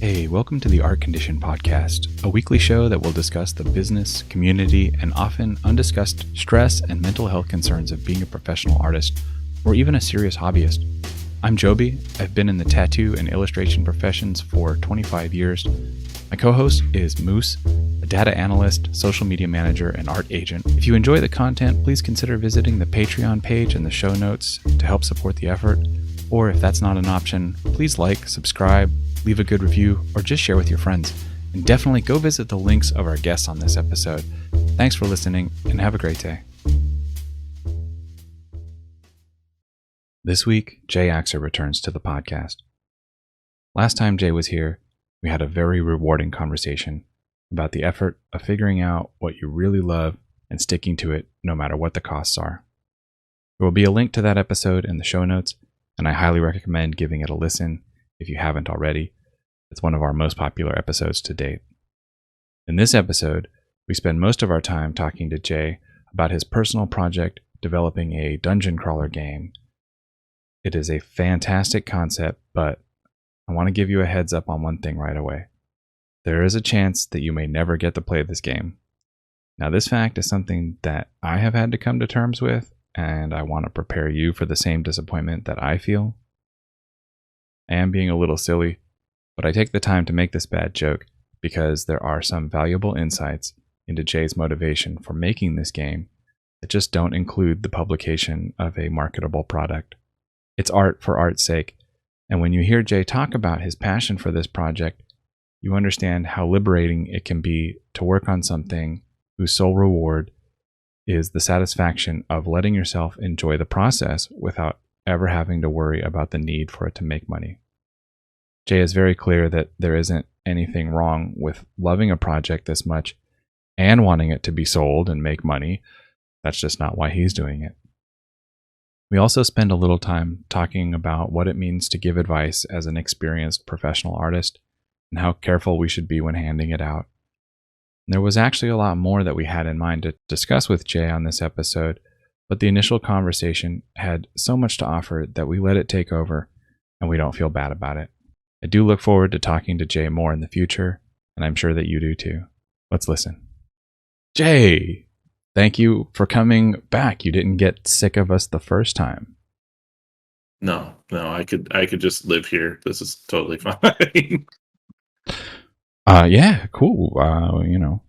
Hey, welcome to the Art Condition Podcast, a weekly show that will discuss the business, community, and often undiscussed stress and mental health concerns of being a professional artist, or even a serious hobbyist. I'm Joby. I've been in the tattoo and illustration professions for 25 years. My co-host is Moose, a data analyst, social media manager, and art agent. If you enjoy the content, please consider visiting the Patreon page in the show notes to help support the effort. Or if that's not an option, please like, subscribe, leave a good review, or just share with your friends. And definitely go visit the links of our guests on this episode. Thanks for listening, and have a great day. This week, Jay Axer returns to the podcast. Last time Jay was here, we had a very rewarding conversation about the effort of figuring out what you really love and sticking to it no matter what the costs are. There will be a link to that episode in the show notes, and I highly recommend giving it a listen if you haven't already. It's one of our most popular episodes to date. In this episode, we spend most of our time talking to Jay about his personal project developing a dungeon crawler game. It is a fantastic concept, but I want to give you a heads up on one thing right away. There is a chance that you may never get to play this game. Now, this fact is something that I have had to come to terms with, and I want to prepare you for the same disappointment that I feel. I am being a little silly, but I take the time to make this bad joke because there are some valuable insights into Jay's motivation for making this game that just don't include the publication of a marketable product. It's art for art's sake, and when you hear Jay talk about his passion for this project, you understand how liberating it can be to work on something whose sole reward is the satisfaction of letting yourself enjoy the process without ever having to worry about the need for it to make money. Jay is very clear that there isn't anything wrong with loving a project this much and wanting it to be sold and make money. That's just not why he's doing it. We also spend a little time talking about what it means to give advice as an experienced professional artist and how careful we should be when handing it out. There was actually a lot more that we had in mind to discuss with Jay on this episode, but the initial conversation had so much to offer that we let it take over, and we don't feel bad about it. I do look forward to talking to Jay more in the future, and I'm sure that you do too. Let's listen. Jay, thank you for coming back. You didn't get sick of us the first time. No, I could just live here. This is totally fine. Yeah, cool.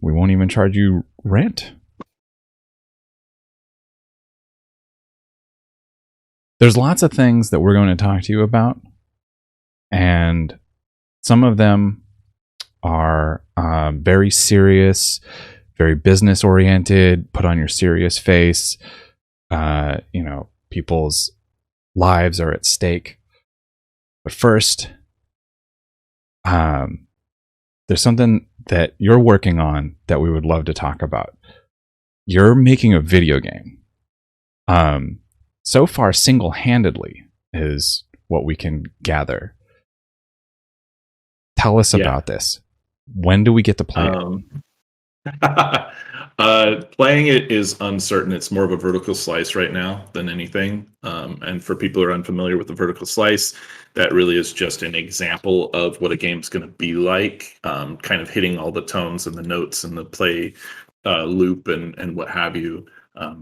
We won't even charge you rent. There's lots of things that we're going to talk to you about, and some of them are very serious, very business oriented, put on your serious face. People's lives are at stake. But first, there's something that you're working on that we would love to talk about. You're making a video game. So far, single-handedly is what we can gather. Tell us about this. When do we get to play it? Playing it is uncertain. It's more of a vertical slice right now than anything. And for people who are unfamiliar with the vertical slice, that really is just an example of what a game's going to be like, kind of hitting all the tones and the notes and the play loop and what have you.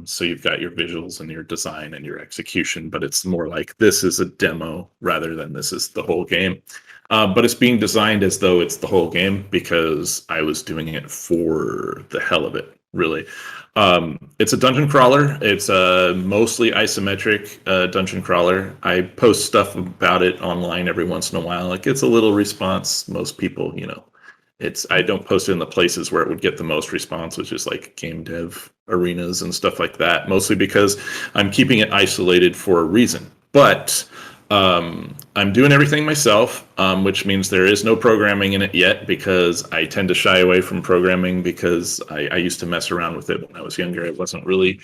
So you've got your visuals and your design and your execution, but it's more like this is a demo rather than this is the whole game. But it's being designed as though it's the whole game because I was doing it for the hell of it, really. It's a dungeon crawler. It's a mostly isometric dungeon crawler. I post stuff about it online every once in a while. It gets a little response. Most people, I don't post it in the places where it would get the most response, which is like game dev arenas and stuff like that, mostly because I'm keeping it isolated for a reason. But I'm doing everything myself, which means there is no programming in it yet because I tend to shy away from programming because I used to mess around with it when I was younger. It wasn't really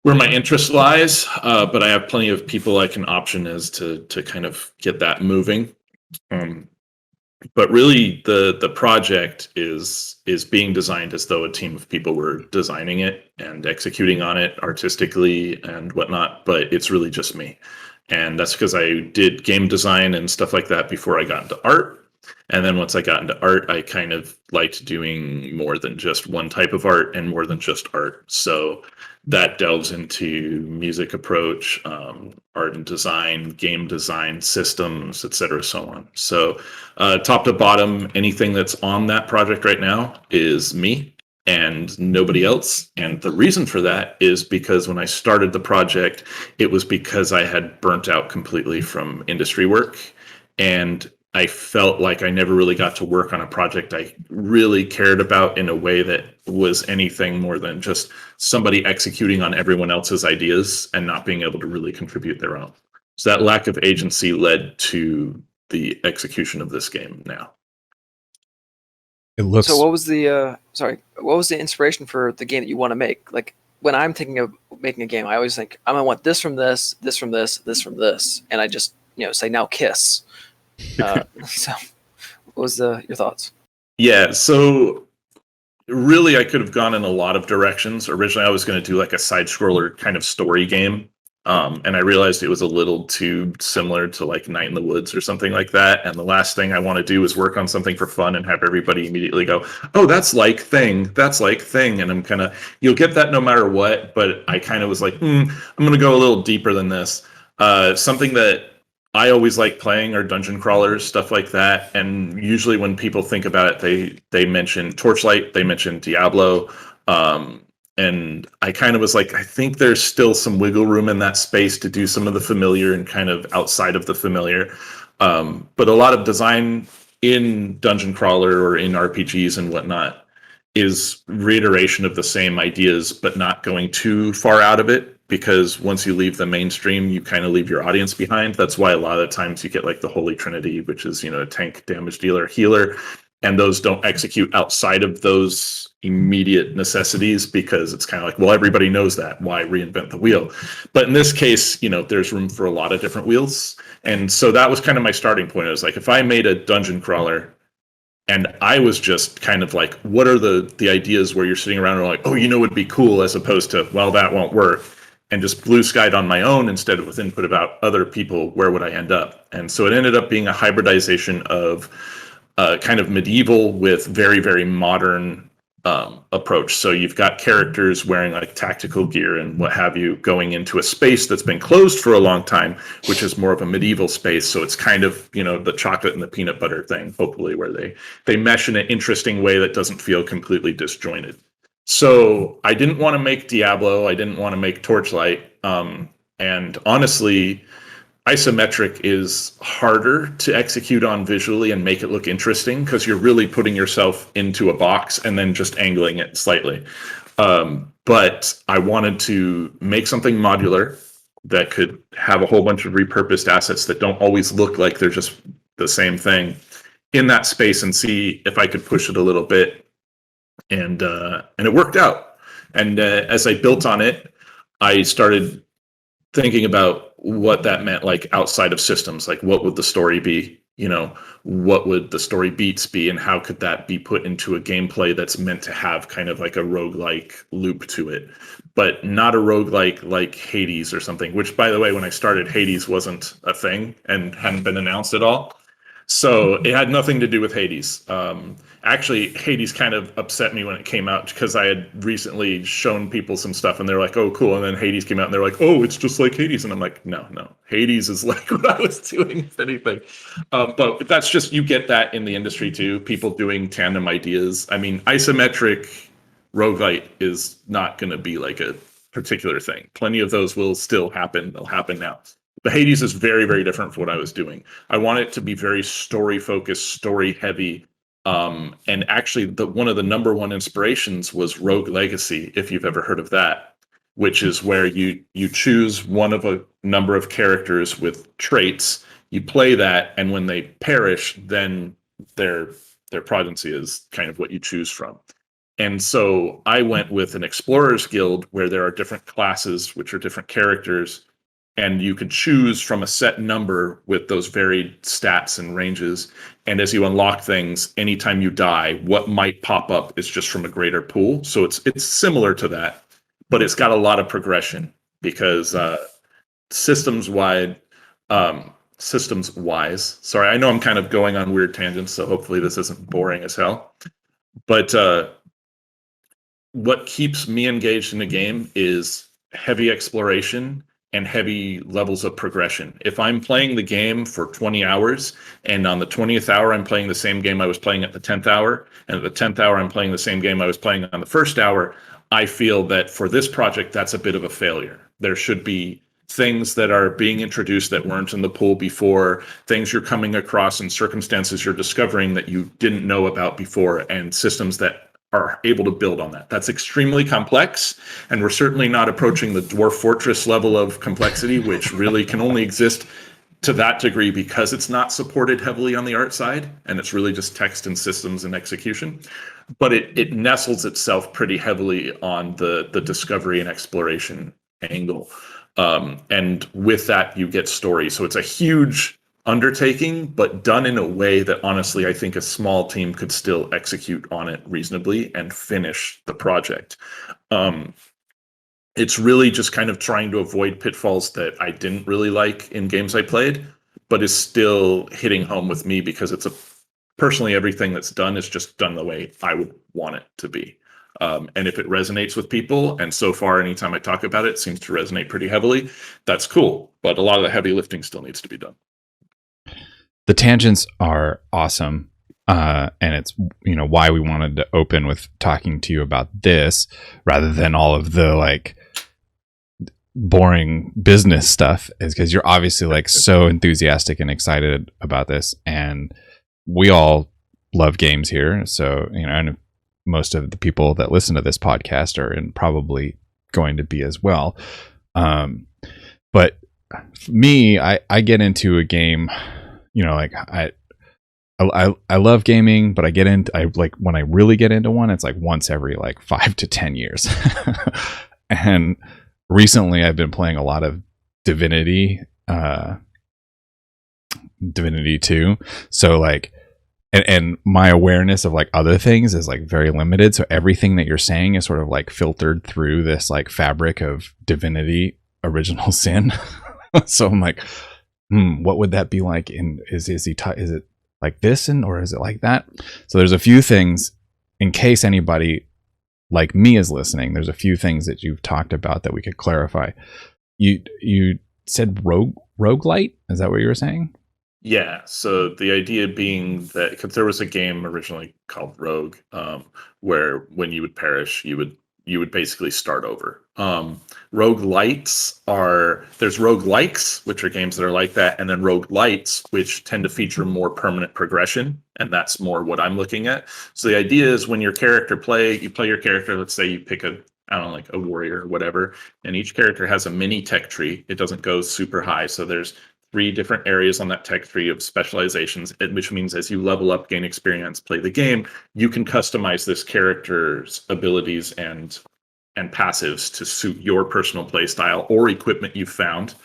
where my interest lies, but I have plenty of people I can option as to kind of get that moving. But really, the project is being designed as though a team of people were designing it and executing on it artistically and whatnot, but it's really just me. And that's because I did game design and stuff like that before I got into art. And then once I got into art, I kind of liked doing more than just one type of art and more than just art. So that delves into music approach, art and design, game design, systems, et cetera, so on. So top to bottom, anything that's on that project right now is me and nobody else. And the reason for that is because when I started the project, it was because I had burnt out completely from industry work. And I felt like I never really got to work on a project I really cared about in a way that was anything more than just somebody executing on everyone else's ideas and not being able to really contribute their own. So that lack of agency led to the execution of this game now. It looks. So what was the what was the inspiration for the game that you want to make? Like when I'm thinking of making a game, I always think I'm gonna want this from this, this from this, this from this, and I just say now kiss. So what was your thoughts? Yeah, so really I could have gone in a lot of directions. Originally I was going to do like a side scroller kind of story game. And I realized it was a little too similar to like Night in the Woods or something like that. And the last thing I want to do is work on something for fun and have everybody immediately go, oh, that's like Thing. That's like Thing. And I'm kind of, you'll get that no matter what. But I kind of was like, I'm going to go a little deeper than this. Something that I always like playing are dungeon crawlers, stuff like that. And usually when people think about it, they mention Torchlight, they mention Diablo. And I kind of was like, I think there's still some wiggle room in that space to do some of the familiar and kind of outside of the familiar. But a lot of design in dungeon crawler or in RPGs and whatnot is reiteration of the same ideas, but not going too far out of it. Because once you leave the mainstream, you kind of leave your audience behind. That's why a lot of times you get like the Holy Trinity, which is, a tank, damage dealer, healer. And those don't execute outside of those immediate necessities because it's kind of like, well, everybody knows that. Why reinvent the wheel? But in this case, there's room for a lot of different wheels. And so that was kind of my starting point. I was like, if I made a dungeon crawler and I was just kind of like, what are the ideas where you're sitting around and like, oh, would be cool, as opposed to, well, that won't work. And just blue skied on my own instead of with input about other people, where would I end up? And so it ended up being a hybridization of kind of medieval with very, very modern approach. So you've got characters wearing like tactical gear and what have you, going into a space that's been closed for a long time, which is more of a medieval space. So it's kind of, the chocolate and the peanut butter thing, hopefully, where they mesh in an interesting way that doesn't feel completely disjointed. So I didn't want to make Diablo. I didn't want to make Torchlight. And honestly, isometric is harder to execute on visually and make it look interesting because you're really putting yourself into a box and then just angling it slightly. But I wanted to make something modular that could have a whole bunch of repurposed assets that don't always look like they're just the same thing in that space, and see if I could push it a little bit. And it worked out. And as I built on it, I started thinking about what that meant, like outside of systems, like what would the story be? What would the story beats be, and how could that be put into a gameplay that's meant to have kind of like a roguelike loop to it, but not a roguelike like Hades or something, which, by the way, when I started, Hades wasn't a thing and hadn't been announced at all. So it had nothing to do with Hades. Actually, Hades kind of upset me when it came out because I had recently shown people some stuff and they're like, oh, cool. And then Hades came out and they're like, oh, it's just like Hades. And I'm like, no. Hades is like what I was doing, if anything. But that's just, you get that in the industry too. People doing tandem ideas. I mean, isometric roguelite is not going to be like a particular thing. Plenty of those will still happen. They'll happen now. But Hades is very, very different from what I was doing. I want it to be very story-focused, story-heavy. And actually, one of the number one inspirations was Rogue Legacy, if you've ever heard of that, which is where you choose one of a number of characters with traits. You play that, and when they perish, then their progeny is kind of what you choose from. And so I went with an Explorers Guild where there are different classes, which are different characters. And you could choose from a set number with those varied stats and ranges. And as you unlock things, anytime you die, what might pop up is just from a greater pool. So it's similar to that, but it's got a lot of progression because systems-wide, systems wise. Sorry, I know I'm kind of going on weird tangents, so hopefully this isn't boring as hell. But what keeps me engaged in a game is heavy exploration and heavy levels of progression. If I'm playing the game for 20 hours and on the 20th hour I'm playing the same game I was playing at the 10th hour, and at the 10th hour I'm playing the same game I was playing on the first hour, I feel that for this project that's a bit of a failure. There should be things that are being introduced that weren't in the pool before, things you're coming across and circumstances you're discovering that you didn't know about before, and systems that are able to build on that. That's extremely complex, and we're certainly not approaching the Dwarf Fortress level of complexity, which really can only exist to that degree because it's not supported heavily on the art side, and it's really just text and systems and execution. But it nestles itself pretty heavily on the discovery and exploration angle. And with that, you get story. So it's a huge undertaking, but done in a way that honestly, I think a small team could still execute on it reasonably and finish the project. It's really just kind of trying to avoid pitfalls that I didn't really like in games I played, but is still hitting home with me because personally, everything that's done is just done the way I would want it to be. And if it resonates with people, and so far, anytime I talk about it, it seems to resonate pretty heavily, that's cool. But a lot of the heavy lifting still needs to be done. The tangents are awesome. And it's, why we wanted to open with talking to you about this rather than all of the like boring business stuff, is because you're obviously like so enthusiastic and excited about this. And we all love games here. So, and most of the people that listen to this podcast are probably going to be as well. But for me, I get into a game, like I love gaming, but when I really get into one, it's like once every like 5 to 10 years. And recently I've been playing a lot of Divinity 2. So like, and my awareness of like other things is like very limited. So everything that you're saying is sort of like filtered through this like fabric of Divinity Original Sin. So I'm like, what would that be like? Is it like this, or is it like that? So there's a few things, in case anybody like me is listening, there's a few things that you've talked about that we could clarify. You said roguelite? Is that what you were saying? Yeah, so the idea being that, because there was a game originally called Rogue, where when you would perish, you would basically start over. Roguelites there's roguelikes, which are games that are like that, and then roguelites, which tend to feature more permanent progression, and that's more what I'm looking at. So the idea is when you play your character, let's say you pick like a warrior or whatever, and each character has a mini tech tree. It doesn't go super high, so there's 3 different areas on that tech tree of specializations, which means as you level up, gain experience, play the game, you can customize this character's abilities and passives to suit your personal play style or equipment you've found.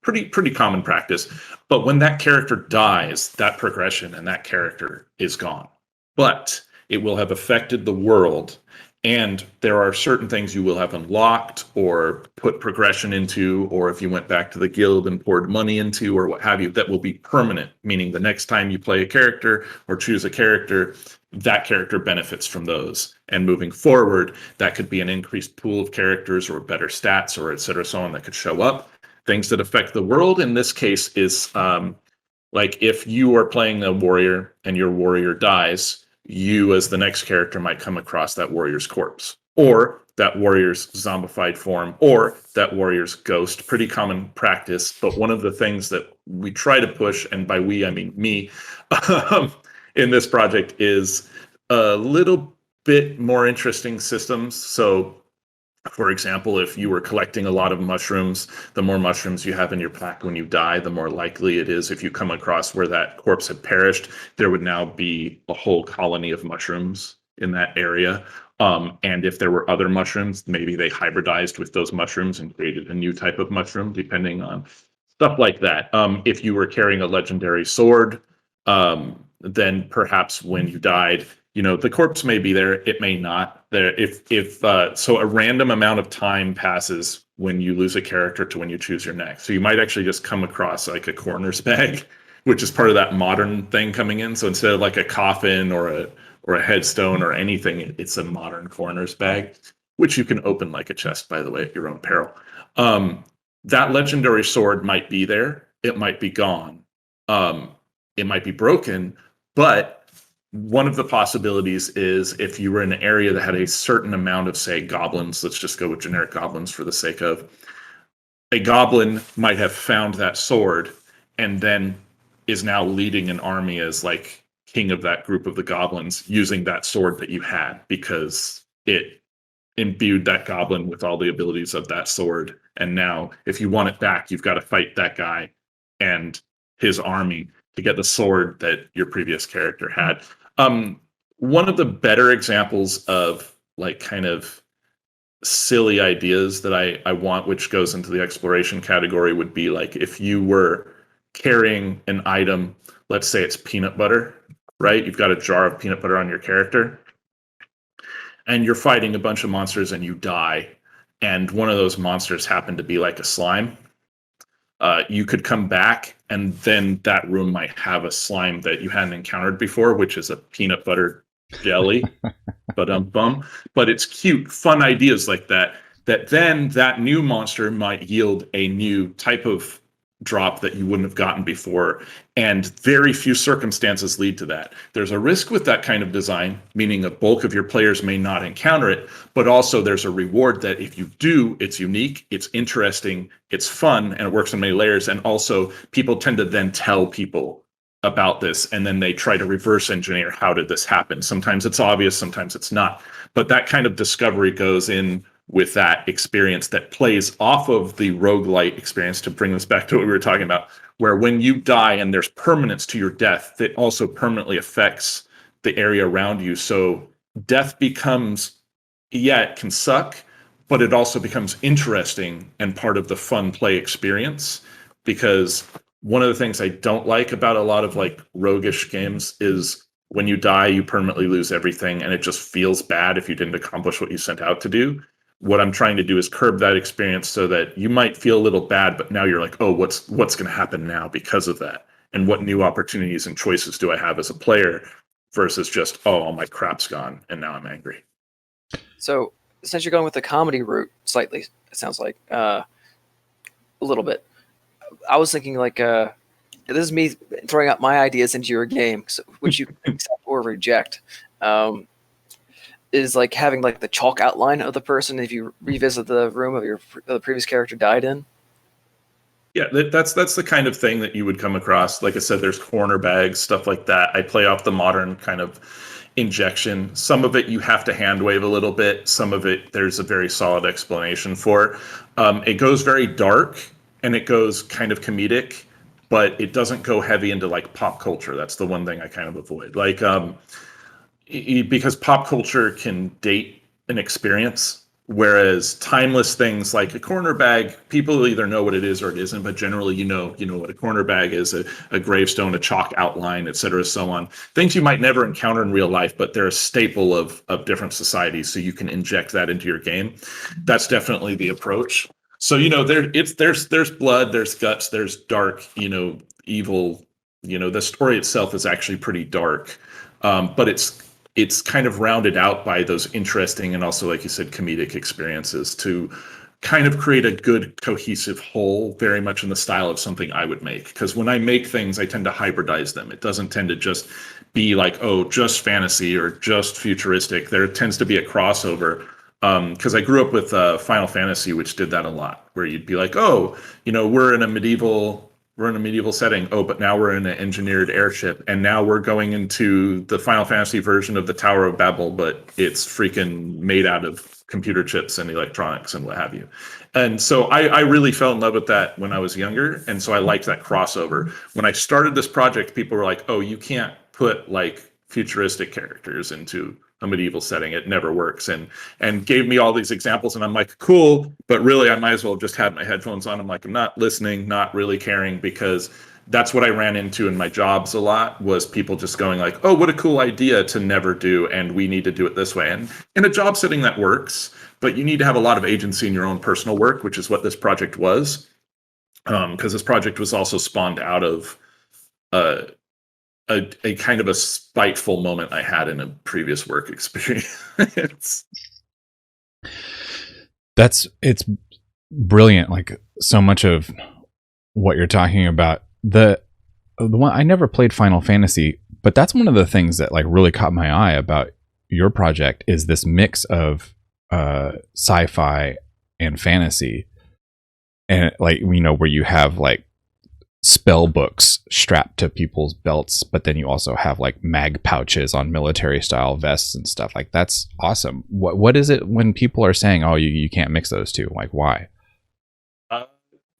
Pretty common practice. But when that character dies, that progression and that character is gone. But it will have affected the world, and there are certain things you will have unlocked or put progression into, or if you went back to the guild and poured money into, or what have you, that will be permanent, meaning the next time you play a character or choose a character, that character benefits from those. And moving forward, that could be an increased pool of characters or better stats or et cetera, so on, that could show up. Things that affect the world in this case is like if you are playing a warrior and your warrior dies, you as the next character might come across that warrior's corpse, or that warrior's zombified form, or that warrior's ghost. Pretty common practice. But one of the things that we try to push, and by we I mean me, in this project, is a little bit more interesting systems. So for example, if you were collecting a lot of mushrooms, the more mushrooms you have in your pack when you die, the more likely it is if you come across where that corpse had perished, there would now be a whole colony of mushrooms in that area. And if there were other mushrooms, maybe they hybridized with those mushrooms and created a new type of mushroom, depending on stuff like that. If you were carrying a legendary sword, then perhaps when you died, the corpse may be there, it may not. So a random amount of time passes when you lose a character to when you choose your next. So you might actually just come across like a coroner's bag, which is part of that modern thing coming in. So instead of like a coffin or a headstone or anything, it's a modern coroner's bag, which you can open like a chest, by the way, at your own peril. That legendary sword might be there. It might be gone. It might be broken, but one of the possibilities is if you were in an area that had a certain amount of, say, goblins, let's just go with generic goblins for the sake of, a goblin might have found that sword and then is now leading an army as like king of that group of the goblins using that sword that you had because it imbued that goblin with all the abilities of that sword. And now if you want it back, you've got to fight that guy and his army to get the sword that your previous character had. One of the better examples of like kind of silly ideas that I want, which goes into the exploration category, would be like if you were carrying an item, let's say it's peanut butter, right? You've got a jar of peanut butter on your character and you're fighting a bunch of monsters and you die. And one of those monsters happened to be like a slime. You could come back and then that room might have a slime that you hadn't encountered before, which is a peanut butter jelly. But it's cute, fun ideas like that, that then that new monster might yield a new type of drop that you wouldn't have gotten before. And very few circumstances lead to that. There's a risk with that kind of design, meaning a bulk of your players may not encounter it, but also there's a reward that if you do, it's unique, it's interesting, it's fun, and it works on many layers. And also people tend to then tell people about this, and then they try to reverse engineer how did this happen. Sometimes it's obvious, sometimes it's not. But that kind of discovery goes in with that experience that plays off of the roguelite experience, to bring this back to what we were talking about, where when you die and there's permanence to your death, that also permanently affects the area around you. So death becomes, yeah, it can suck, but it also becomes interesting and part of the fun play experience. Because one of the things I don't like about a lot of like roguish games is when you die, you permanently lose everything and it just feels bad if you didn't accomplish what you sent out to do. What I'm trying to do is curb that experience so that you might feel a little bad, but now you're like, oh, what's going to happen now because of that? And what new opportunities and choices do I have as a player versus just, oh, all my crap's gone and now I'm angry. So since you're going with the comedy route slightly, it sounds like a little bit, I was thinking like, this is me throwing out my ideas into your game, which you can accept or reject. Is like having like the chalk outline of the person if you revisit the room of the previous character died in. Yeah, that's the kind of thing that you would come across. Like I said, there's corner bags, stuff like that. I play off the modern kind of injection. Some of it you have to hand wave a little bit. Some of it there's a very solid explanation for. It goes very dark and it goes kind of comedic, but it doesn't go heavy into like pop culture. That's the one thing I kind of avoid. Like because pop culture can date an experience, whereas timeless things like a corner bag, people either know what it is or it isn't, but generally you know what a corner bag is, a gravestone, a chalk outline, et cetera, so on. Things you might never encounter in real life, but they're a staple of different societies, so you can inject that into your game. That's definitely the approach. So there's blood, there's guts, there's dark, evil. The story itself is actually pretty dark, but it's kind of rounded out by those interesting and also, like you said, comedic experiences to kind of create a good cohesive whole, very much in the style of something I would make. Because when I make things, I tend to hybridize them. It doesn't tend to just be like, oh, just fantasy or just futuristic. There tends to be a crossover. Because I grew up with Final Fantasy, which did that a lot, where you'd be like, oh, we're in a medieval setting. Oh, but now we're in an engineered airship, and now we're going into the Final Fantasy version of the Tower of Babel, but it's freaking made out of computer chips and electronics and what have you. And so I really fell in love with that when I was younger, and so I liked that crossover. When I started this project, people were like, oh, you can't put like futuristic characters into a medieval setting. It never works. And gave me all these examples, and I'm like, cool, but really I might as well have just had my headphones on. I'm like, I'm not listening, not really caring, because that's what I ran into in my jobs a lot, was people just going like, oh, what a cool idea to never do, and we need to do it this way. And in a job setting that works, but you need to have a lot of agency in your own personal work, which is what this project was. Because this project was also spawned out of a kind of a spiteful moment I had in a previous work experience. It's brilliant. Like, so much of what you're talking about, the one, I never played Final Fantasy, but that's one of the things that like really caught my eye about your project, is this mix of sci-fi and fantasy, and like, you know, where you have like spell books strapped to people's belts, but then you also have like mag pouches on military style vests and stuff. Like, that's awesome. What is it when people are saying, oh, you can't mix those two? Like, why?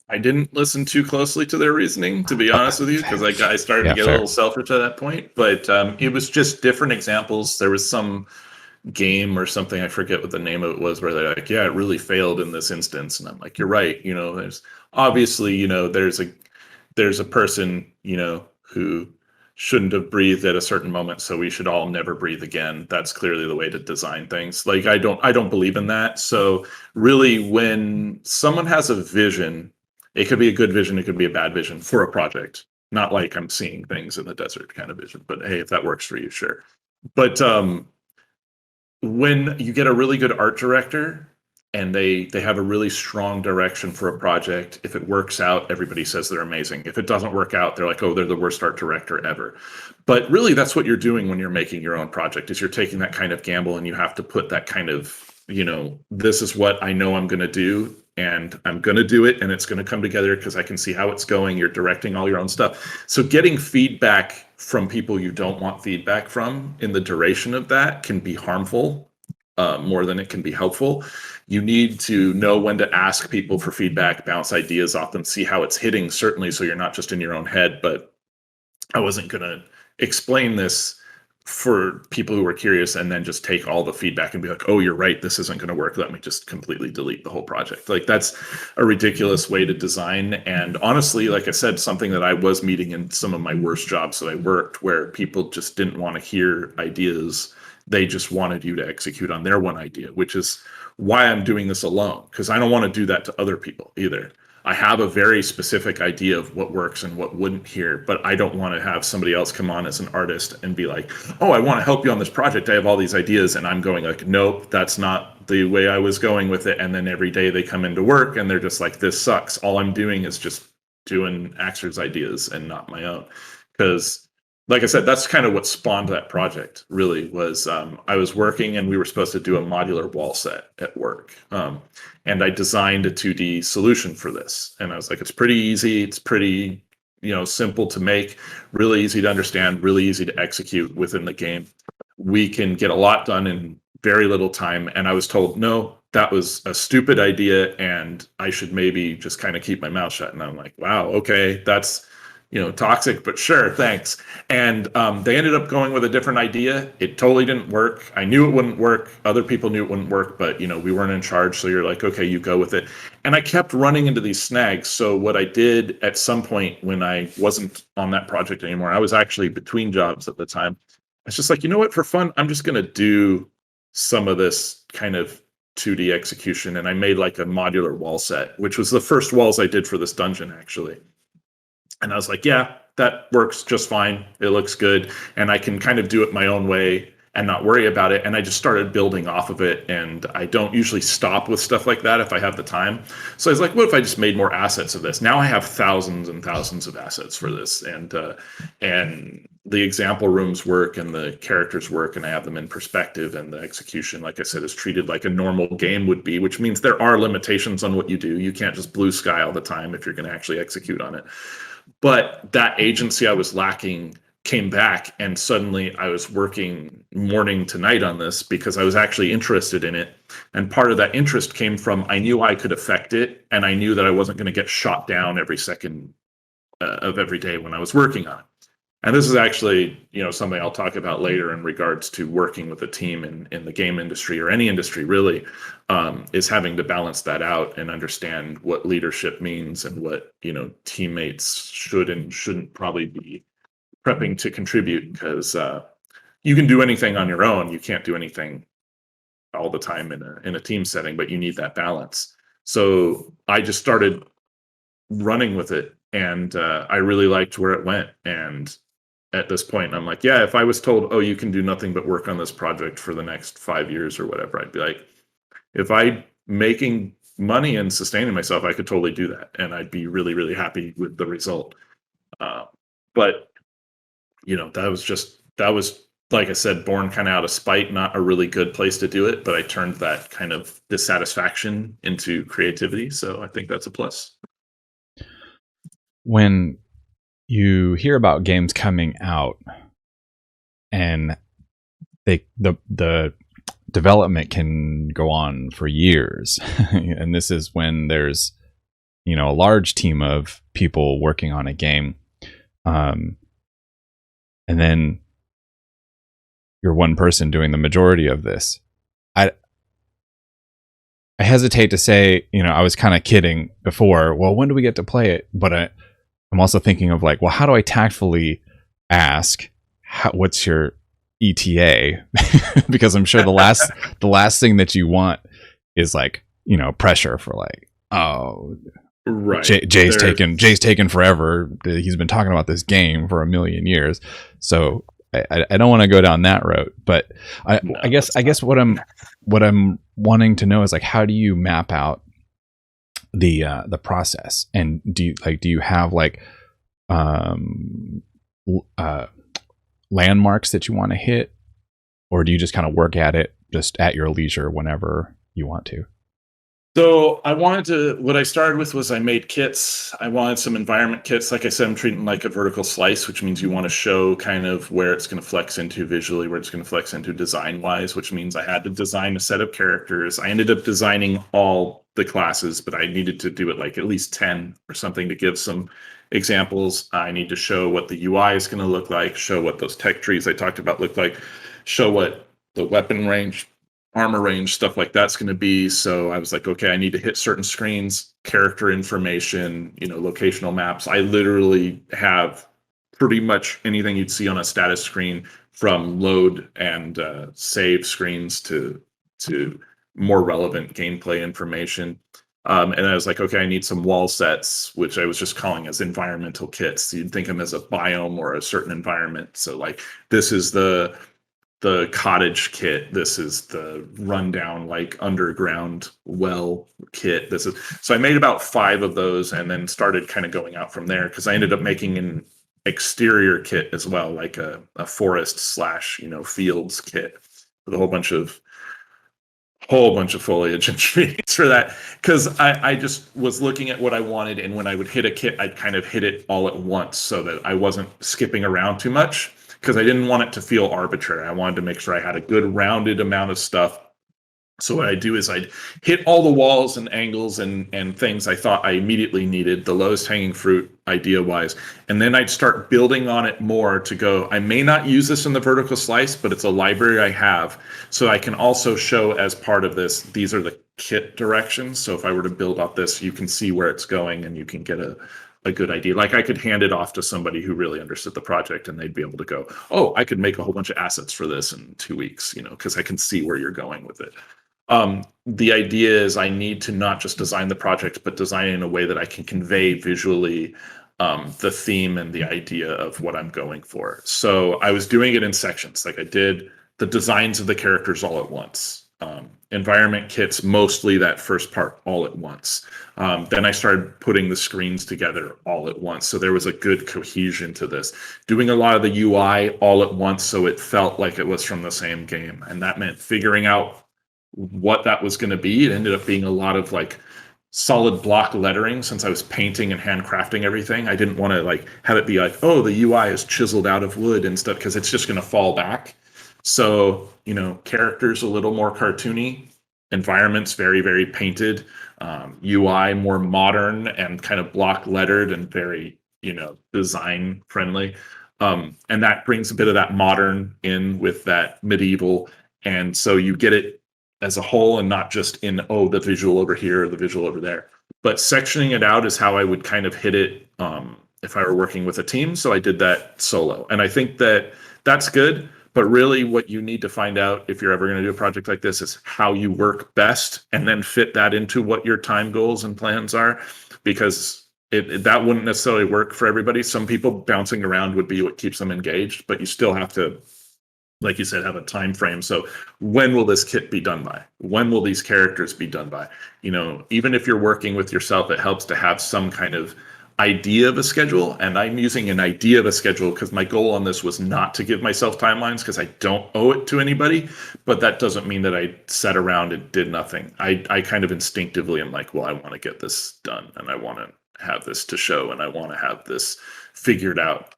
I didn't listen too closely to their reasoning, to be honest with you, because I started to get a little selfish at that point. But it was just different examples. There was some game or something, I forget what the name of it was, where they're like, yeah, it really failed in this instance. And I'm like, you're right. You know, there's obviously, you know, there's a person, you know, who shouldn't have breathed at a certain moment, so we should all never breathe again. That's clearly the way to design things. Like, I don't believe in that. So really, when someone has a vision, it could be a good vision, it could be a bad vision for a project. Not like I'm seeing things in the desert kind of vision, but hey, if that works for you, sure. But when you get a really good art director and they have a really strong direction for a project, if it works out, everybody says they're amazing. If it doesn't work out, they're like, oh, they're the worst art director ever. But really, that's what you're doing when you're making your own project, is you're taking that kind of gamble, and you have to put that kind of, you know, this is what I know I'm going to do, and I'm going to do it, and it's going to come together because I can see how it's going. You're directing all your own stuff. So getting feedback from people you don't want feedback from in the duration of that can be harmful, more than it can be helpful. You need to know when to ask people for feedback, bounce ideas off them, see how it's hitting, certainly, so you're not just in your own head. But I wasn't going to explain this for people who were curious and then just take all the feedback and be like, oh, you're right, this isn't going to work, let me just completely delete the whole project. Like, that's a ridiculous way to design. And honestly, like I said, something that I was meeting in some of my worst jobs that I worked, where people just didn't want to hear ideas. They just wanted you to execute on their one idea, which is why I'm doing this alone, because I don't want to do that to other people either. I have a very specific idea of what works and what wouldn't here, but I don't want to have somebody else come on as an artist and be like, oh, I want to help you on this project, I have all these ideas. And I'm going like, nope, that's not the way I was going with it. And then every day they come into work and they're just like, this sucks. All I'm doing is just doing Axer's ideas and not my own. Because like I said, that's kind of what spawned that project, really, was I was working and we were supposed to do a modular wall set at work. And I designed a 2D solution for this. And I was like, it's pretty easy. It's pretty, you know, simple to make, really easy to understand, really easy to execute within the game. We can get a lot done in very little time. And I was told, no, that was a stupid idea and I should maybe just kind of keep my mouth shut. And I'm like, wow, okay, that's, you know, toxic, but sure, thanks. And they ended up going with a different idea. It totally didn't work. I knew it wouldn't work. Other people knew it wouldn't work, but, you know, we weren't in charge. So you're like, okay, you go with it. And I kept running into these snags. So what I did at some point when I wasn't on that project anymore, I was actually between jobs at the time. I was just like, you know what, for fun, I'm just going to do some of this kind of 2D execution. And I made like a modular wall set, which was the first walls I did for this dungeon, actually. And I was like, yeah, that works just fine. It looks good. And I can kind of do it my own way and not worry about it. And I just started building off of it. And I don't usually stop with stuff like that if I have the time. So I was like, what if I just made more assets of this? Now I have thousands and thousands of assets for this. And the example rooms work and the characters work, and I have them in perspective, and the execution, like I said, is treated like a normal game would be, which means there are limitations on what you do. You can't just blue sky all the time if you're going to actually execute on it. But that agency I was lacking came back, and suddenly I was working morning to night on this because I was actually interested in it. And part of that interest came from, I knew I could affect it, and I knew that I wasn't going to get shot down every second of every day when I was working on it. And this is actually, something I'll talk about later in regards to working with a team in the game industry or any industry really, is having to balance that out and understand what leadership means and what, teammates should and shouldn't probably be prepping to contribute, because you can do anything on your own. You can't do anything all the time in a team setting, but you need that balance. So I just started running with it, and I really liked where it went. And at this point, I'm like, yeah, if I was told, oh, you can do nothing but work on this project for the next 5 years or whatever, I'd be like, if I making money and sustaining myself, I could totally do that, and I'd be really, really happy with the result. But that was, like I said, born kind of out of spite, not a really good place to do it, but I turned that kind of dissatisfaction into creativity. So I think that's a plus. When you hear about games coming out and the development can go on for years, and this is when there's a large team of people working on a game, and then you're one person doing the majority of this. I hesitate to say, I was kind of kidding before, well, when do we get to play it? But I'm also thinking of like, well, how do I tactfully ask, what's your ETA? Because I'm sure the last thing that you want is like, pressure for like, oh, right, Jay's taken forever. He's been talking about this game for a million years. So I don't want to go down that road. But I guess what I'm wanting to know is like, how do you map out the process? And do you have like landmarks that you want to hit, or do you just kind of work at it just at your leisure whenever you want to? So what I started with was I made kits. I wanted some environment kits. Like I said, I'm treating like a vertical slice, which means you want to show kind of where it's going to flex into visually, where it's going to flex into design wise, which means I had to design a set of characters. I ended up designing all the classes, but I needed to do it like at least 10 or something to give some examples. I need to show what the UI is going to look like, show what those tech trees I talked about look like, show what the weapon range, armor range, stuff like that's going to be. So I was like, okay, I need to hit certain screens, character information, locational maps. I literally have pretty much anything you'd see on a status screen, from load and save screens to more relevant gameplay information. And I was like, okay, I need some wall sets, which I was just calling as environmental kits. You'd think of them as a biome or a certain environment. So like, this is the cottage kit, this is the rundown like underground well kit, so I made about 5 of those and then started kind of going out from there, because I ended up making an exterior kit as well, like a forest / fields kit with a whole bunch of foliage and trees for that, because I just was looking at what I wanted, and when I would hit a kit, I'd kind of hit it all at once so that I wasn't skipping around too much, because I didn't want it to feel arbitrary. I wanted to make sure I had a good rounded amount of stuff. So what I do is I'd hit all the walls and angles and things I thought I immediately needed, the lowest hanging fruit idea wise. And then I'd start building on it more to go, I may not use this in the vertical slice, but it's a library I have. So I can also show as part of this, these are the kit directions. So if I were to build out this, you can see where it's going and you can get a good idea. Like I could hand it off to somebody who really understood the project and they'd be able to go, oh, I could make a whole bunch of assets for this in 2 weeks, because I can see where you're going with it. The idea is I need to not just design the project, but design it in a way that I can convey visually the theme and the idea of what I'm going for. So I was doing it in sections. Like I did the designs of the characters all at once. Environment kits, mostly that first part all at once. Then I started putting the screens together all at once. So there was a good cohesion to this. Doing a lot of the UI all at once so it felt like it was from the same game. And that meant figuring out what that was going to be. It ended up being a lot of like solid block lettering, since I was painting and handcrafting everything. I didn't want to like have it be like, oh, the UI is chiseled out of wood and stuff, because it's just going to fall back. So, characters a little more cartoony, environments very, very painted, UI more modern and kind of block lettered and very, design friendly. And that brings a bit of that modern in with that medieval. And so you get it as a whole and not just in, oh, the visual over here or the visual over there. But sectioning it out is how I would kind of hit it if I were working with a team. So I did that solo. And I think that that's good. But really, what you need to find out if you're ever going to do a project like this is how you work best, and then fit that into what your time goals and plans are, because that wouldn't necessarily work for everybody. Some people bouncing around would be what keeps them engaged, but you still have to, like you said, have a time frame. So when will this kit be done by? When will these characters be done by? Even if you're working with yourself, it helps to have some kind of idea of a schedule. And I'm using an idea of a schedule because my goal on this was not to give myself timelines, because I don't owe it to anybody. But that doesn't mean that I sat around and did nothing. I kind of instinctively am like, well, I want to get this done, and I want to have this to show, and I want to have this figured out.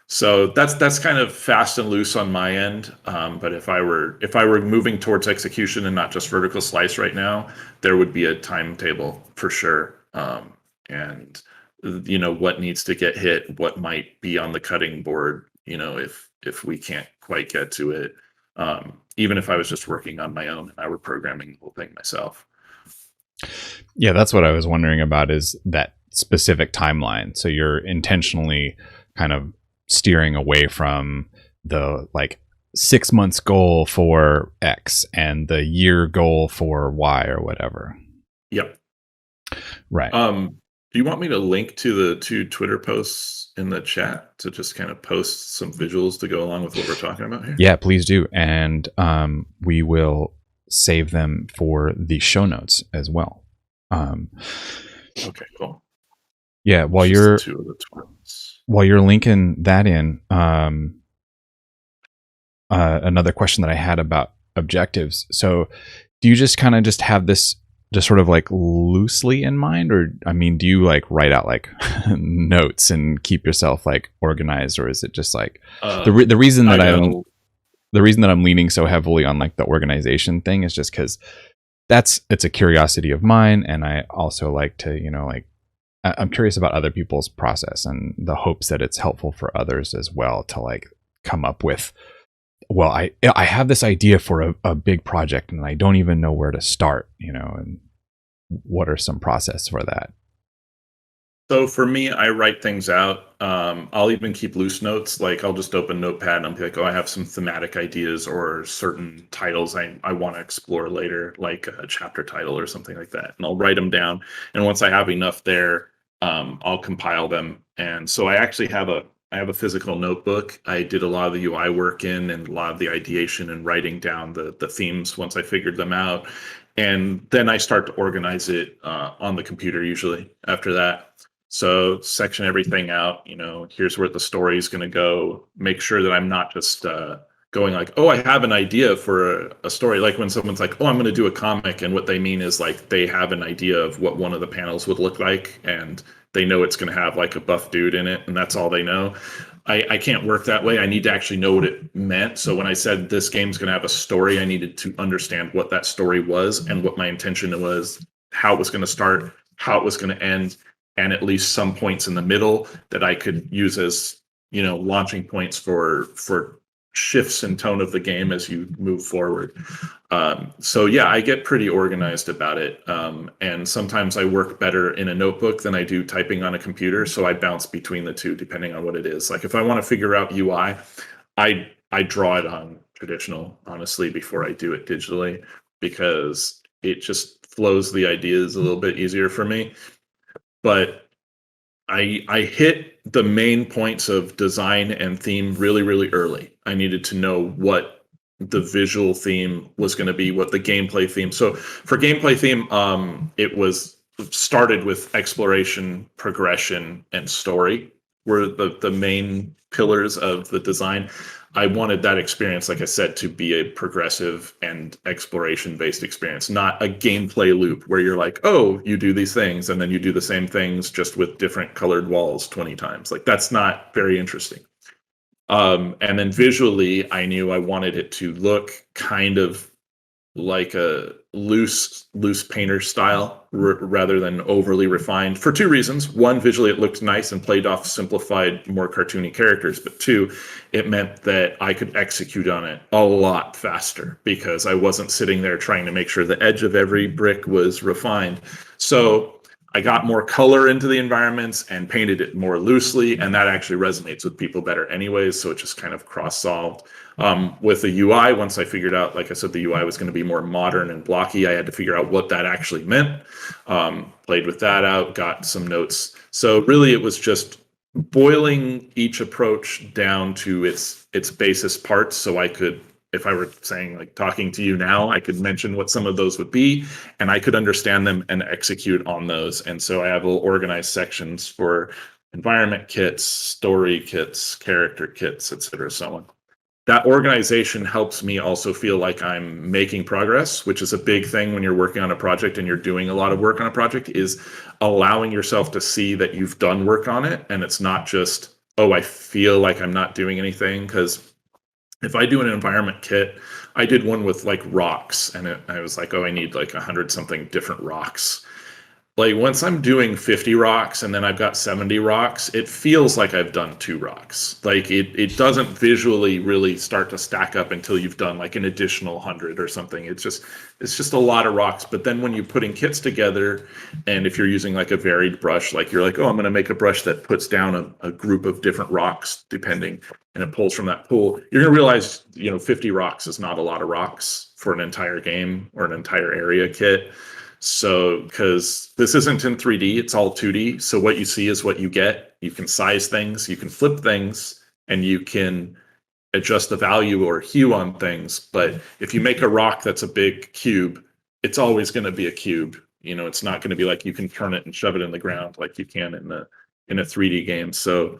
So that's kind of fast and loose on my end. But if I were moving towards execution and not just vertical slice right now, there would be a timetable for sure. And what needs to get hit, what might be on the cutting board, if we can't quite get to it. Even if I was just working on my own and I were programming the whole thing myself. Yeah, that's what I was wondering about, is that specific timeline. So you're intentionally kind of steering away from the 6 months goal for X and the year goal for Y or whatever. Yep. Right. Do you want me to link to the 2 Twitter posts in the chat to just kind of post some visuals to go along with what we're talking about here? Yeah, please do. And we will save them for the show notes as well. Okay, cool. Yeah, while you're linking that in, another question that I had about objectives. So do you just kind of just have this just sort of loosely in mind, or do you write out notes and keep yourself organized, or is it just the reason that I'm leaning so heavily on the organization thing is just because it's a curiosity of mine, and I also like to I'm curious about other people's process and the hopes that it's helpful for others as well to come up with, well, I have this idea for a big project and I don't even know where to start, and what are some process for that? So for me, I write things out. I'll even keep loose notes. I'll just open Notepad and I'll be like, oh, I have some thematic ideas or certain titles I want to explore later, like a chapter title or something like that. And I'll write them down. And once I have enough there, I'll compile them. And so I actually have a physical notebook. I did a lot of the UI work in, and a lot of the ideation and writing down the themes once I figured them out. And then I start to organize it on the computer usually after that. So section everything out, here's where the story is going to go. Make sure that I'm not just going oh, I have an idea for a story. Like when someone's like, oh, I'm going to do a comic. And what they mean is they have an idea of what one of the panels would look like. And they know it's going to have a buff dude in it. And that's all they know. I can't work that way. I need to actually know what it meant. So when I said this game's going to have a story, I needed to understand what that story was and what my intention was, how it was going to start, how it was going to end, and at least some points in the middle that I could use as, launching points for shifts in tone of the game as you move forward. So yeah, I get pretty organized about it. And sometimes I work better in a notebook than I do typing on a computer. So I bounce between the two depending on what it is. If I want to figure out UI, I draw it on traditional, honestly, before I do it digitally, because it just flows the ideas a little bit easier for me. But I hit the main points of design and theme really, really early. I needed to know what the visual theme was going to be, what the gameplay theme. So for gameplay theme, it was started with exploration, progression, and story were the main pillars of the design. I wanted that experience, like I said, to be a progressive and exploration-based experience, not a gameplay loop where you're oh, you do these things and then you do the same things just with different colored walls 20 times. That's not very interesting. And then visually, I knew I wanted it to look kind of like a loose painter style rather than overly refined, for two reasons. One, visually it looked nice and played off simplified, more cartoony characters, but two, it meant that I could execute on it a lot faster because I wasn't sitting there trying to make sure the edge of every brick was refined. So I got more color into the environments and painted it more loosely, and that actually resonates with people better anyways, so it just kind of cross-solved. With the UI, once I figured out, like I said, the UI was going to be more modern and blocky, I had to figure out what that actually meant. Played with that out, got some notes. So really it was just boiling each approach down to its basis parts, so I could, if I were saying, like, talking to you now, I could mention what some of those would be, and I could understand them and execute on those. And so I have little organized sections for environment kits, story kits, character kits, etc., so on. That organization helps me also feel like I'm making progress, which is a big thing when you're working on a project and you're doing a lot of work on a project, is allowing yourself to see that you've done work on it. And it's not just, oh, I feel like I'm not doing anything. Because if I do an environment kit, I did one with like rocks, and I was like, oh, I need like 100 something different rocks. Like once I'm doing 50 rocks and then I've got 70 rocks, it feels like I've done 2 rocks. Like it doesn't visually really start to stack up until you've done like an additional 100 or something. It's just a lot of rocks. But then when you're putting kits together, and if you're using like a varied brush, like you're like, oh, I'm going to make a brush that puts down a group of different rocks depending, and it pulls from that pool, you're going to realize, 50 rocks is not a lot of rocks for an entire game or an entire area kit. So, because this isn't in 3D, it's all 2D. So what you see is what you get. You can size things, you can flip things, and you can adjust the value or hue on things. But if you make a rock that's a big cube, it's always going to be a cube. It's not going to be like you can turn it and shove it in the ground like you can in a 3D game. So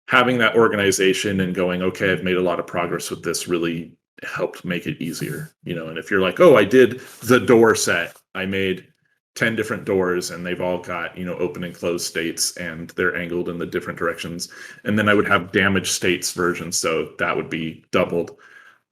having that organization and going, okay, I've made a lot of progress with this, really helped make it easier. And if you're like, oh, I did the door set, I made 10 different doors and they've all got, open and closed states, and they're angled in the different directions. And then I would have damaged states versions, so that would be doubled.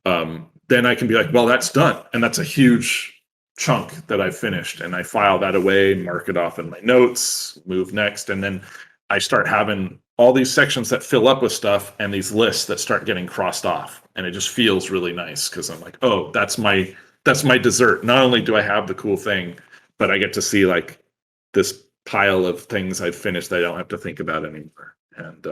Then I can be like, well, that's done. And that's a huge chunk that I've finished. And I file that away, mark it off in my notes, move next. And then I start having all these sections that fill up with stuff and these lists that start getting crossed off. And it just feels really nice because I'm like, oh, that's my dessert. Not only do I have the cool thing, but I get to see like this pile of things I've finished that I don't have to think about anymore. And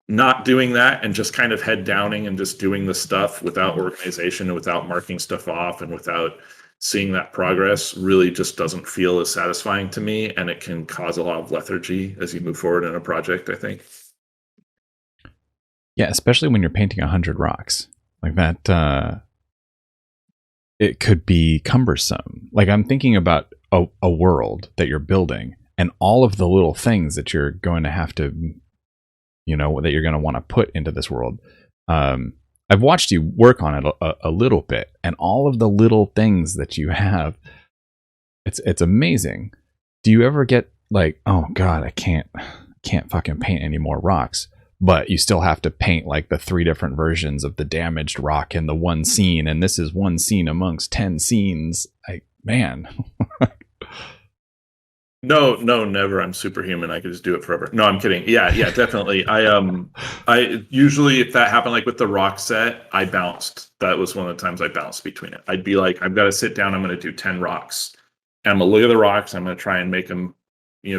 not doing that and just kind of head downing and just doing the stuff without organization and without marking stuff off and without seeing that progress really just doesn't feel as satisfying to me. And it can cause a lot of lethargy as you move forward in a project, I think. Yeah, especially when you're painting 100 rocks like that. It could be cumbersome. Like I'm thinking about a world that you're building and all of the little things that you're going to have to, that you're going to want to put into this world. I've watched you work on it a little bit, and all of the little things that you have, it's amazing. Do you ever get like, oh God, I can't fucking paint any more rocks? But you still have to paint like the 3 different versions of the damaged rock in the one scene, and this is one scene amongst 10 scenes. Like, man. No, never. I'm superhuman. I could just do it forever. No, I'm kidding. Yeah, definitely. I usually, if that happened, like with the rock set, I bounced. That was one of the times I bounced between it. I'd be like, I've got to sit down. I'm going to do 10 rocks. And I'm going to look at the rocks. I'm going to try and make them,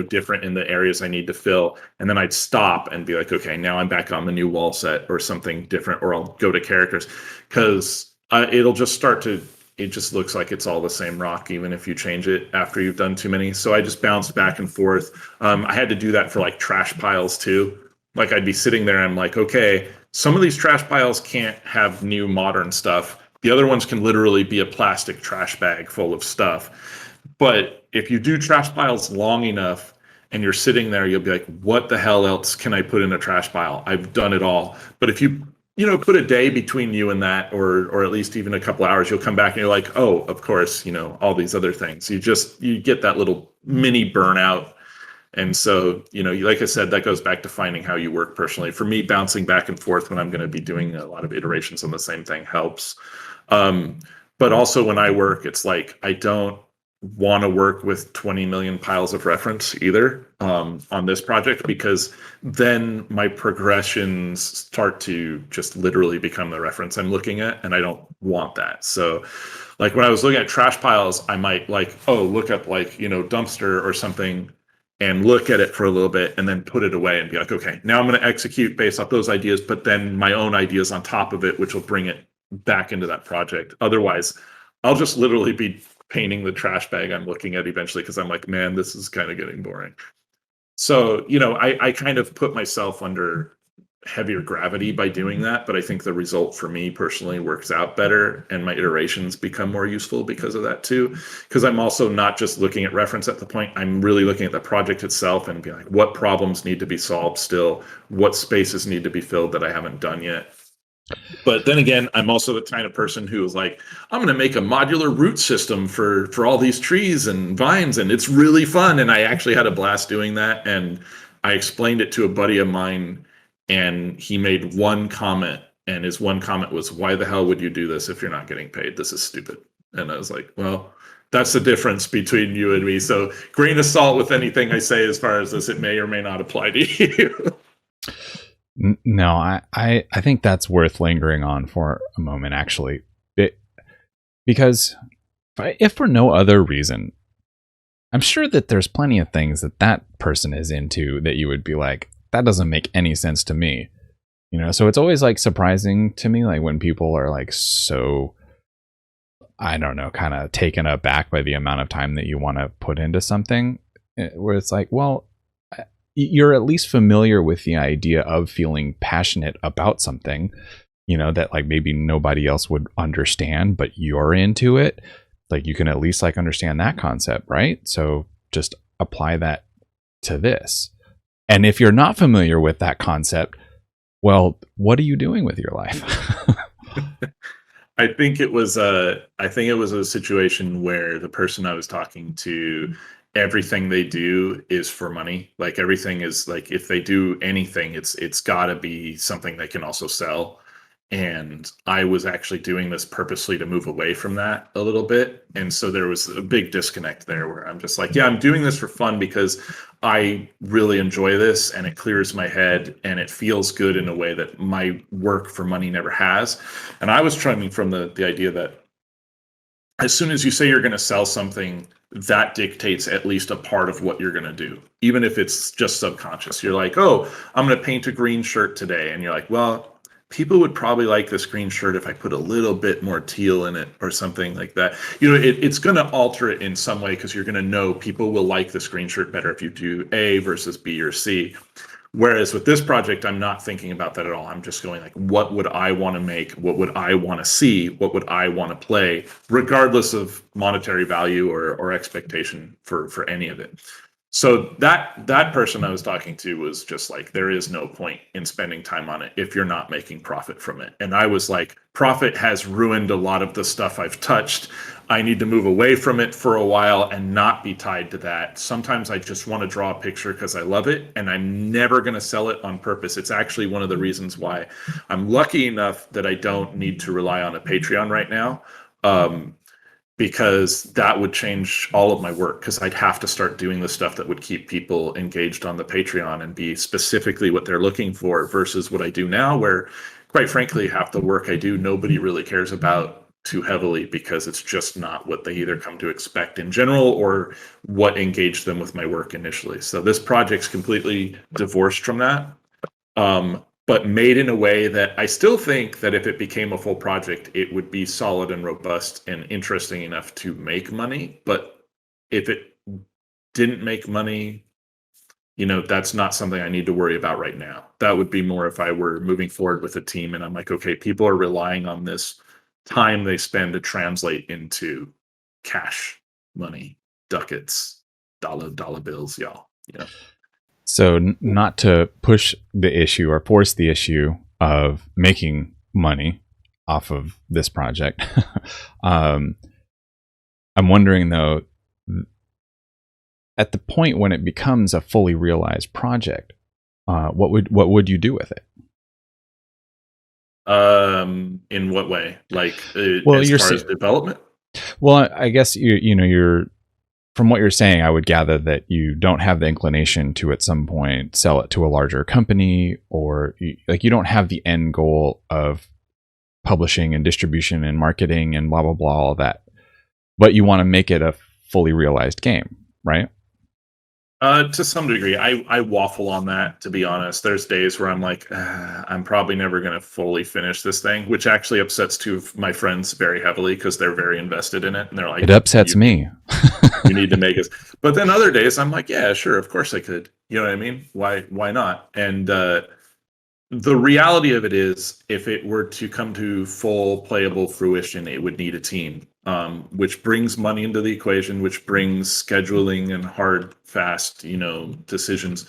different in the areas I need to fill. And then I'd stop and be like, okay, now I'm back on the new wall set or something different, or I'll go to characters, because it'll just start to, it just looks like it's all the same rock, even if you change it after you've done too many. So I just bounced back and forth. I had to do that for like trash piles too. Like I'd be sitting there and I'm like, okay, some of these trash piles can't have new modern stuff. The other ones can literally be a plastic trash bag full of stuff. But if you do trash piles long enough and you're sitting there, you'll be like, what the hell else can I put in a trash pile? I've done it all. But if you put a day between you and that, or at least even a couple hours, you'll come back and you're like, oh, of course, all these other things. You get that little mini burnout. And so, like I said, that goes back to finding how you work personally. For me, bouncing back and forth when I'm going to be doing a lot of iterations on the same thing helps. But also when I work, it's like I don't want to work with 20 million piles of reference either on this project, because then my progressions start to just literally become the reference I'm looking at, and I don't want that. So like when I was looking at trash piles, I might like, oh, look up like, dumpster or something and look at it for a little bit and then put it away and be like, okay, now I'm going to execute based off those ideas, but then my own ideas on top of it, which will bring it back into that project. Otherwise, I'll just literally be painting the trash bag I'm looking at eventually, because I'm like, man, this is kind of getting boring. So, I kind of put myself under heavier gravity by doing that, but I think the result for me personally works out better, and my iterations become more useful because of that too. Because I'm also not just looking at reference at the point, I'm really looking at the project itself and be like, what problems need to be solved still? What spaces need to be filled that I haven't done yet? But then again, I'm also the kind of person who is like, I'm going to make a modular root system for all these trees and vines, and it's really fun. And I actually had a blast doing that. And I explained it to a buddy of mine, and he made one comment. And his one comment was, why the hell would you do this if you're not getting paid? This is stupid. And I was like, well, that's the difference between you and me. So grain of salt with anything I say as far as this, it may or may not apply to you. No, I think that's worth lingering on for a moment, actually. Because if for no other reason, I'm sure that there's plenty of things that person is into that you would be like, that doesn't make any sense to me. So it's always like surprising to me, like when people are like so, I don't know, kind of taken aback by the amount of time that you want to put into something, where it's like, well, you're at least familiar with the idea of feeling passionate about something, that like maybe nobody else would understand, but you're into it. Like you can at least like understand that concept, right? So just apply that to this. And if you're not familiar with that concept, well, what are you doing with your life? I think it was a situation where the person I was talking to, everything they do is for money. Like everything is like, if they do anything, it's got to be something they can also sell. And I was actually doing this purposely to move away from that a little bit. And so there was a big disconnect there where I'm just like, yeah, I'm doing this for fun because I really enjoy this and it clears my head and it feels good in a way that my work for money never has. And I was coming from the idea that as soon as you say you're going to sell something, that dictates at least a part of what you're going to do, even if it's just subconscious. You're like, oh, I'm going to paint a green shirt today. And you're like, well, people would probably like this green shirt if I put a little bit more teal in it or something like that. It's going to alter it in some way because you're going to know people will like this green shirt better if you do A versus B or C. Whereas with this project, I'm not thinking about that at all. I'm just going like, what would I want to make? What would I want to see? What would I want to play, regardless of monetary value or expectation for any of it. So that person I was talking to was just like, there is no point in spending time on it if you're not making profit from it. And I was like, profit has ruined a lot of the stuff I've touched. I need to move away from it for a while and not be tied to that. Sometimes I just want to draw a picture because I love it, and I'm never going to sell it on purpose. It's actually one of the reasons why I'm lucky enough that I don't need to rely on a Patreon right now. Because that would change all of my work, because I'd have to start doing the stuff that would keep people engaged on the Patreon and be specifically what they're looking for versus what I do now, where quite frankly, half the work I do, nobody really cares about too heavily because it's just not what they either come to expect in general or what engaged them with my work initially. So this project's completely divorced from that. But made in a way that I still think that if it became a full project, it would be solid and robust and interesting enough to make money. But if it didn't make money, that's not something I need to worry about right now. That would be more if I were moving forward with a team and I'm like, okay, people are relying on this time they spend to translate into cash, money, ducats, dollar bills, y'all. So not to push the issue or force the issue of making money off of this project. I'm wondering though, at the point when it becomes a fully realized project, what would you do with it? In what way? Like Well, as far as development? well, I guess you're from what you're saying, I would gather that you don't have the inclination to at some point sell it to a larger company, or like you don't have the end goal of publishing and distribution and marketing and blah blah blah all of that, but you want to make it a fully realized game, right? To some degree, I waffle on that, to be honest. There's days where I'm like, I'm probably never going to fully finish this thing, which actually upsets two of my friends very heavily because they're very invested in it. And they're like, It upsets me. You need to make it. But then other days I'm like, yeah, sure, of course I could. You know what I mean? Why not? And the reality of it is, if it were to come to full playable fruition, it would need a team, which brings money into the equation, which brings scheduling and hard, fast, decisions.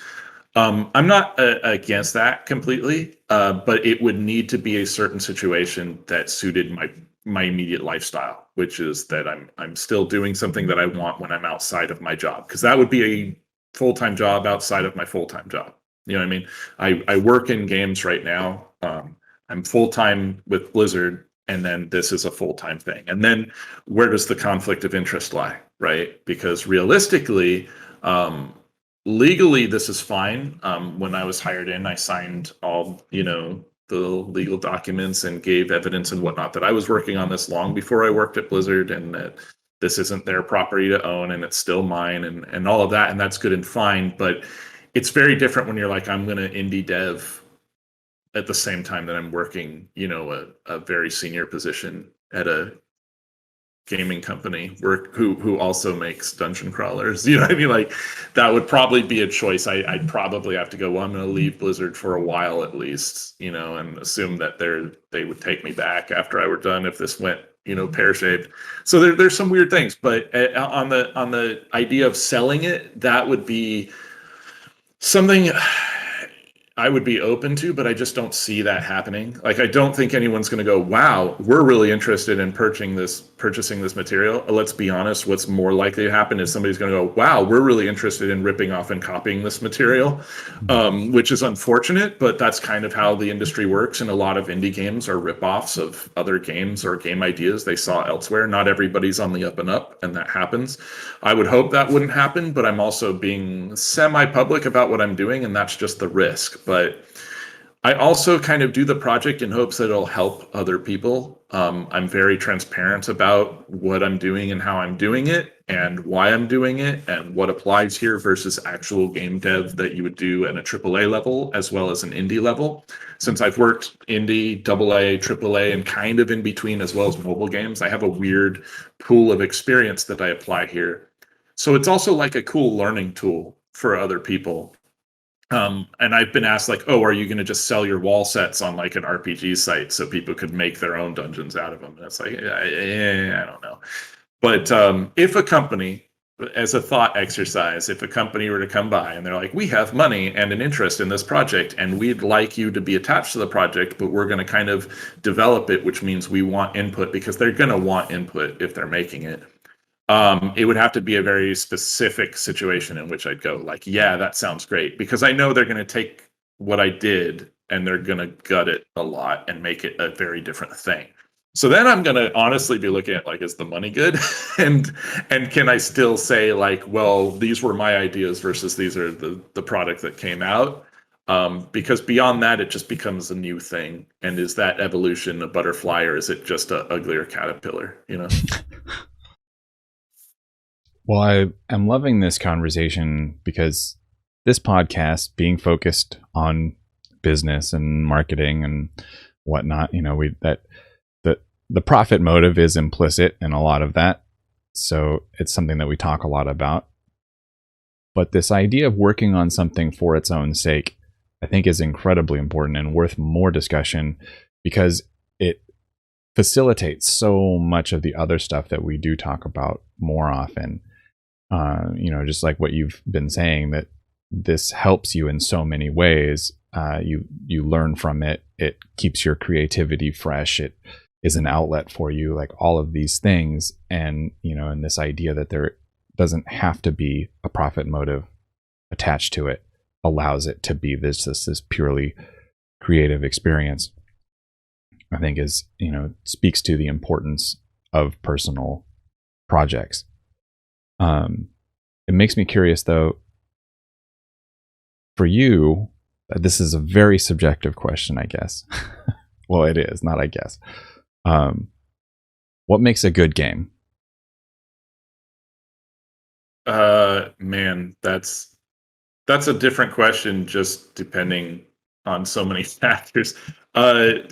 I'm not against that completely, but it would need to be a certain situation that suited my immediate lifestyle, which is that I'm still doing something that I want when I'm outside of my job, because that would be a full-time job outside of my full-time job. You know what I mean? I work in games right now. I'm full-time with Blizzard, and then this is a full-time thing. And then where does the conflict of interest lie, right? Because realistically, legally, this is fine. When I was hired in, I signed all, the legal documents and gave evidence and whatnot that I was working on this long before I worked at Blizzard, and that this isn't their property to own and it's still mine, and all of that. And that's good and fine. But it's very different when you're like, I'm going to indie dev at the same time that I'm working, a very senior position at a gaming company who also makes dungeon crawlers. You know what I mean? Like, that would probably be a choice. I'd probably have to go, well, I'm going to leave Blizzard for a while at least, and assume that they would take me back after I were done if this went, pear-shaped. So there's some weird things, but on the idea of selling it, that would be something I would be open to, but I just don't see that happening. Like, I don't think anyone's going to go, wow, we're really interested in purchasing this material. Let's be honest, what's more likely to happen is somebody's going to go, wow, we're really interested in ripping off and copying this material, which is unfortunate, but that's kind of how the industry works. And a lot of indie games are rip-offs of other games or game ideas they saw elsewhere. Not everybody's on the up and up, and that happens. I would hope that wouldn't happen, but I'm also being semi-public about what I'm doing, and that's just the risk. But I also kind of do the project in hopes that it'll help other people. I'm very transparent about what I'm doing and how I'm doing it and why I'm doing it and what applies here versus actual game dev that you would do at a AAA level as well as an indie level. Since I've worked indie, AA, AAA, and kind of in between as well as mobile games, I have a weird pool of experience that I apply here. So it's also like a cool learning tool for other people. And I've been asked, like, oh, are you going to just sell your wall sets on like an RPG site so people could make their own dungeons out of them? And it's like, I don't know. But if a company, as a thought exercise, if a company were to come by and they're like, we have money and an interest in this project, and we'd like you to be attached to the project, but we're going to kind of develop it, which means we want input, because they're going to want input if they're making it. It would have to be a very specific situation in which I'd go, like, yeah, that sounds great, because I know they're going to take what I did and they're going to gut it a lot and make it a very different thing. So then I'm going to honestly be looking at, like, is the money good? and can I still say, like, well, these were my ideas versus these are the product that came out? Because beyond that, it just becomes a new thing. And is that evolution a butterfly, or is it just a uglier caterpillar, Well, I am loving this conversation because this podcast, being focused on business and marketing and whatnot, the profit motive is implicit in a lot of that. So it's something that we talk a lot about. But this idea of working on something for its own sake, I think, is incredibly important and worth more discussion, because it facilitates so much of the other stuff that we do talk about more often. Just like what you've been saying, that this helps you in so many ways. You learn from it. It keeps your creativity fresh. It is an outlet for you, like all of these things. And, and this idea that there doesn't have to be a profit motive attached to it allows it to be this purely creative experience. I think is, speaks to the importance of personal projects. It makes me curious though, for you, this is a very subjective question, I guess. Well, it is, not I guess. What makes a good game? Man, that's a different question, just depending on so many factors. Let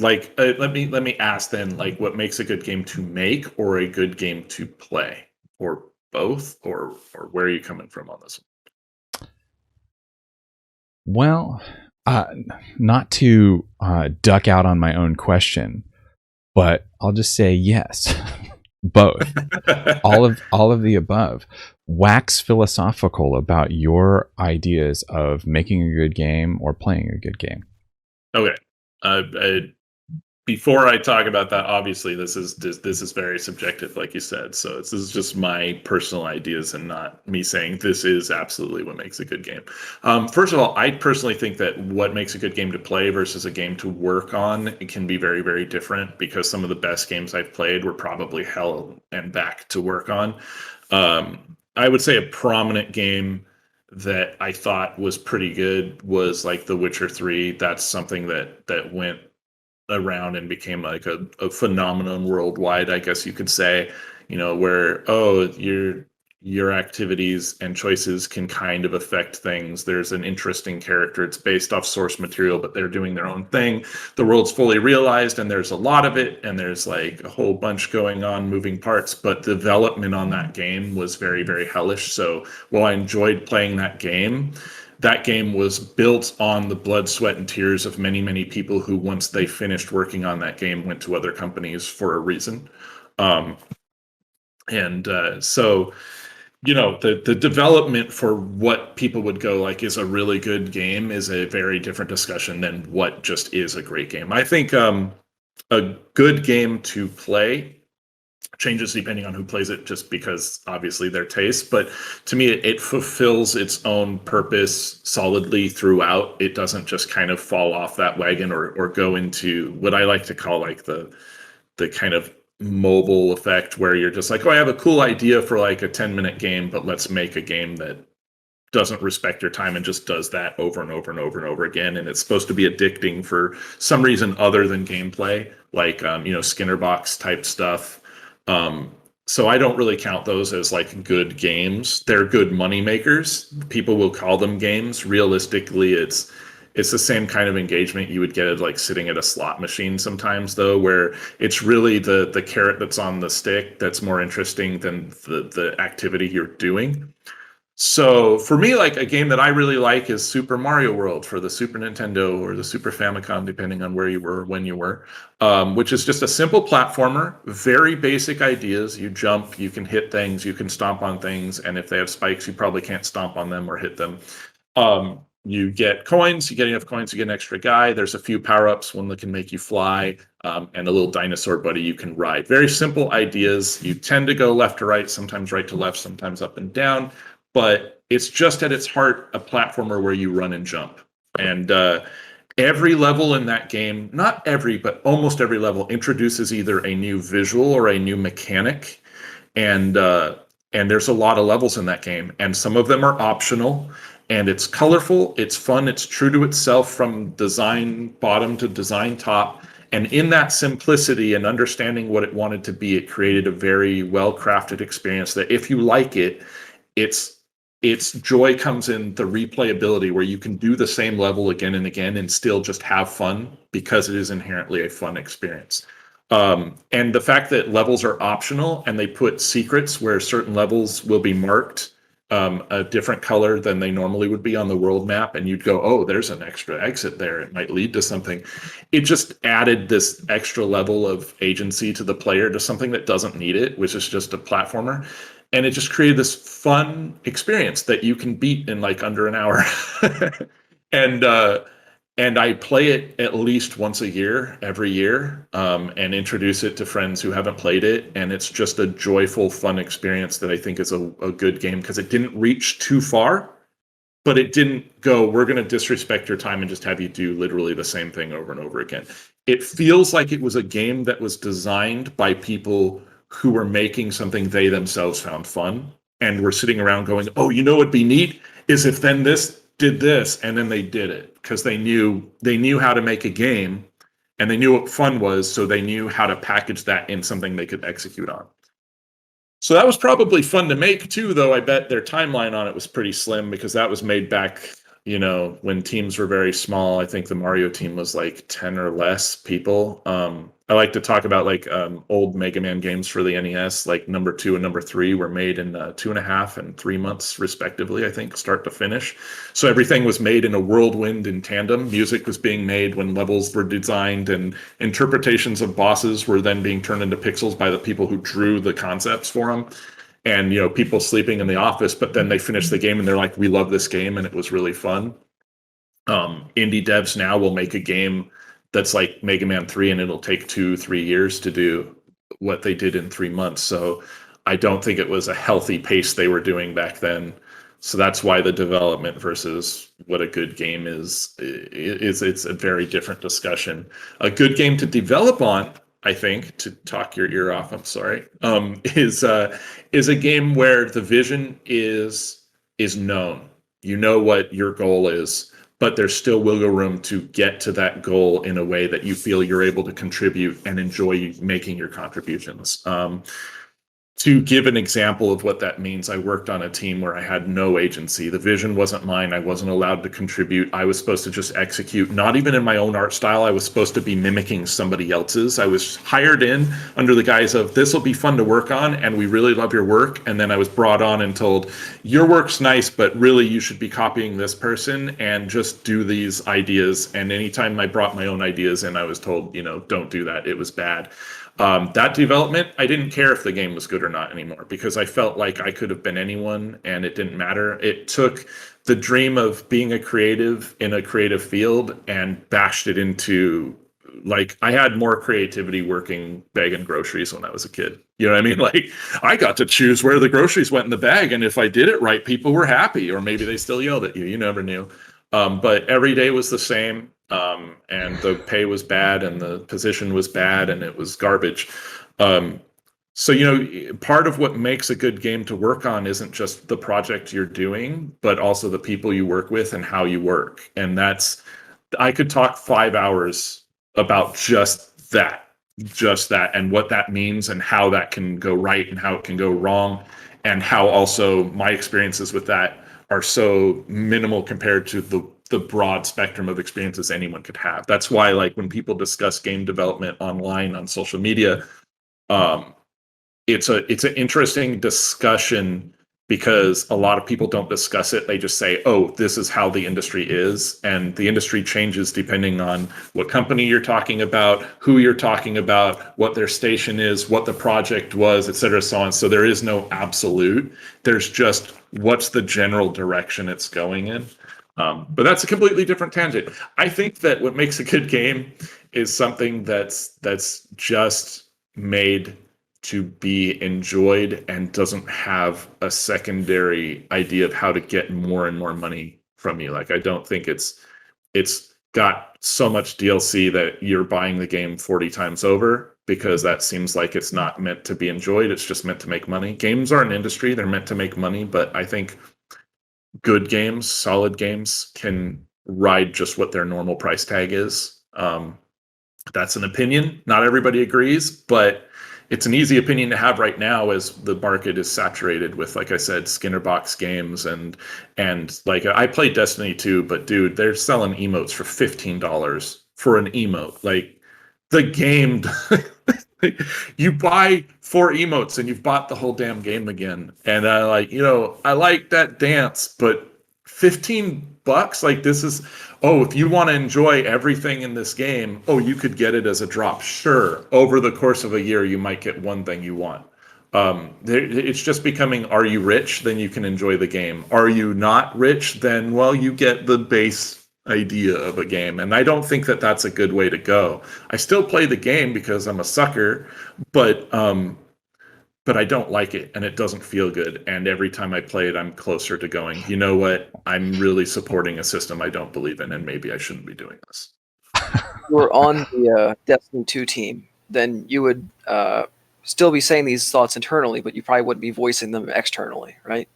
me ask then, like, what makes a good game to make, or a good game to play, or both, or where are you coming from on this one? Well, not to duck out on my own question, but I'll just say yes, both, all of the above. Wax philosophical about your ideas of making a good game or playing a good game. Okay. Before I talk about that, obviously this is very subjective, like you said. So this is just my personal ideas and not me saying this is absolutely what makes a good game. First of all, I personally think that what makes a good game to play versus a game to work on, it can be very, very different, because some of the best games I've played were probably hell and back to work on. I would say a prominent game that I thought was pretty good was like The Witcher 3. That's something that went around and became like a phenomenon worldwide, I guess you could say, where, your activities and choices can kind of affect things. There's an interesting character. It's based off source material, but they're doing their own thing. The world's fully realized, and there's a lot of it, and there's like a whole bunch going on, moving parts, but development on that game was very, very hellish. So while I enjoyed playing that game was built on the blood, sweat, and tears of many, many people who, once they finished working on that game, went to other companies for a reason. So, the development for what people would go like is a really good game is a very different discussion than what just is a great game. I think a good game to play changes depending on who plays it, just because obviously their taste, but to me it fulfills its own purpose solidly throughout. It doesn't just kind of fall off that wagon or go into what I like to call like the kind of mobile effect, where you're just like, oh, I have a cool idea for like a 10-minute game, but let's make a game that doesn't respect your time and just does that over and over and over and over again. And it's supposed to be addicting for some reason other than gameplay, like Skinner box type stuff. So I don't really count those as like good games. They're good money makers. People will call them games. Realistically, it's the same kind of engagement you would get at like sitting at a slot machine sometimes, though, where it's really the carrot that's on the stick that's more interesting than the activity you're doing. So for me, like a game that I really like is Super Mario World for the Super Nintendo or the Super Famicom, depending on where you were, when you were, which is just a simple platformer, very basic ideas. You jump, you can hit things, you can stomp on things, and if they have spikes, you probably can't stomp on them or hit them. You get coins, you get enough coins, you get an extra guy. There's a few power-ups, one that can make you fly, and a little dinosaur buddy you can ride. Very simple ideas. You tend to go left to right, sometimes right to left, sometimes up and down. But it's just at its heart a platformer where you run and jump. And every level in that game, not every, but almost every level, introduces either a new visual or a new mechanic. And there's a lot of levels in that game. And some of them are optional. And it's colorful, it's fun, it's true to itself from design bottom to design top. And in that simplicity and understanding what it wanted to be, it created a very well-crafted experience that if you like it, its joy comes in the replayability, where you can do the same level again and again and still just have fun, because it is inherently a fun experience. And the fact that levels are optional and they put secrets where certain levels will be marked a different color than they normally would be on the world map, and you'd go, oh, there's an extra exit there, it might lead to something. It just added this extra level of agency to the player, to something that doesn't need it, which is just a platformer. And it just created this fun experience that you can beat in like under an hour. And I play it at least once a year, every year, and introduce it to friends who haven't played it. And it's just a joyful, fun experience that I think is a good game, because it didn't reach too far. but it didn't go, we're going to disrespect your time and just have you do literally the same thing over and over again. It feels like it was a game that was designed by people who were making something they themselves found fun and were sitting around going, oh, you know what'd be neat is if then this did this, and then they did it because they knew how to make a game and they knew what fun was, so they knew how to package that in something they could execute on. So that was probably fun to make too, though I bet their timeline on it was pretty slim because that was made back, when teams were very small. I think the Mario team was like 10 or less people. I like to talk about like old Mega Man games for the NES, like number 2 and number 3 were made in 2.5 and 3 months respectively, I think, start to finish. So everything was made in a whirlwind in tandem. Music was being made when levels were designed, and interpretations of bosses were then being turned into pixels by the people who drew the concepts for them. And, people sleeping in the office, but then they finish the game and they're like, we love this game and it was really fun. Indie devs now will make a game that's like Mega Man 3 and it'll take 2-3 years to do what they did in 3 months. So I don't think it was a healthy pace they were doing back then. So that's why the development versus what a good game is it's a very different discussion. A good game to develop on, I think, to talk your ear off, I'm sorry, is a game where the vision is known. You know what your goal is, but there's still wiggle room to get to that goal in a way that you feel you're able to contribute and enjoy making your contributions. To give an example of what that means, I worked on a team where I had no agency. The vision wasn't mine. I wasn't allowed to contribute. I was supposed to just execute, not even in my own art style. I was supposed to be mimicking somebody else's. I was hired in under the guise of, this will be fun to work on, and we really love your work. And then I was brought on and told, your work's nice, but really you should be copying this person and just do these ideas. And anytime I brought my own ideas in, I was told, don't do that. It was bad. That development, I didn't care if the game was good or not anymore because I felt like I could have been anyone and it didn't matter. It took the dream of being a creative in a creative field and bashed it into, like, I had more creativity working bagging groceries when I was a kid. You know what I mean? Like, I got to choose where the groceries went in the bag, and if I did it right, people were happy, or maybe they still yelled at you. You never knew. But every day was the same. And the pay was bad and the position was bad and it was garbage. So, part of what makes a good game to work on isn't just the project you're doing, but also the people you work with and how you work. And I could talk 5 hours about just that and what that means and how that can go right and how it can go wrong, and how also my experiences with that are so minimal compared to the broad spectrum of experiences anyone could have. That's why, like, when people discuss game development online on social media, it's an interesting discussion because a lot of people don't discuss it. They just say, oh, this is how the industry is. And the industry changes depending on what company you're talking about, who you're talking about, what their station is, what the project was, et cetera, so on. So there is no absolute. There's just what's the general direction it's going in. But that's a completely different tangent. I think that what makes a good game is something that's just made to be enjoyed and doesn't have a secondary idea of how to get more and more money from you. Like, I don't think it's got so much DLC that you're buying the game 40 times over, because that seems like it's not meant to be enjoyed. It's just meant to make money. Games are an industry. They're meant to make money, but I think good games, solid games, can ride just what their normal price tag is. That's an opinion. Not everybody agrees, but it's an easy opinion to have right now as the market is saturated with, like I said, Skinner box games and like, I played Destiny 2, but dude, they're selling emotes for $15 for an emote. Like, the game, you buy 4 emotes and you've bought the whole damn game again. And I like that dance, but $15, like, this is, if you want to enjoy everything in this game, you could get it as a drop. Sure, over the course of a year, you might get one thing you want. It's just becoming, are you rich? Then you can enjoy the game. Are you not rich? Then, well, you get the base idea of a game. And I don't think that that's a good way to go. I still play the game because I'm a sucker, but but I don't like it and it doesn't feel good. And every time I play it, I'm closer to going, you know what? I'm really supporting a system I don't believe in, and maybe I shouldn't be doing this. If you were on the Destiny 2 team, then you would still be saying these thoughts internally, but you probably wouldn't be voicing them externally, right?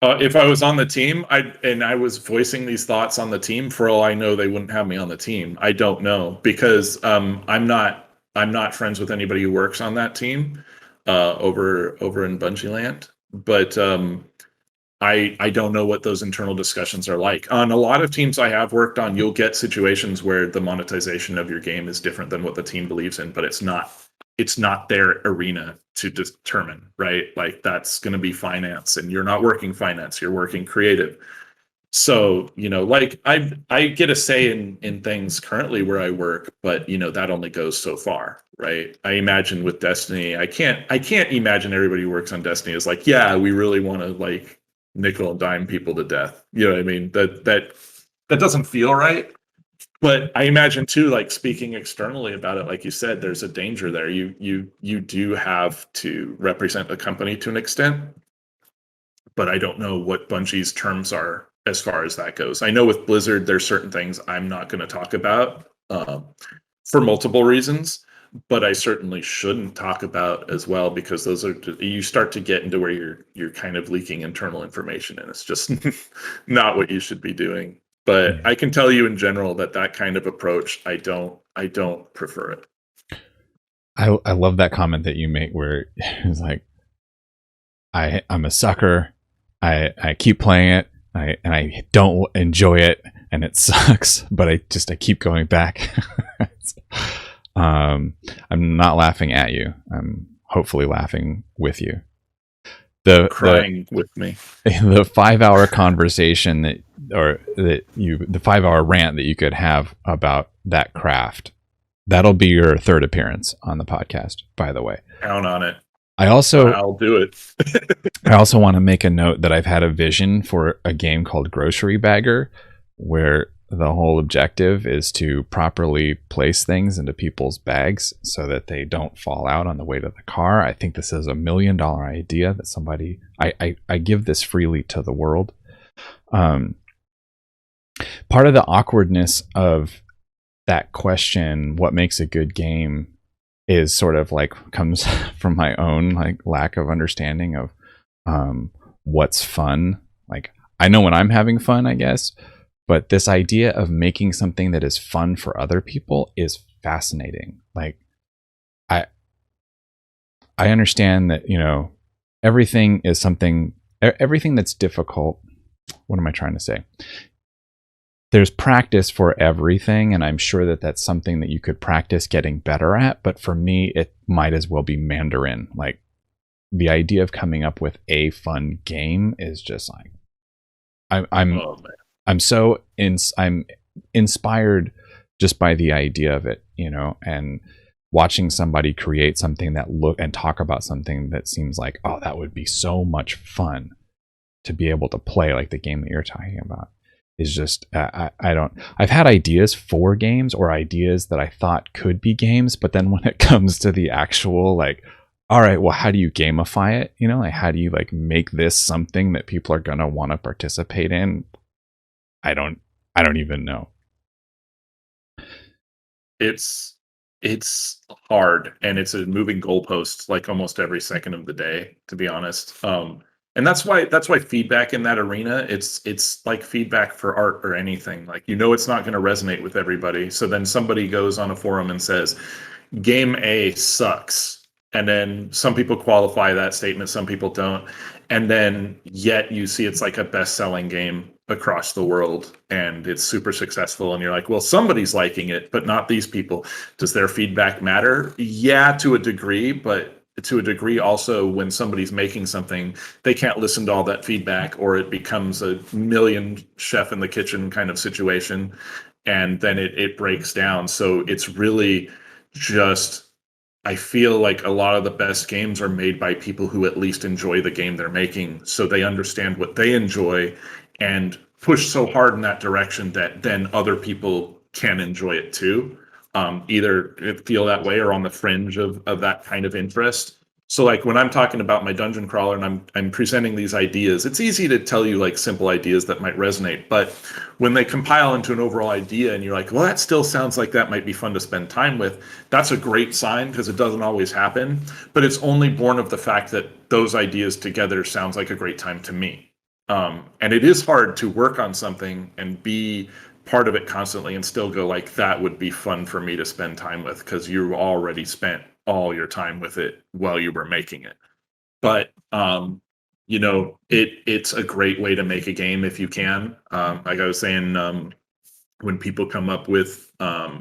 If I was on the team, I was voicing these thoughts on the team, for all I know, they wouldn't have me on the team. I don't know, because I'm not friends with anybody who works on that team over in Bungie Land. But I don't know what those internal discussions are like. On a lot of teams I have worked on, you'll get situations where the monetization of your game is different than what the team believes in, but it's not their arena to determine, right? Like, that's going to be finance, and you're not working finance, you're working creative. So, like, I get a say in things currently where I work, but that only goes so far, right? I imagine with Destiny, I can't imagine everybody who works on Destiny is like, yeah, we really want to like nickel and dime people to death. You know what I mean? That doesn't feel right. But I imagine too, like, speaking externally about it, like you said, there's a danger there. You do have to represent the company to an extent, but I don't know what Bungie's terms are as far as that goes. I know with Blizzard, there's certain things I'm not going to talk about for multiple reasons, but I certainly shouldn't talk about as well, because those are, you start to get into where you're kind of leaking internal information, and it's just not what you should be doing. But I can tell you in general that kind of approach, I don't prefer it. I love that comment that you make where it's like, I'm a sucker. I keep playing it. I don't enjoy it, and it sucks, but I keep going back. I'm not laughing at you. I'm hopefully laughing with you. Crying with me. The 5-hour conversation the 5-hour rant that you could have about that craft, that'll be your third appearance on the podcast, by the way. Count on it. I'll do it. I also want to make a note that I've had a vision for a game called Grocery Bagger, where the whole objective is to properly place things into people's bags so that they don't fall out on the way to the car. I think this is $1 million idea that somebody, I give this freely to the world. Part of the awkwardness of that question, what makes a good game, is sort of like comes from my own like lack of understanding of what's fun. Like, I know when I'm having fun, I guess, but this idea of making something that is fun for other people is fascinating. Like, I understand that, everything that's difficult. What am I trying to say? There's practice for everything, and I'm sure that that's something that you could practice getting better at. But for me, it might as well be Mandarin. Like, the idea of coming up with a fun game is just like, I'm inspired just by the idea of it, and watching somebody create something and talk about something that seems like, oh, that would be so much fun to be able to play, like the game that you're talking about. Is just, I've had ideas for games, or ideas that I thought could be games, but then when it comes to the actual, like, all right, well, how do you gamify it? Like, how do you like make this something that people are going to want to participate in? I don't even know. It's hard, and it's a moving goalpost like almost every second of the day, to be honest. And that's why feedback in that arena, it's like feedback for art or anything. Like, it's not going to resonate with everybody. So then somebody goes on a forum and says, game A sucks. And then some people qualify that statement, some people don't. And then yet you see it's like a best-selling game across the world, and it's super successful. And you're like, well, somebody's liking it, but not these people. Does their feedback matter? Yeah, to a degree, but to a degree also, when somebody's making something, they can't listen to all that feedback, or it becomes a million chef in the kitchen kind of situation, and then it breaks down. So it's really just, I feel like a lot of the best games are made by people who at least enjoy the game they're making, so they understand what they enjoy and push so hard in that direction that then other people can enjoy it too. Either feel that way or on the fringe of that kind of interest. So like when I'm talking about my dungeon crawler and I'm presenting these ideas, it's easy to tell you like simple ideas that might resonate. But when they compile into an overall idea and you're like, well, that still sounds like that might be fun to spend time with, that's a great sign because it doesn't always happen. But it's only born of the fact that those ideas together sounds like a great time to me. And it is hard to work on something and be part of it constantly and still go like, that would be fun for me to spend time with because you already spent all your time with it while you were making it. But it's a great way to make a game if you can. Like I was saying, when people come up with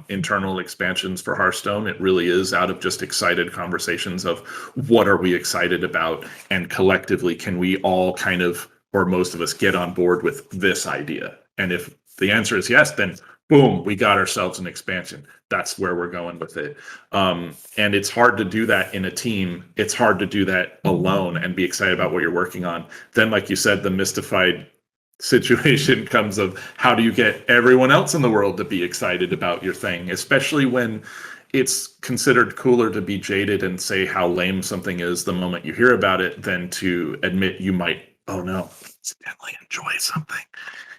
internal expansions for Hearthstone, it really is out of just excited conversations of what are we excited about, and collectively can we all kind of, or most of us, get on board with this idea. And if the answer is yes, then boom, we got ourselves an expansion. That's where we're going with it. And it's hard to do that in a team. It's hard to do that alone and be excited about what you're working on. Then, like you said, the mystified situation comes of how do you get everyone else in the world to be excited about your thing, especially when it's considered cooler to be jaded and say how lame something is the moment you hear about it than to admit you might, oh no, accidentally enjoy something.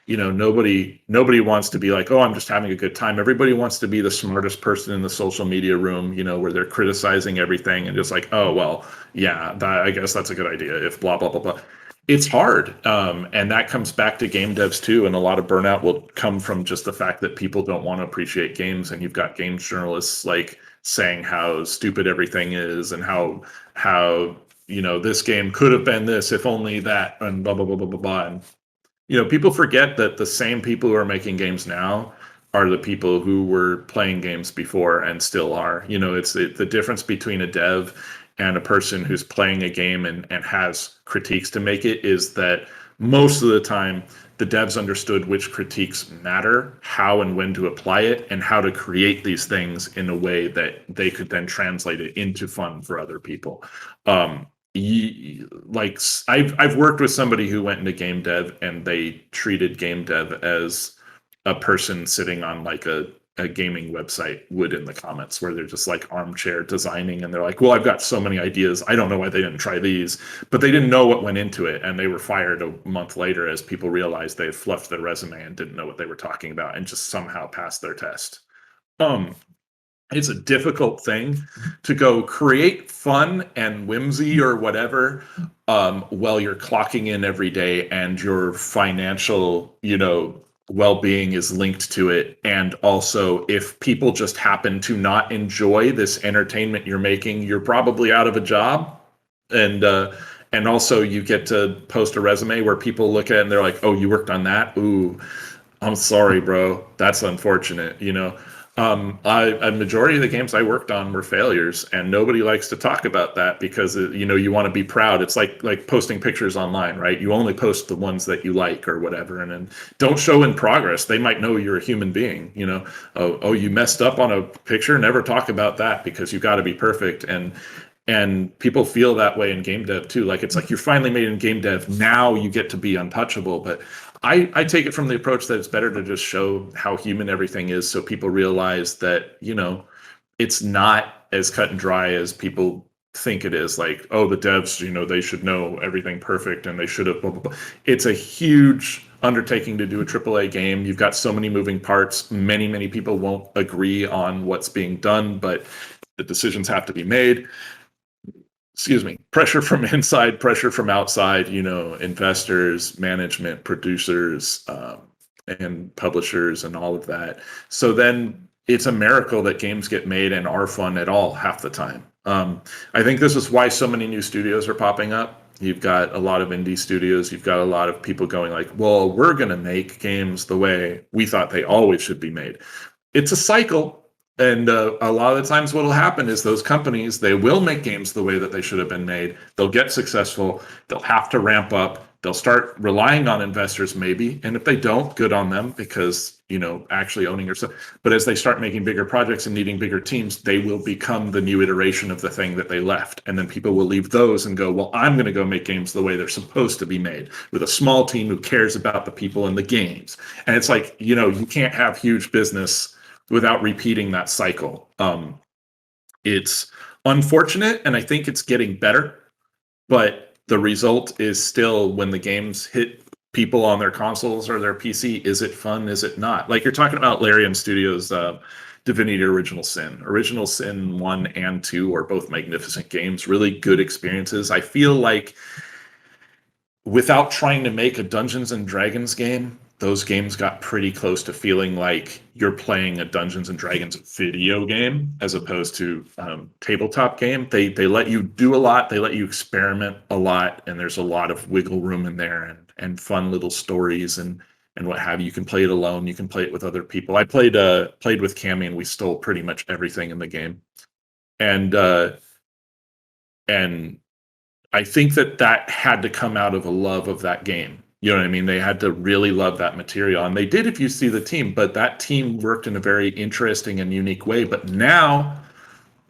Nobody wants to be like, oh, I'm just having a good time. Everybody wants to be the smartest person in the social media room, where they're criticizing everything and just like, oh, well, yeah, I guess that's a good idea if blah, blah, blah, blah. It's hard. And that comes back to game devs too. And a lot of burnout will come from just the fact that people don't want to appreciate games. And you've got games journalists like saying how stupid everything is and how this game could have been this if only that, and blah, blah, blah, blah, blah, blah. And people forget that the same people who are making games now are the people who were playing games before and still are. It's the difference between a dev and a person who's playing a game and has critiques to make it is that most of the time the devs understood which critiques matter, how and when to apply it, and how to create these things in a way that they could then translate it into fun for other people. Like I've worked with somebody who went into game dev and they treated game dev as a person sitting on like a gaming website would in the comments, where they're just like armchair designing and they're like, well, I've got so many ideas, I don't know why they didn't try these, but they didn't know what went into it, and they were fired a month later as people realized they had fluffed their resume and didn't know what they were talking about and just somehow passed their test. It's a difficult thing to go create fun and whimsy or whatever while you're clocking in every day and your financial, well-being is linked to it. And also, if people just happen to not enjoy this entertainment you're making, you're probably out of a job. And also you get to post a resume where people look at it and they're like, oh, you worked on that? Ooh, I'm sorry, bro. That's unfortunate, a majority of the games I worked on were failures, and nobody likes to talk about that because you want to be proud. It's like posting pictures online, right? You only post the ones that you like or whatever, and then don't show in progress. They might know you're a human being. Oh, you messed up on a picture. Never talk about that because you got to be perfect. And people feel that way in game dev too. Like it's like you're finally made in game dev. Now you get to be untouchable. But I take it from the approach that it's better to just show how human everything is, so people realize that, it's not as cut and dry as people think it is. Like, oh, the devs, they should know everything perfect and they should have blah, blah, blah. It's a huge undertaking to do a AAA game. You've got so many moving parts. Many, many people won't agree on what's being done, but the decisions have to be made. Pressure from inside, pressure from outside, investors, management, producers, and publishers and all of that. So then it's a miracle that games get made and are fun at all half the time. I think this is why so many new studios are popping up. You've got a lot of indie studios. You've got a lot of people going like, well, we're going to make games the way we thought they always should be made. It's a cycle. And a lot of the times what will happen is those companies, they will make games the way that they should have been made. They'll get successful. They'll have to ramp up. They'll start relying on investors maybe. And if they don't, good on them, because, actually owning yourself. But as they start making bigger projects and needing bigger teams, they will become the new iteration of the thing that they left. And then people will leave those and go, well, I'm going to go make games the way they're supposed to be made, with a small team who cares about the people in the games. And it's like, you can't have huge business without repeating that cycle. It's unfortunate, and I think it's getting better, but the result is still, when the games hit people on their consoles or their PC, is it fun? Is it not? Like you're talking about Larian Studios' Divinity Original Sin. Original Sin 1 and 2 are both magnificent games, really good experiences. I feel like without trying to make a Dungeons and Dragons game, those games got pretty close to feeling like you're playing a Dungeons and Dragons video game as opposed to tabletop game. They let you do a lot, they let you experiment a lot, and there's a lot of wiggle room in there, and fun little stories and what have you. You can play it alone, you can play it with other people. I played with Cammy, and we stole pretty much everything in the game, and I think that had to come out of a love of that game. You know what I mean? They had to really love that material. And they did, if you see the team, but that team worked in a very interesting and unique way. But now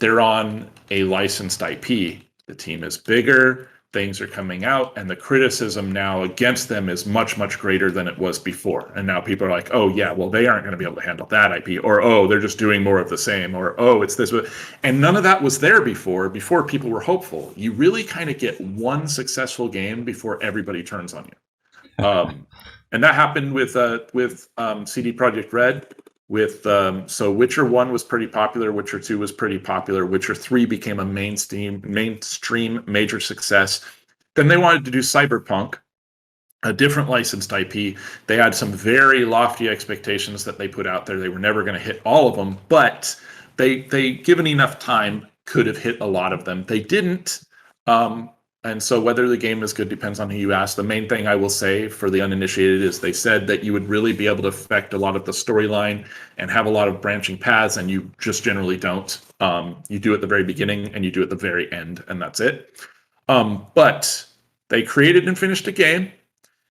they're on a licensed IP. The team is bigger, things are coming out, and the criticism now against them is much, much greater than it was before. And now people are like, oh, yeah, well, they aren't going to be able to handle that IP, or, oh, they're just doing more of the same, or, oh, it's this. And none of that was there before people were hopeful. You really kind of get one successful game before everybody turns on you. And that happened with CD Projekt Red. So Witcher 1 was pretty popular, Witcher 2 was pretty popular, Witcher 3 became a mainstream major success. Then they wanted to do Cyberpunk, a different licensed IP. They had some very lofty expectations that they put out there. They were never going to hit all of them, but they given enough time, could have hit a lot of them. They didn't. And so whether the game is good depends on who you ask. The main thing I will say for the uninitiated is they said that you would really be able to affect a lot of the storyline and have a lot of branching paths, and you just generally don't. You do at the very beginning and you do at the very end, and that's it. But they created and finished a game.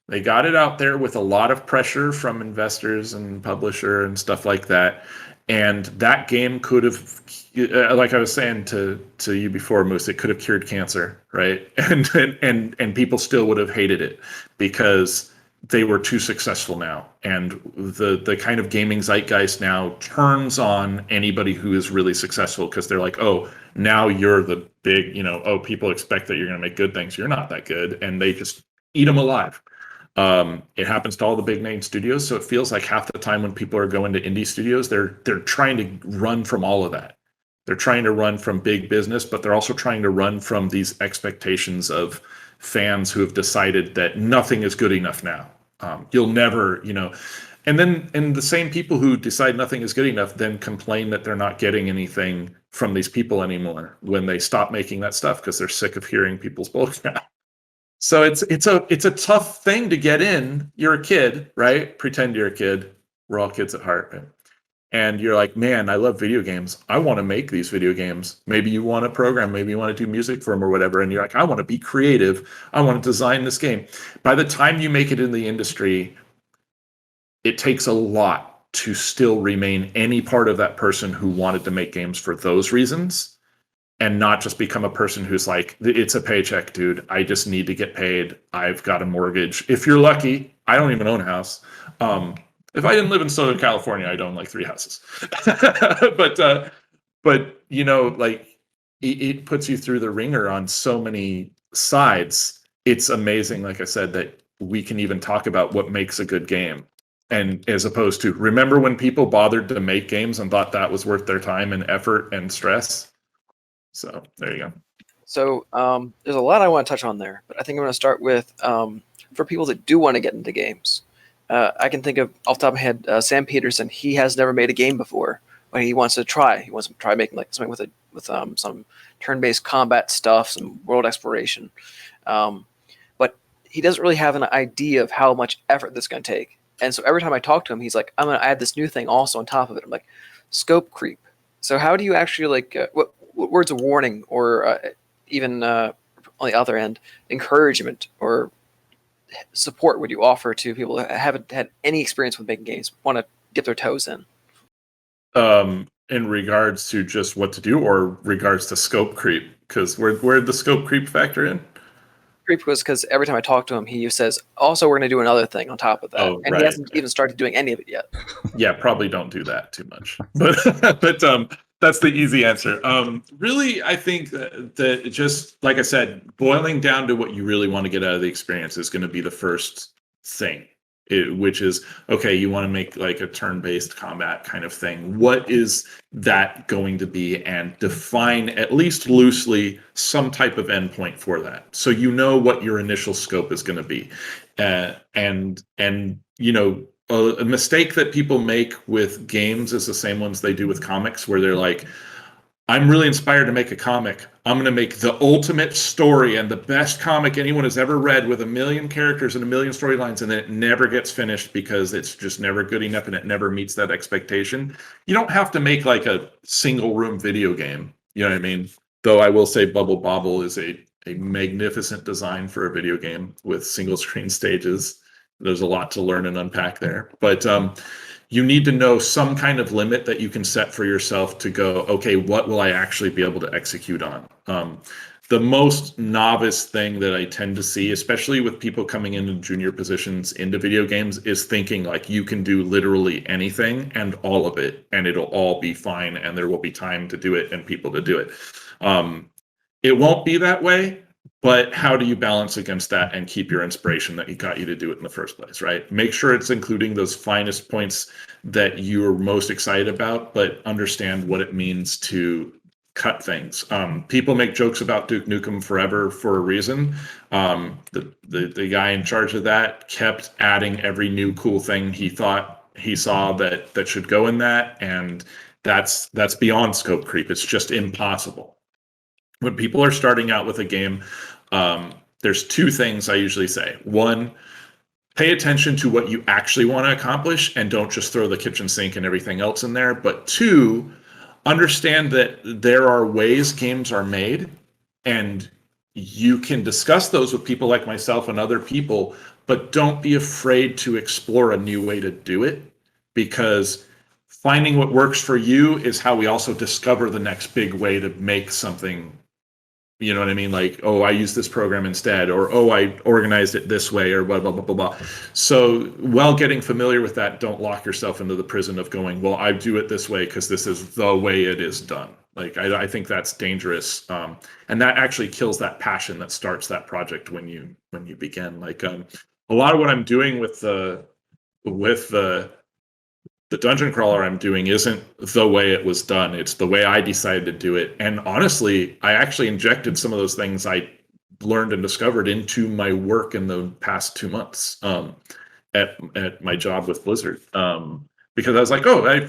They got it out there with a lot of pressure from investors and publisher and stuff like that. And that game could have, like I was saying to you before, Moose, it could have cured cancer, right? And people still would have hated it because they were too successful now. And the kind of gaming zeitgeist now turns on anybody who is really successful, because they're like, oh, now you're the big, oh, people expect that you're going to make good things. You're not that good. And they just eat them alive. It happens to all the big name studios, so it feels like half the time when people are going to indie studios, they're trying to run from all of that. They're trying to run from big business, but they're also trying to run from these expectations of fans who have decided that nothing is good enough now. You'll never, and the same people who decide nothing is good enough then complain that they're not getting anything from these people anymore when they stop making that stuff because they're sick of hearing people's bullcrap. So it's a tough thing to get in. You're a kid, right? Pretend you're a kid. We're all kids at heart, right? And you're like, man, I love video games. I want to make these video games. Maybe you want to program, maybe you want to do music for them or whatever. And you're like, I want to be creative. I want to design this game. By the time you make it in the industry, it takes a lot to still remain any part of that person who wanted to make games for those reasons. And not just become a person who's like, it's a paycheck, dude. I just need to get paid. I've got a mortgage. If you're lucky, I don't even own a house. If I didn't live in Southern California, I'd own like 3 houses. but like it puts you through the ringer on so many sides. It's amazing, like I said, that we can even talk about what makes a good game. And as opposed to, remember when people bothered to make games and thought that was worth their time and effort and stress? So there you go. So there's a lot I want to touch on there, but I think I'm going to start with for people that do want to get into games. I can think of off the top of my head, Sam Peterson. He has never made a game before, but he wants to try. He wants to try making like something with some turn-based combat stuff, some world exploration. But he doesn't really have an idea of how much effort this is going to take. And so every time I talk to him, he's like, I'm going to add this new thing also on top of it. I'm like, scope creep. So how do you actually what words of warning or even on the other end, encouragement or support would you offer to people that haven't had any experience with making games, want to dip their toes in? In regards to just what to do, or regards to scope creep? Because where'd the scope creep factor in? Creep was because every time I talk to him, he says, also, we're going to do another thing on top of that. Oh, and right. He hasn't even started doing any of it yet. Yeah, probably don't do that too much. But that's the easy answer. Really, I think that just like I said, boiling down to what you really want to get out of the experience is going to be the first thing. Which is okay. You want to make like a turn-based combat kind of thing. What is that going to be, and define at least loosely some type of endpoint for that, so you know what your initial scope is going to be. And a mistake that people make with games is the same ones they do with comics, where they're like, I'm really inspired to make a comic. I'm going to make the ultimate story and the best comic anyone has ever read with 1 million characters and 1 million storylines, and then it never gets finished because it's just never good enough and it never meets that expectation. You don't have to make like a single room video game. You know what I mean? Though I will say Bubble Bobble is a magnificent design for a video game with single screen stages. There's a lot to learn and unpack there. But you need to know some kind of limit that you can set for yourself to go, okay, what will I actually be able to execute on? The most novice thing that I tend to see, especially with people coming into junior positions into video games, is thinking like you can do literally anything and all of it, and it'll all be fine, and there will be time to do it and people to do it. It won't be that way. But how do you balance against that and keep your inspiration that got you to do it in the first place, right? Make sure it's including those finest points that you're most excited about, but understand what it means to cut things. People make jokes about Duke Nukem Forever for a reason. The guy in charge of that kept adding every new cool thing he thought he saw that should go in that, and that's beyond scope creep. It's just impossible. When people are starting out with a game, there's two things I usually say. One, pay attention to what you actually want to accomplish and don't just throw the kitchen sink and everything else in there. But two, understand that there are ways games are made, and you can discuss those with people like myself and other people, but don't be afraid to explore a new way to do it, because finding what works for you is how we also discover the next big way to make something. You know what I mean? Like, oh, I use this program instead, or oh, I organized it this way, or blah, blah, blah, blah, blah. So while getting familiar with that, don't lock yourself into the prison of going, well, I do it this way because this is the way it is done. Like, I think that's dangerous. And that actually kills that passion that starts that project when you begin. Like, a lot of what I'm doing with the dungeon crawler I'm doing isn't the way it was done. It's the way I decided to do it. And honestly, I actually injected some of those things I learned and discovered into my work in the past 2 months at my job with Blizzard. Because I was like, oh, I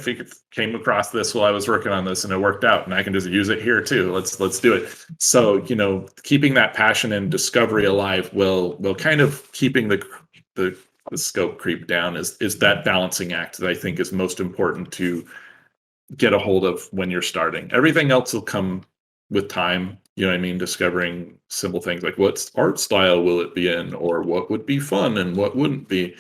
came across this while I was working on this and it worked out, and I can just use it here too. Let's do it. So, keeping that passion and discovery alive will kind of keeping the scope creep down is that balancing act that I think is most important to get a hold of when you're starting. Everything else will come with time. You know what I mean? Discovering simple things like what art style will it be in, or what would be fun and what wouldn't be.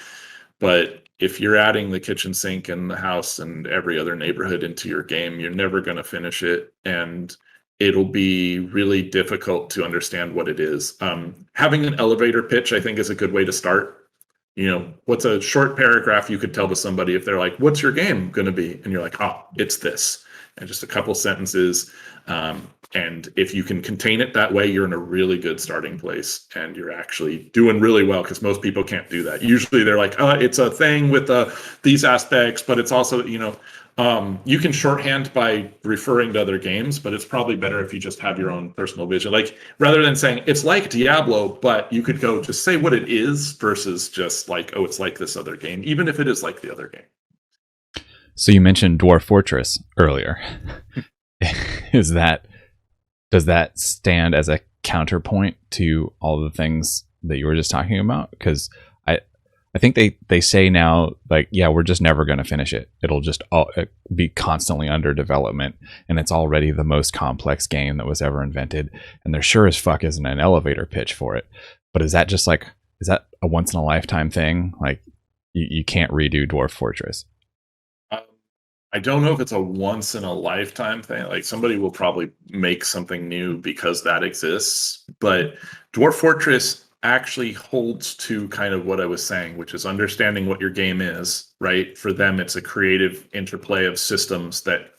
But if you're adding the kitchen sink and the house and every other neighborhood into your game, you're never going to finish it. And it'll be really difficult to understand what it is. Having an elevator pitch, I think, is a good way to start. What's a short paragraph you could tell to somebody if they're like, what's your game going to be? And you're like, oh, it's this. And just a couple sentences. And if you can contain it that way, you're in a really good starting place, and you're actually doing really well, because most people can't do that. Usually they're like, oh, it's a thing with these aspects, but it's also, you can shorthand by referring to other games, but it's probably better if you just have your own personal vision. Like, rather than saying it's like Diablo, but you could go just say what it is versus just like, oh, it's like this other game, even if it is like the other game. So you mentioned Dwarf Fortress earlier. Does that stand as a counterpoint to all the things that you were just talking about? Because I think they say now, like, yeah, we're just never going to finish it. It'll just be constantly under development, and it's already the most complex game that was ever invented, and there sure as fuck isn't an elevator pitch for it. But is that a once in a lifetime thing? Like, you can't redo Dwarf Fortress. I don't know if it's a once in a lifetime thing. Like, somebody will probably make something new because that exists. But Dwarf Fortress actually holds to kind of what I was saying, which is understanding what your game is, right? For them, it's a creative interplay of systems that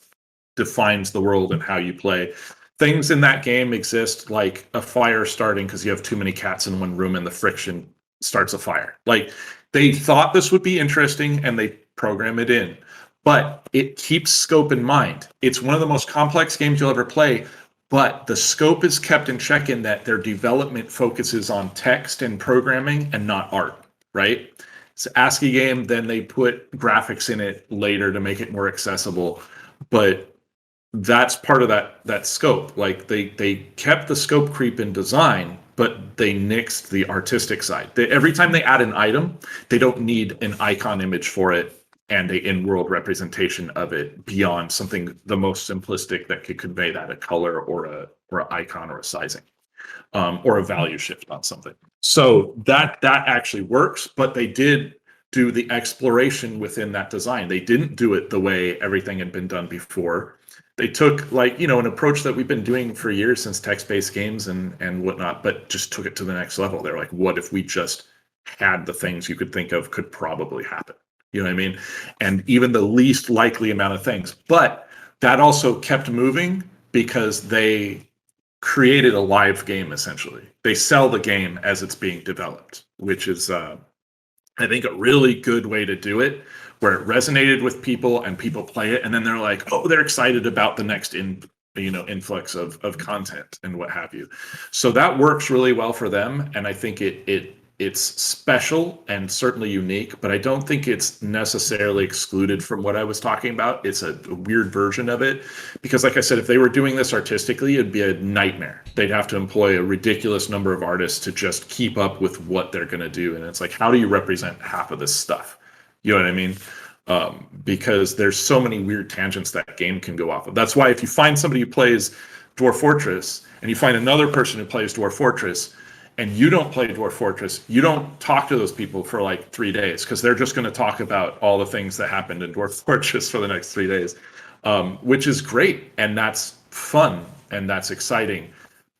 defines the world and how you play. Things in that game exist, like a fire starting because you have too many cats in one room and the friction starts a fire. Like, they thought this would be interesting and they program it in, but it keeps scope in mind. It's one of the most complex games you'll ever play, but the scope is kept in check in that their development focuses on text and programming and not art, right? It's an ASCII game, then they put graphics in it later to make it more accessible, but that's part of that scope. Like, they kept the scope creep in design, but they nixed the artistic side. Every time they add an item, they don't need an icon image for it and a in-world representation of it beyond something the most simplistic that could convey that, a color or a icon or a sizing, or a value shift on something. So that actually works, but they did do the exploration within that design. They didn't do it the way everything had been done before. They took, like, an approach that we've been doing for years since text-based games and whatnot, but just took it to the next level. They're like, what if we just had the things you could think of could probably happen? You know what I mean? And even the least likely amount of things. But that also kept moving because they created a live game, essentially. They sell the game as it's being developed, which is, I think, a really good way to do it, where it resonated with people and people play it. And then they're like, oh, they're excited about the next influx of content and what have you. So that works really well for them. And I think it's special and certainly unique, but I don't think it's necessarily excluded from what I was talking about. It's a weird version of it because, like I said, if they were doing this artistically, it'd be a nightmare. They'd have to employ a ridiculous number of artists to just keep up with what they're going to do. And it's like, how do you represent half of this stuff? You know what I mean? Because there's so many weird tangents that game can go off of. That's why if you find somebody who plays Dwarf Fortress and you find another person who plays Dwarf Fortress, and you don't play Dwarf Fortress, you don't talk to those people for like 3 days because they're just going to talk about all the things that happened in Dwarf Fortress for the next 3 days, which is great. And that's fun and that's exciting.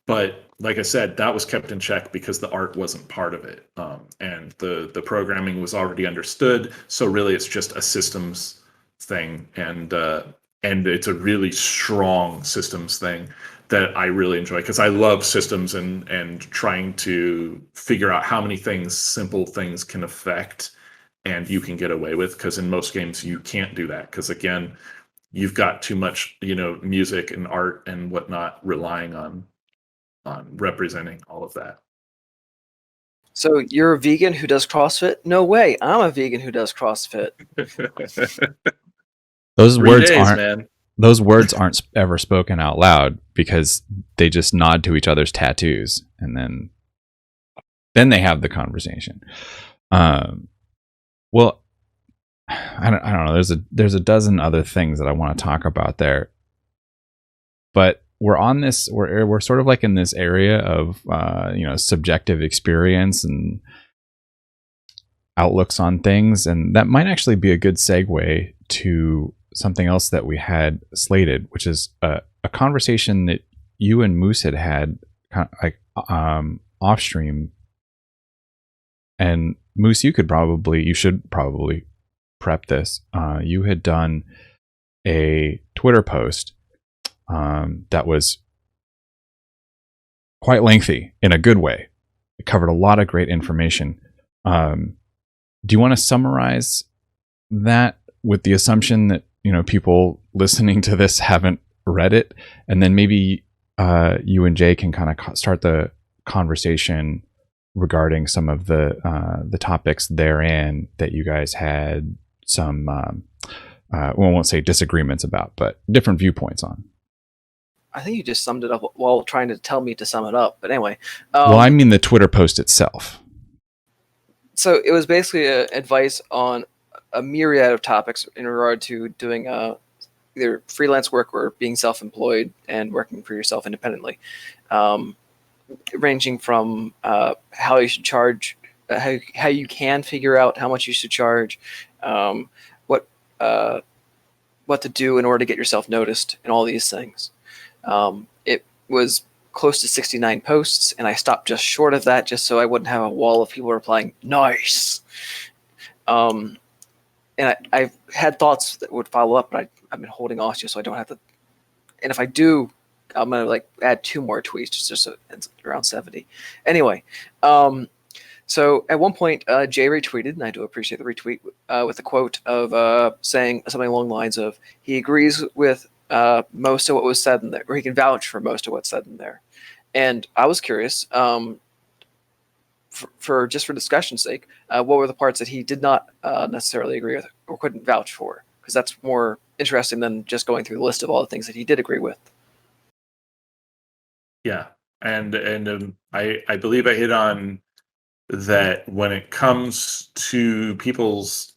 But like I said, that was kept in check because the art wasn't part of it. And the programming was already understood. So really it's just a systems thing. And it's a really strong systems thing that I really enjoy because I love systems and trying to figure out how many simple things can affect and you can get away with, because in most games you can't do that because, again, you've got too much music and art and whatnot relying on representing all of that. So you're a vegan who does CrossFit? No way, I'm a vegan who does CrossFit. Those words aren't ever spoken out loud because they just nod to each other's tattoos, and then they have the conversation. Well, I don't know. There's a dozen other things that I want to talk about there, but we're on this. We're sort of like in this area of subjective experience and outlooks on things, and that might actually be a good segue to something else that we had slated, which is a conversation that you and Moose had off stream. And Moose, you should probably prep this. You had done a Twitter post that was quite lengthy in a good way. It covered a lot of great information. Do you want to summarize that with the assumption that people listening to this haven't read it, and then maybe you and Jay can kind of start the conversation regarding some of the topics therein that you guys had some we won't say disagreements about, but different viewpoints on. I think you just summed it up while trying to tell me to sum it up. But anyway, well, I mean the Twitter post itself. So it was basically advice on a myriad of topics in regard to doing either freelance work or being self-employed and working for yourself independently, ranging from how you should charge, how you can figure out how much you should charge, what to do in order to get yourself noticed, and all these things. It was close to 69 posts, and I stopped just short of that just so I wouldn't have a wall of people replying, nice. And I've had thoughts that would follow up, but I've been holding off just so I don't have to And if I do, I'm gonna like add 2 more tweets just so it's around 70. Anyway, so at one point, Jay retweeted, and I do appreciate the retweet, with a quote of saying something along the lines of, he agrees with most of what was said in there, or he can vouch for most of what's said in there. And I was curious, for just for discussion's sake, what were the parts that he did not necessarily agree with or couldn't vouch for? Because that's more interesting than just going through the list of all the things that he did agree with. Yeah, and I believe I hit on that when it comes to people's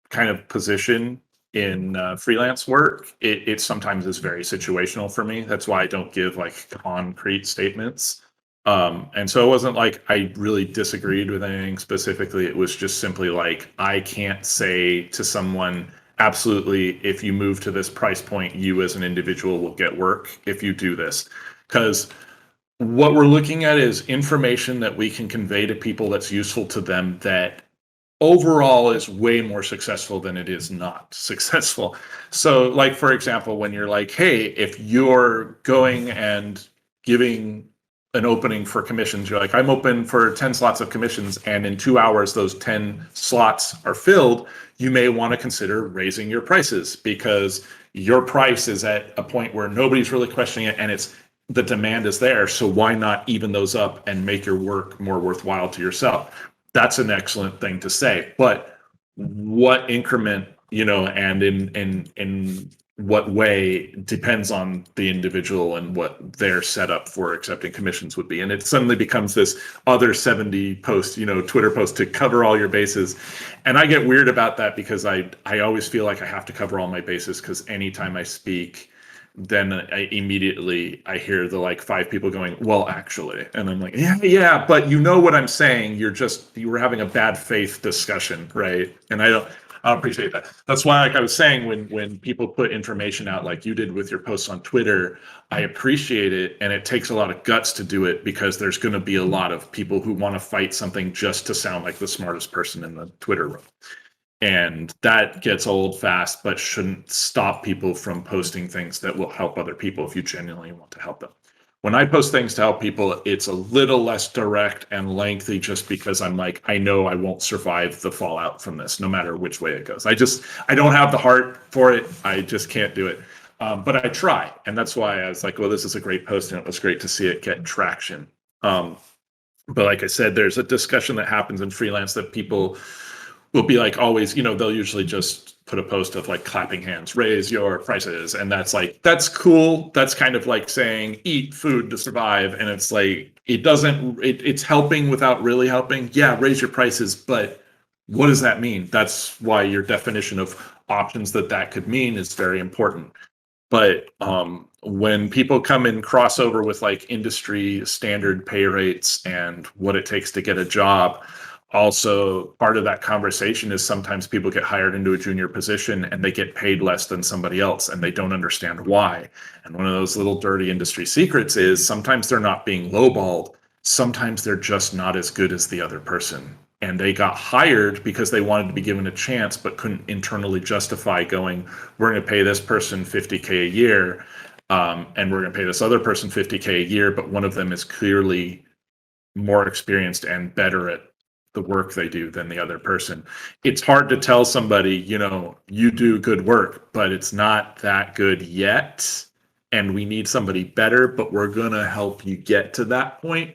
kind of position in freelance work, it sometimes is very situational for me. That's why I don't give like concrete statements. And so it wasn't like I really disagreed with anything specifically. It was just simply like, I can't say to someone, absolutely, if you move to this price point, you as an individual will get work if you do this. Because what we're looking at is information that we can convey to people that's useful to them, that overall is way more successful than it is not successful. So like, for example, when you're like, hey, if you're going and giving an opening for commissions, you're like, I'm open for 10 slots of commissions, and in 2 hours those 10 slots are filled, you may want to consider raising your prices, because your price is at a point where nobody's really questioning it, and it's the demand is there. So why not even those up and make your work more worthwhile to yourself? That's an excellent thing to say. But what increment, and in what way depends on the individual and what their setup for accepting commissions would be. And it suddenly becomes this other 70 post, Twitter post to cover all your bases. And I get weird about that, because I always feel like I have to cover all my bases, because anytime I speak, then I immediately hear the like 5 people going, well, actually, and I'm like, yeah, but you know what I'm saying. You were having a bad faith discussion, right? And I don't appreciate that. That's why, like I was saying, when people put information out like you did with your posts on Twitter, I appreciate it, and it takes a lot of guts to do it, because there's going to be a lot of people who want to fight something just to sound like the smartest person in the Twitter room. And that gets old fast, but shouldn't stop people from posting things that will help other people if you genuinely want to help them. When I post things to help people, it's a little less direct and lengthy, just because I'm like, I know I won't survive the fallout from this, no matter which way it goes. I don't have the heart for it. I just can't do it. But I try. And that's why I was like, well, this is a great post, and it was great to see it get traction. But like I said, there's a discussion that happens in freelance that people will be like, always, they'll usually just put a post of like clapping hands, raise your prices. And that's cool. That's kind of like saying eat food to survive. And it's like, it's helping without really helping. Yeah, raise your prices. But what does that mean? That's why your definition of options that could mean is very important. But when people come in crossover with like industry standard pay rates and what it takes to get a job, also part of that conversation is sometimes people get hired into a junior position and they get paid less than somebody else, and they don't understand why. And one of those little dirty industry secrets is sometimes they're not being lowballed. Sometimes they're just not as good as the other person. And they got hired because they wanted to be given a chance, but couldn't internally justify going, we're going to pay this person $50K a year, and we're going to pay this other person $50K a year, but one of them is clearly more experienced and better at the work they do than the other person. It's hard to tell somebody, you do good work, but it's not that good yet, and we need somebody better, but we're going to help you get to that point,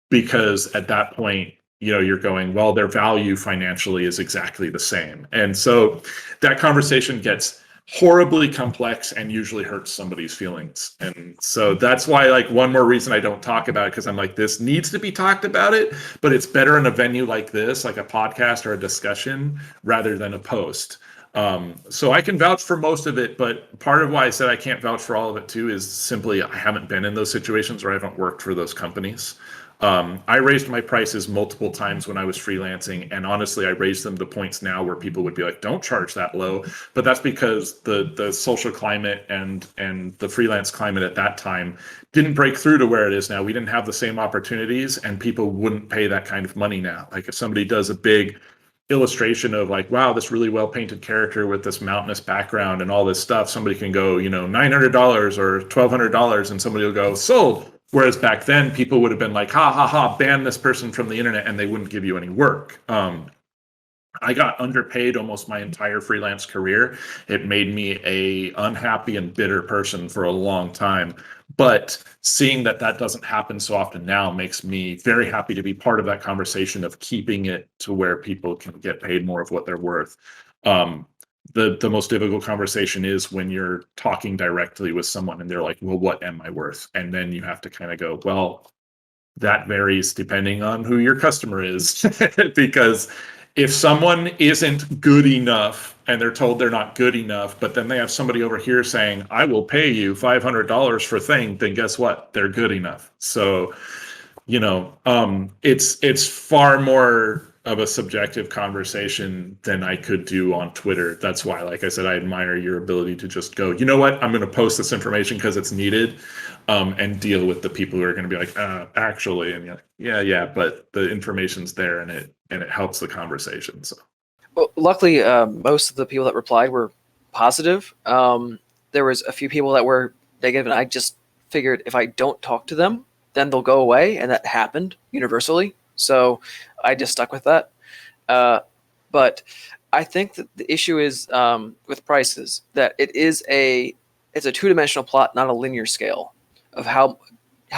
because at that point, you're going, well, their value financially is exactly the same. And so that conversation gets horribly complex and usually hurts somebody's feelings. And so that's why, like, one more reason I don't talk about it, because I'm like, this needs to be talked about it, but it's better in a venue like this, like a podcast or a discussion, rather than a post. So I can vouch for most of it, but part of why I said I can't vouch for all of it too is simply I haven't been in those situations, or I haven't worked for those companies. I raised my prices multiple times when I was freelancing, and honestly, I raised them to points now where people would be like, don't charge that low. But that's because the social climate and the freelance climate at that time didn't break through to where it is now. We didn't have the same opportunities, and people wouldn't pay that kind of money now. Like if somebody does a big illustration of like, wow, this really well painted character with this mountainous background and all this stuff, somebody can go, $900 or $1,200, and somebody will go, sold. Whereas back then, people would have been like, ha ha ha, ban this person from the internet, and they wouldn't give you any work. I got underpaid almost my entire freelance career. It made me a unhappy and bitter person for a long time. But seeing that doesn't happen so often now makes me very happy to be part of that conversation of keeping it to where people can get paid more of what they're worth. The most difficult conversation is when you're talking directly with someone and they're like, well, what am I worth? And then you have to kind of go, well, that varies depending on who your customer is. Because if someone isn't good enough and they're told they're not good enough, but then they have somebody over here saying, I will pay you $500 for thing, then guess what? They're good enough. So, it's far more of a subjective conversation than I could do on Twitter. That's why, like I said, I admire your ability to just go, you know what? I'm going to post this information because it's needed, and deal with the people who are going to be like, actually, and you're like, yeah, but the information's there and it helps the conversation. So, well, luckily, most of the people that replied were positive. There was a few people that were negative, and I just figured if I don't talk to them, then they'll go away, and that happened universally. So I just stuck with that. But I think that the issue is with prices that it's a two-dimensional plot, not a linear scale of how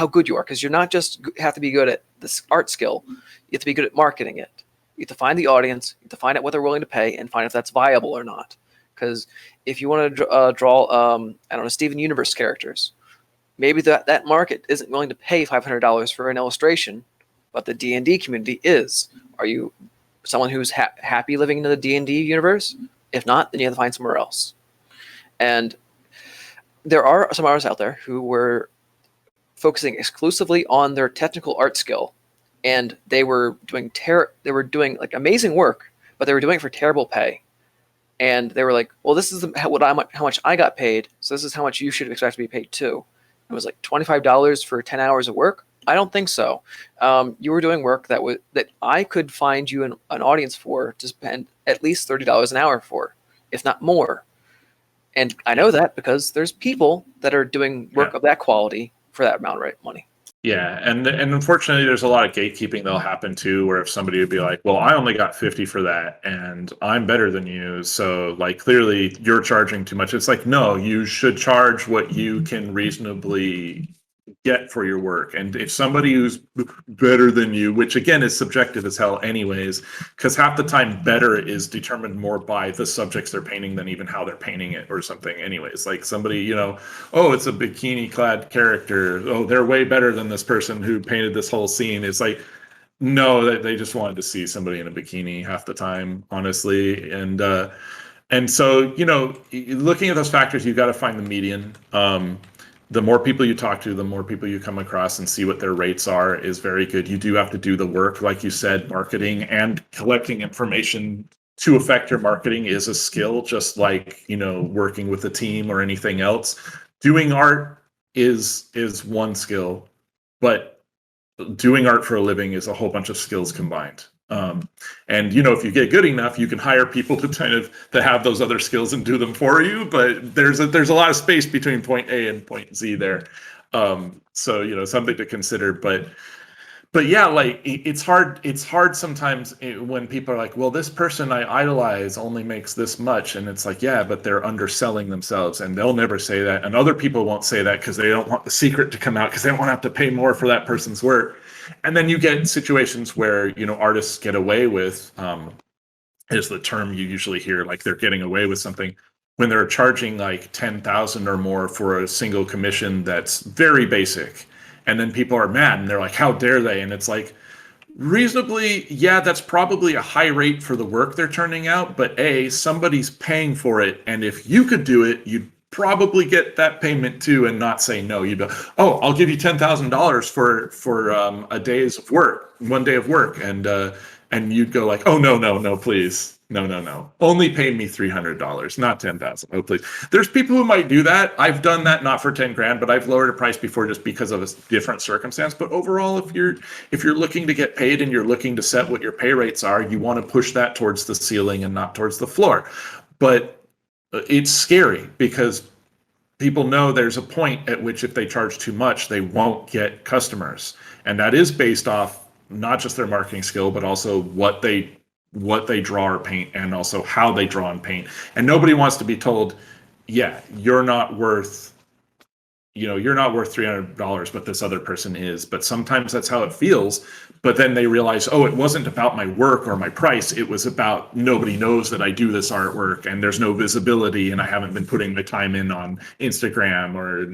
good you are. Because you're not just have to be good at this art skill. You have to be good at marketing it. You have to find the audience. You have to find out what they're willing to pay and find if that's viable or not. Because if you want to draw, Steven Universe characters, maybe that market isn't willing to pay $500 for an illustration, but the D&D community is. Are you someone who's happy living in the D&D universe? If not, then you have to find somewhere else. And there are some artists out there who were focusing exclusively on their technical art skill, and they were doing like amazing work, but they were doing it for terrible pay. And they were like, well, this is how much I got paid, so this is how much you should expect to be paid too. It was like $25 for 10 hours of work. I don't think so. You were doing work that I could find you an audience for to spend at least $30 an hour for, if not more. And I know that because there's people that are doing work of that quality for that amount of money. Yeah, and unfortunately, there's a lot of gatekeeping that'll happen too, where if somebody would be like, well, I only got 50 for that, and I'm better than you, so like clearly you're charging too much. It's like, no, you should charge what you can reasonably get for your work. And if somebody who's better than you, which again is subjective as hell anyways, because half the time better is determined more by the subjects they're painting than even how they're painting it or something anyways. Like somebody, oh, it's a bikini clad character, oh, they're way better than this person who painted this whole scene. It's like, no, they just wanted to see somebody in a bikini half the time, honestly. And so, looking at those factors, you've got to find the median. The more people you talk to, the more people you come across and see what their rates are is very good. You do have to do the work, like you said, marketing and collecting information to affect your marketing is a skill, just like, working with a team or anything else. Doing art is one skill, but doing art for a living is a whole bunch of skills combined. And if you get good enough, you can hire people to have those other skills and do them for you. But there's a lot of space between point A and point Z there. So something to consider. But yeah, like it's hard sometimes when people are like, well, this person I idolize only makes this much, and it's like, yeah, but they're underselling themselves, and they'll never say that, and other people won't say that because they don't want the secret to come out because they don't want to have to pay more for that person's work. And then you get situations where, artists get away with, is the term you usually hear, like they're getting away with something when they're charging like 10,000 or more for a single commission that's very basic. And then people are mad and they're like, how dare they? And it's like, reasonably, yeah, that's probably a high rate for the work they're turning out. But somebody's paying for it. And if you could do it, you'd probably get that payment too and not say no. You'd be, oh, I'll give you $10,000 for a day's of work, 1 day of work. And you'd go like, oh, no, please. No. Only pay me $300, not 10,000. Oh, please. There's people who might do that. I've done that not for 10 grand, but I've lowered a price before just because of a different circumstance. But overall, if you're looking to get paid and you're looking to set what your pay rates are, you want to push that towards the ceiling and not towards the floor. But it's scary because people know there's a point at which if they charge too much, they won't get customers. And that is based off not just their marketing skill, but also what they draw or paint, and also how they draw and paint. And nobody wants to be told, yeah, you're not worth $300, but this other person is. But sometimes that's how it feels. But then they realize, oh, it wasn't about my work or my price. It was about nobody knows that I do this artwork and there's no visibility and I haven't been putting my time in on Instagram or,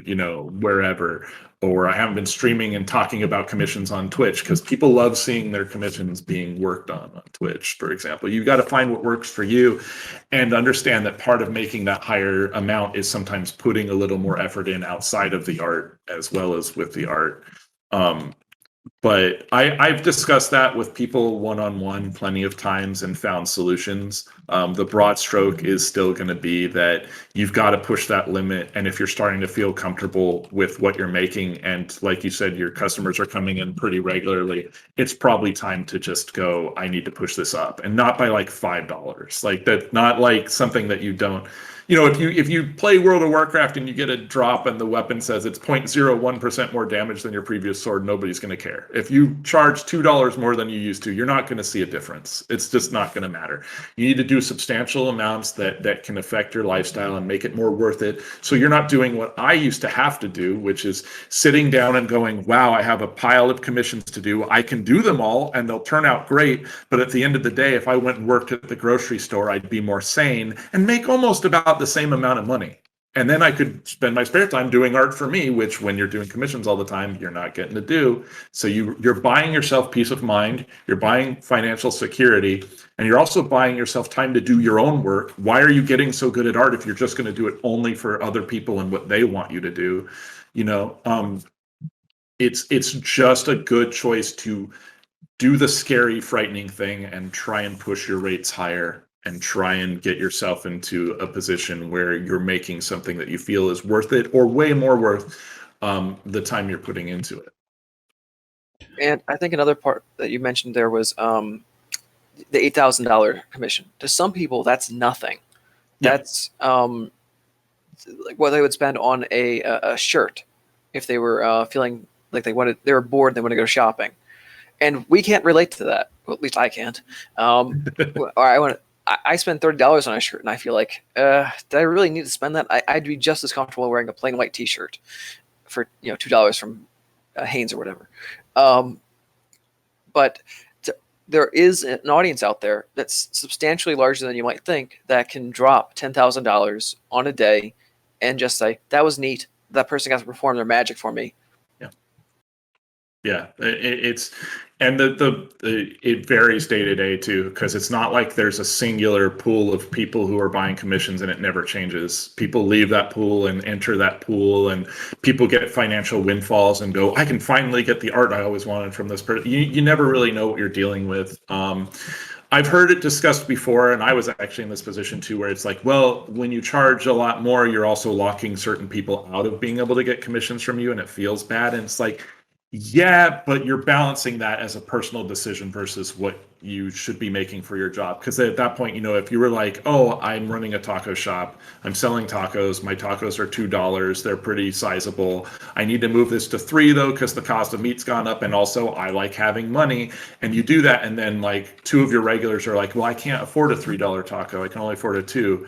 wherever, or I haven't been streaming and talking about commissions on Twitch, because people love seeing their commissions being worked on Twitch, for example. You've got to find what works for you and understand that part of making that higher amount is sometimes putting a little more effort in outside of the art as well as with the art. But I've discussed that with people one-on-one plenty of times and found solutions. The broad stroke is still going to be that you've got to push that limit. And if you're starting to feel comfortable with what you're making, and like you said, your customers are coming in pretty regularly, it's probably time to just go, I need to push this up. And not by like $5. Like that, not like something that you don't. If you play World of Warcraft and you get a drop and the weapon says it's 0.01% more damage than your previous sword, nobody's going to care. If you charge $2 more than you used to, you're not going to see a difference. It's just not going to matter. You need to do substantial amounts that can affect your lifestyle and make it more worth it. So you're not doing what I used to have to do, which is sitting down and going, wow, I have a pile of commissions to do. I can do them all and they'll turn out great. But at the end of the day, if I went and worked at the grocery store, I'd be more sane and make almost about the same amount of money. And then I could spend my spare time doing art for me, which when you're doing commissions all the time, you're not getting to do. So you're buying yourself peace of mind, you're buying financial security, and you're also buying yourself time to do your own work. Why are you getting so good at art if you're just going to do it only for other people and what they want you to do? It's just a good choice to do the scary, frightening thing and try and push your rates higher and try and get yourself into a position where you're making something that you feel is worth it, or way more worth the time you're putting into it. And I think another part that you mentioned there was the $8,000 commission. To some people, that's nothing. Yeah. That's like what they would spend on a shirt if they were feeling like they were bored and they want to go shopping. And we can't relate to that. Well, at least I can't. I spend $30 on a shirt, and I feel like, did I really need to spend that? I'd be just as comfortable wearing a plain white T-shirt for $2 from Hanes or whatever. But there is an audience out there that's substantially larger than you might think that can drop $10,000 on a day and just say, that was neat. That person got to perform their magic for me. Yeah, it's it varies day to day too, because it's not like there's a singular pool of people who are buying commissions and it never changes. People leave that pool and enter that pool, and people get financial windfalls and go, I can finally get the art I always wanted from this person. You never really know what you're dealing with. I've heard it discussed before, and I was actually in this position too, where it's like, well, when you charge a lot more, you're also locking certain people out of being able to get commissions from you, and it feels bad. And it's like, yeah, but you're balancing that as a personal decision versus what you should be making for your job. Because at that point, if you were like, oh, I'm running a taco shop, I'm selling tacos, my tacos are $2, they're pretty sizable. I need to move this to $3 though, because the cost of meat's gone up, and also I like having money. And you do that, and then like two of your regulars are like, well, I can't afford a $3 taco, I can only afford a $2.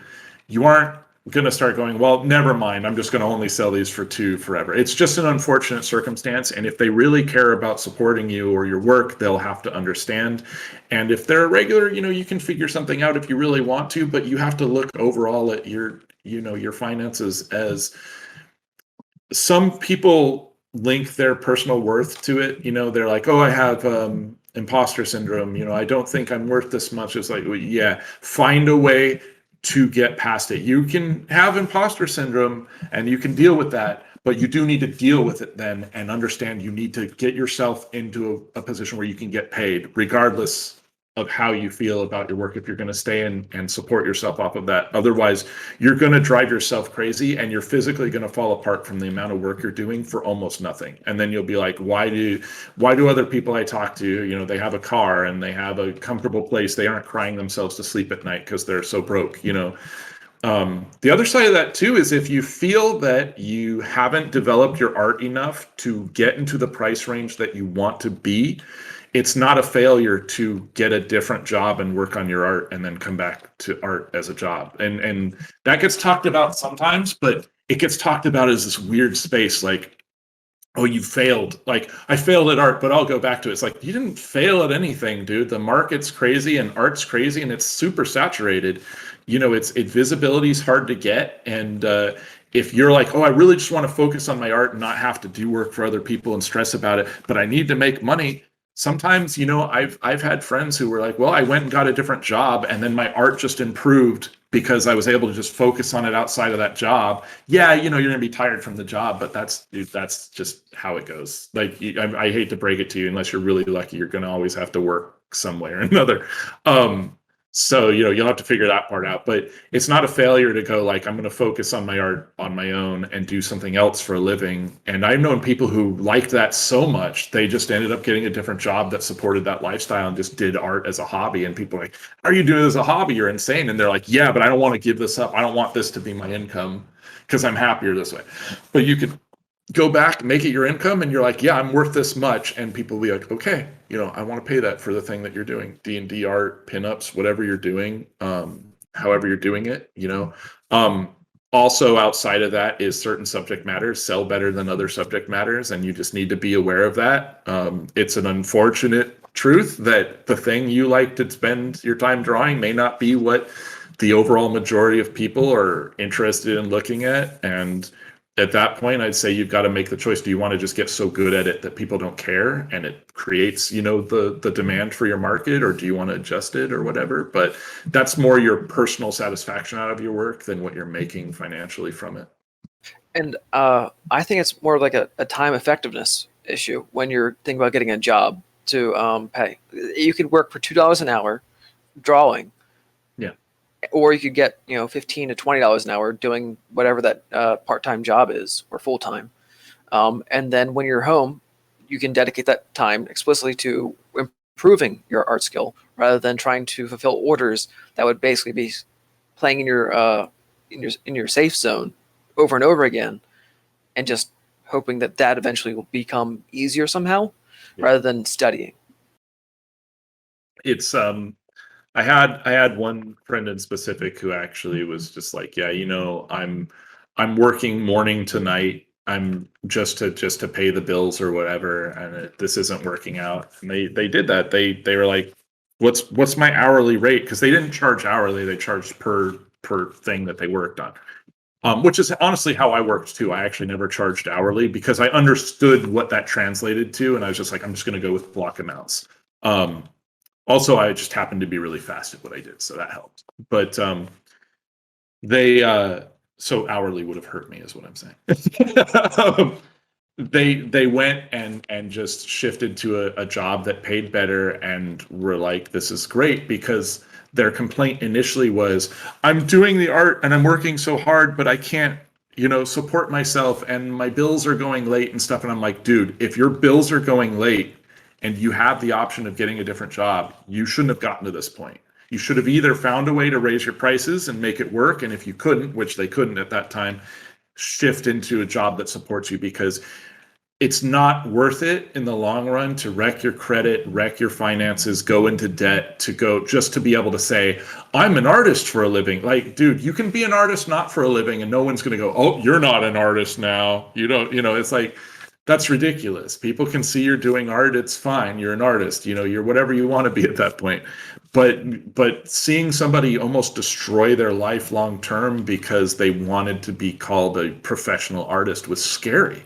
You aren't going to start going, well, never mind, I'm just going to only sell these for $2 forever. It's just an unfortunate circumstance. And if they really care about supporting you or your work, they'll have to understand. And if they're a regular, you can figure something out if you really want to, but you have to look overall at your finances. As some people link their personal worth to it. They're like, oh, I have imposter syndrome. I don't think I'm worth this much. It's like, well, yeah, find a way to get past it. You can have imposter syndrome and you can deal with that, but you do need to deal with it then and understand you need to get yourself into a position where you can get paid regardless of how you feel about your work if you're going to stay and support yourself off of that. Otherwise, you're going to drive yourself crazy and you're physically going to fall apart from the amount of work you're doing for almost nothing. And then you'll be like, why do other people I talk to, they have a car and they have a comfortable place, they aren't crying themselves to sleep at night because they're so broke. The other side of that too is if you feel that you haven't developed your art enough to get into the price range that you want to be, it's not a failure to get a different job and work on your art and then come back to art as a job. And that gets talked about sometimes, but it gets talked about as this weird space, like, oh, you failed. Like, I failed at art, but I'll go back to it. It's like, you didn't fail at anything, dude. The market's crazy and art's crazy and it's super saturated. Visibility is hard to get. And if you're like, oh, I really just want to focus on my art and not have to do work for other people and stress about it, but I need to make money. Sometimes, I've had friends who were like, well, I went and got a different job and then my art just improved because I was able to just focus on it outside of that job. Yeah, you're going to be tired from the job, but that's just how it goes. Like, I hate to break it to you, unless you're really lucky, you're going to always have to work some way or another. So, you'll have to figure that part out, but it's not a failure to go like, I'm going to focus on my art on my own and do something else for a living. And I've known people who liked that so much, they just ended up getting a different job that supported that lifestyle and just did art as a hobby. And people are like, are you doing it as a hobby? You're insane. And they're like, yeah, but I don't want to give this up. I don't want this to be my income because I'm happier this way. But you could go back, make it your income, and you're like, yeah, I'm worth this much. And people will be like, okay, I want to pay that for the thing that you're doing, D&D art, pinups, whatever you're doing, however you're doing it, Also outside of that is certain subject matters sell better than other subject matters, and you just need to be aware of that. It's an unfortunate truth that the thing you like to spend your time drawing may not be what the overall majority of people are interested in looking at. And at that point, I'd say you've got to make the choice. Do you want to just get so good at it that people don't care and it creates, the demand for your market, or do you want to adjust it or whatever? But that's more your personal satisfaction out of your work than what you're making financially from it. And I think it's more like a time effectiveness issue when you're thinking about getting a job to pay. You could work for $2 an hour drawing. Yeah. Or you could get, $15 to $20 an hour doing whatever that part-time job is, or full-time. And then when you're home, you can dedicate that time explicitly to improving your art skill rather than trying to fulfill orders that would basically be playing in your safe zone over and over again, and just hoping that eventually will become easier somehow, rather than studying. It's I had one friend in specific who actually was just like, yeah, I'm working morning to night. I'm just to pay the bills or whatever, and this isn't working out. And they did that. They were like, what's my hourly rate? Because they didn't charge hourly, they charged per thing that they worked on. Which is honestly how I worked too. I actually never charged hourly because I understood what that translated to, and I was just like, I'm just going to go with block amounts. Also, I just happened to be really fast at what I did, so that helped. But so hourly would have hurt me, is what I'm saying. They went and just shifted to a job that paid better, and were like, this is great, because their complaint initially was, I'm doing the art and I'm working so hard, but I can't, support myself, and my bills are going late and stuff. And I'm like, dude, if your bills are going late and you have the option of getting a different job, you shouldn't have gotten to this point. You should have either found a way to raise your prices and make it work. And if you couldn't, which they couldn't at that time, shift into a job that supports you, because it's not worth it in the long run to wreck your credit, wreck your finances, go into debt just to be able to say, I'm an artist for a living. Like, dude, you can be an artist not for a living, and no one's going to go, oh, you're not an artist now. It's like, that's ridiculous. People can see you're doing art. It's fine. You're an artist. You're whatever you want to be at that point. But seeing somebody almost destroy their life long term because they wanted to be called a professional artist was scary.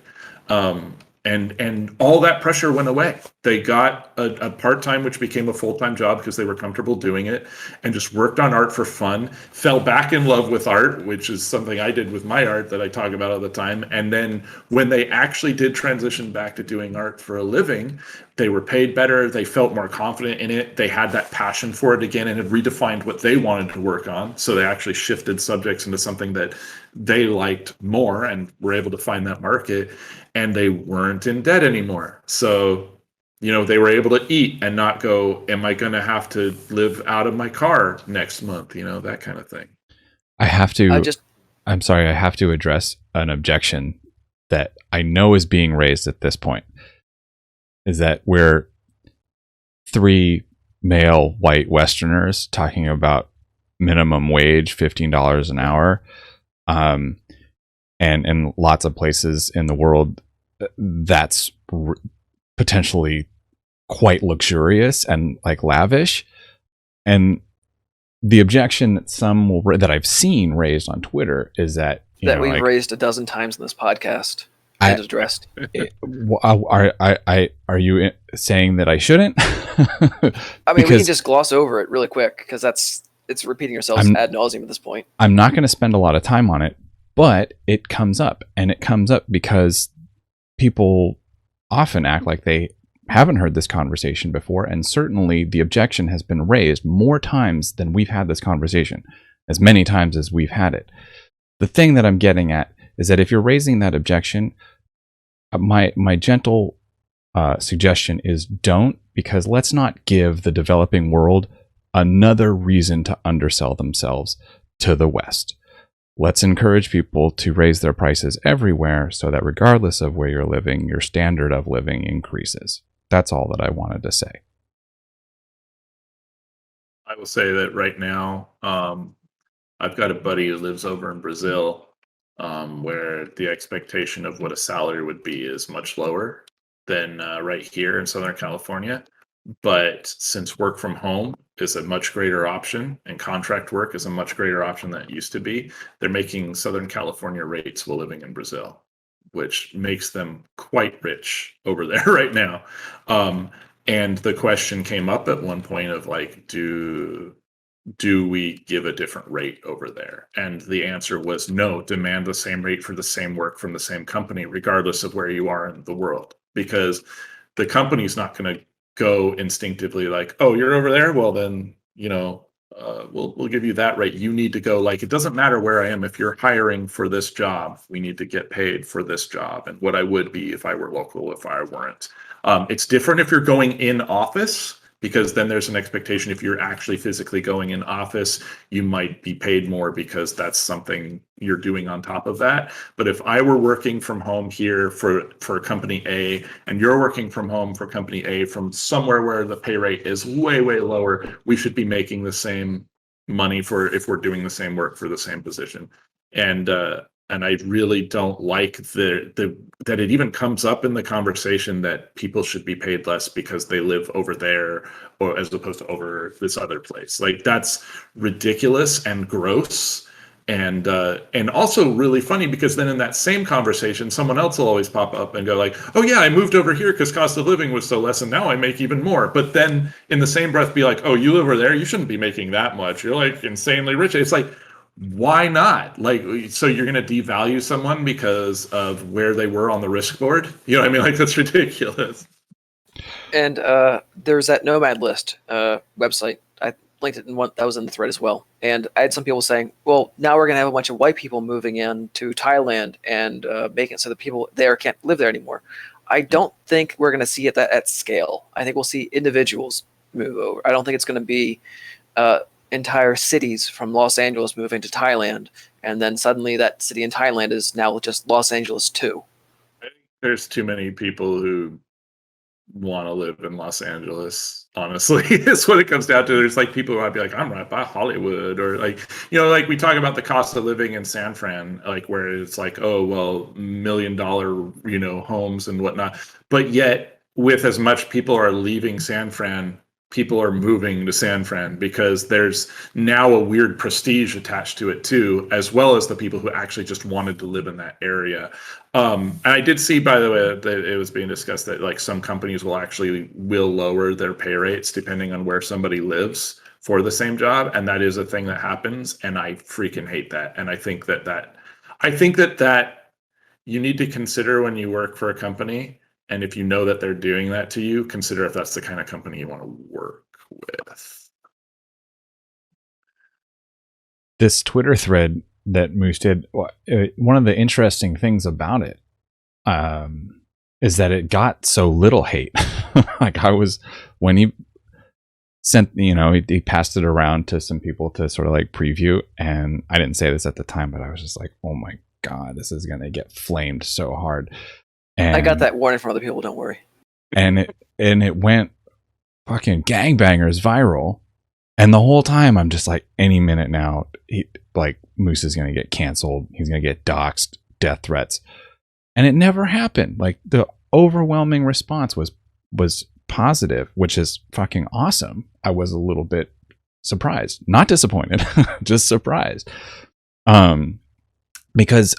And all that pressure went away. They got a part-time, which became a full-time job because they were comfortable doing it, and just worked on art for fun, fell back in love with art, which is something I did with my art that I talk about all the time. And then when they actually did transition back to doing art for a living, they were paid better. They felt more confident in it. They had that passion for it again and had redefined what they wanted to work on. So they actually shifted subjects into something that they liked more and were able to find that market. And they weren't in debt anymore. So, they were able to eat and not go, am I going to have to live out of my car next month? That kind of thing. I'm sorry, I have to address an objection that I know is being raised at this point. Is that we're 3 male white Westerners talking about minimum wage, $15 an hour. And in lots of places in the world, that's potentially quite luxurious and like lavish. And the objection that that I've seen raised on Twitter is that we've raised a dozen times in this podcast and addressed. Are you saying that I shouldn't? I mean, we can just gloss over it really quick because it's repeating yourselves ad nauseum at this point. I'm not going to spend a lot of time on it, but it comes up, and it comes up because people often act like they haven't heard this conversation before, and certainly the objection has been raised more times than we've had this conversation, as many times as we've had it. The thing that I'm getting at is that if you're raising that objection, my gentle suggestion is don't, because let's not give the developing world another reason to undersell themselves to the West. Let's encourage people to raise their prices everywhere so that regardless of where you're living, your standard of living increases. That's all that I wanted to say. I will say that right now, I've got a buddy who lives over in Brazil, where the expectation of what a salary would be is much lower than right here in Southern California. But since work from home is a much greater option and contract work is a much greater option than it used to be, they're making Southern California rates while living in Brazil, which makes them quite rich over there right now. And the question came up at one point of like, do we give a different rate over there? And the answer was no, demand the same rate for the same work from the same company, regardless of where you are in the world, because the company's not going to go instinctively like, oh, you're over there, well then we'll give you that rate. You need to go, like, it doesn't matter where I am. If you're hiring for this job, we need to get paid for this job and what I would be if I were local, if I weren't. It's different if you're going in office, because then there's an expectation if you're actually physically going in office, you might be paid more because that's something you're doing on top of that. But if I were working from home here for company A, and you're working from home for company A from somewhere where the pay rate is way, way lower, we should be making the same money for if we're doing the same work for the same position. And I really don't like that it even comes up in the conversation that people should be paid less because they live over there or as opposed to over this other place. Like, that's ridiculous and gross, and also really funny, because then in that same conversation, someone else will always pop up and go like, oh yeah, I moved over here because cost of living was so less and now I make even more. But then in the same breath be like, oh, you live over there, you shouldn't be making that much. You're like insanely rich. It's like, why not? Like, so you're going to devalue someone because of where they were on the risk board? You know what I mean? Like, that's ridiculous. And there's that Nomad List website. I linked it that was in the thread as well. And I had some people saying, well, now we're going to have a bunch of white people moving in to Thailand and making it so that people there can't live there anymore. I don't think we're going to see it at scale. I think we'll see individuals move over. I don't think it's going to be entire cities from Los Angeles moving to Thailand, and then suddenly that city in Thailand is now just Los Angeles too. I think there's too many people who want to live in Los Angeles, honestly. It's what it comes down to. There's like people who might be like, I'm right by Hollywood, or like, like we talk about the cost of living in San Fran, like where it's like, oh, well, $1 million, homes and whatnot. But yet, with as much people are leaving San Fran, people are moving to San Fran because there's now a weird prestige attached to it too, as well as the people who actually just wanted to live in that area. And I did see, by the way, that it was being discussed that like some companies will lower their pay rates depending on where somebody lives for the same job, and that is a thing that happens, and I freaking hate that. And I think that you need to consider when you work for a company, and if you know that they're doing that to you, consider if that's the kind of company you want to work with. This Twitter thread that Moose did, one of the interesting things about it is that it got so little hate. Like when he sent, he passed it around to some people to sort of like preview, and I didn't say this at the time, but I was just like, oh my God, this is going to get flamed so hard. And I got that warning from other people, don't worry. And it went fucking gangbangers viral. And the whole time I'm just like, any minute now, Moose is going to get canceled. He's going to get doxxed, death threats. And it never happened. Like the overwhelming response was positive, which is fucking awesome. I was a little bit surprised, not disappointed, just surprised. Because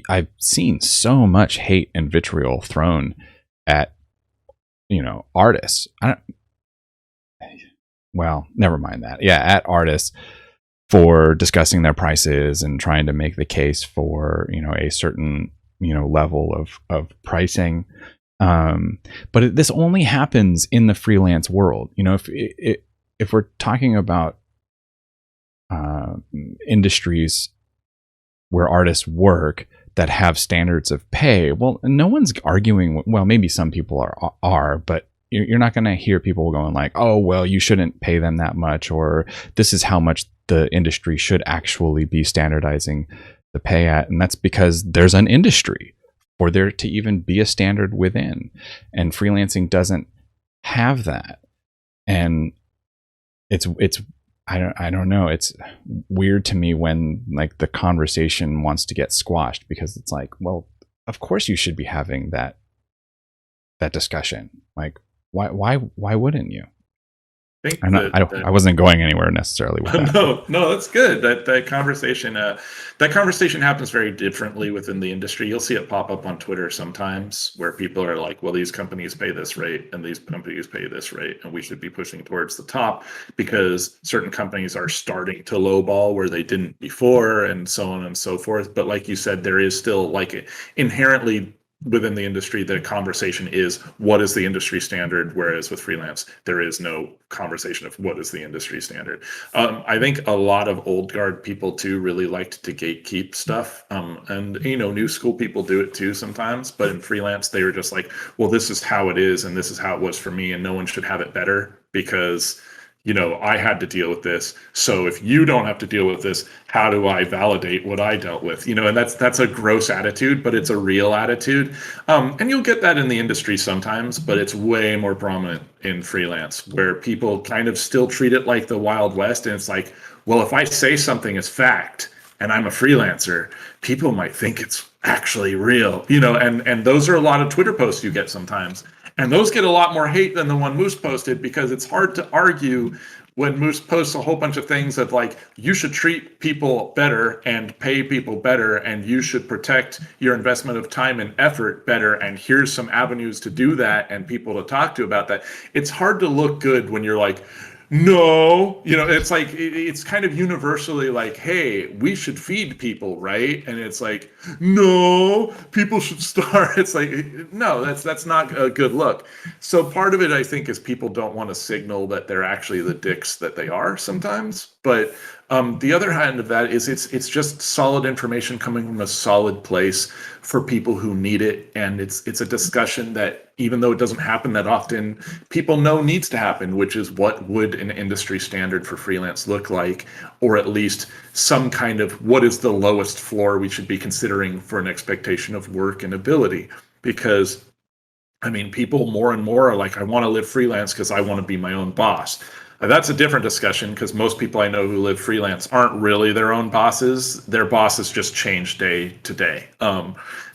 I've seen so much hate and vitriol thrown at, artists. Well, never mind that. Yeah, at artists for discussing their prices and trying to make the case for, a certain, level of pricing. But this only happens in the freelance world. If we're talking about industries where artists work that have standards of pay, well, no one's arguing. Well, maybe some people are, but you're not going to hear people going like, oh, well, you shouldn't pay them that much, or this is how much the industry should actually be standardizing the pay at. And that's because there's an industry for there to even be a standard within, and freelancing doesn't have that. And it's I don't know. It's weird to me when like the conversation wants to get squashed, because it's like, well, of course you should be having that discussion. Like, why wouldn't you? I wasn't going anywhere necessarily with that. No, that's good. That conversation happens very differently within the industry. You'll see it pop up on Twitter sometimes, where people are like, well, these companies pay this rate and these companies pay this rate, and we should be pushing towards the top because certain companies are starting to lowball where they didn't before, and so on and so forth. But like you said, there is still like inherently within the industry, the conversation is what is the industry standard, whereas with freelance, there is no conversation of what is the industry standard. I think a lot of old guard people too really liked to gatekeep stuff, and new school people do it too sometimes. But in freelance, they were just like, well, this is how it is, and this is how it was for me, and no one should have it better because I had to deal with this. So if you don't have to deal with this, how do I validate what I dealt with? And that's a gross attitude, but it's a real attitude. And you'll get that in the industry sometimes, but it's way more prominent in freelance, where people kind of still treat it like the Wild West. And it's like, well, if I say something is fact and I'm a freelancer, people might think it's actually real, and those are a lot of Twitter posts you get sometimes. And those get a lot more hate than the one Moose posted, because it's hard to argue when Moose posts a whole bunch of things of like, you should treat people better and pay people better, and you should protect your investment of time and effort better, and here's some avenues to do that and people to talk to about that. It's hard to look good when you're like, no, it's like, it's kind of universally like, hey, we should feed people, right? And it's like, no, people should starve. It's like, no, that's not a good look. So part of it, I think, is people don't want to signal that they're actually the dicks that they are sometimes. But the other hand of that is it's just solid information coming from a solid place for people who need it. And it's a discussion that, even though it doesn't happen that often, people know needs to happen, which is what would an industry standard for freelance look like, or at least some kind of what is the lowest floor we should be considering for an expectation of work and ability. Because people more and more are like, I want to live freelance because I want to be my own boss. That's a different discussion, because most people I know who live freelance aren't really their own bosses. Their bosses just change day to day.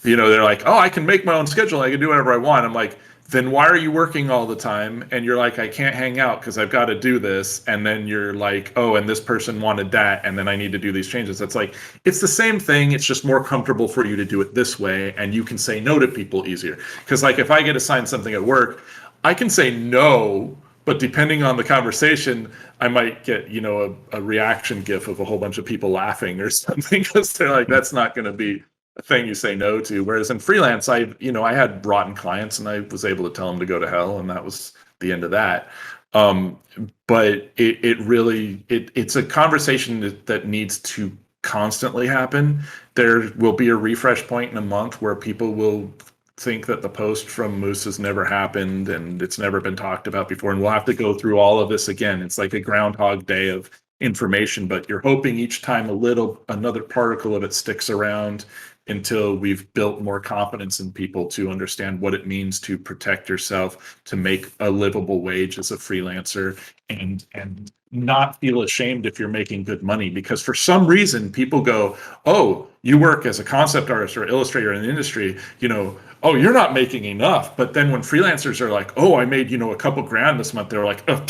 They're like, oh, I can make my own schedule. I can do whatever I want. I'm like, then why are you working all the time? And you're like, I can't hang out because I've got to do this. And then you're like, oh, and this person wanted that, and then I need to do these changes. It's like, it's the same thing. It's just more comfortable for you to do it this way, and you can say no to people easier. Because like if I get assigned something at work, I can say no, but depending on the conversation, I might get, a reaction gif of a whole bunch of people laughing or something, because they're like, that's not going to be a thing you say no to. Whereas in freelance, I had rotten clients and I was able to tell them to go to hell, and that was the end of that. But it's a conversation that needs to constantly happen. There will be a refresh point in a month where people will think that the post from Moose has never happened and it's never been talked about before, and we'll have to go through all of this again. It's like a Groundhog Day of information, but you're hoping each time another particle of it sticks around until we've built more confidence in people to understand what it means to protect yourself, to make a livable wage as a freelancer, and not feel ashamed if you're making good money. Because for some reason people go, oh, you work as a concept artist or illustrator in the industry, oh, you're not making enough. But then when freelancers are like, oh, I made, a couple grand this month, they're like, oh,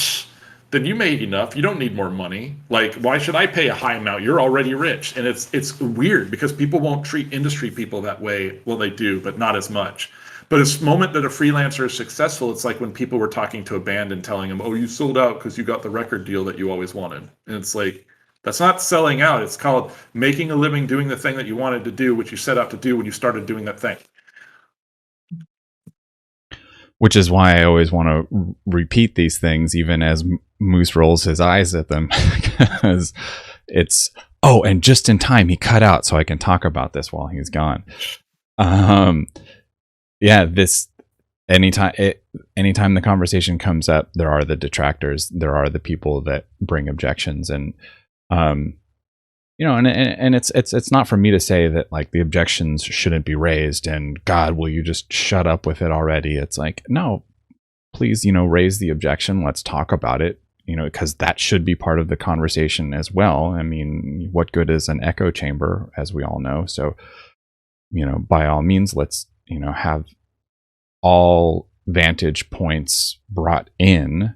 then you made enough. You don't need more money. Like, why should I pay a high amount? You're already rich. And it's weird because people won't treat industry people that way. Well, they do, but not as much. But it's the moment that a freelancer is successful, it's like when people were talking to a band and telling them, oh, you sold out because you got the record deal that you always wanted. And it's like, that's not selling out. It's called making a living doing the thing that you wanted to do, which you set out to do when you started doing that thing. Which is why I always want to repeat these things, even as Moose rolls his eyes at them, because it's, oh, and just in time he cut out so I can talk about this while he's gone. Yeah, anytime the conversation comes up, there are the detractors, there are the people that bring objections, and and it's not for me to say that like the objections shouldn't be raised and God, will you just shut up with it already? It's like, no, please, raise the objection. Let's talk about it, because that should be part of the conversation as well. I mean, what good is an echo chamber, as we all know? So, by all means, let's, have all vantage points brought in,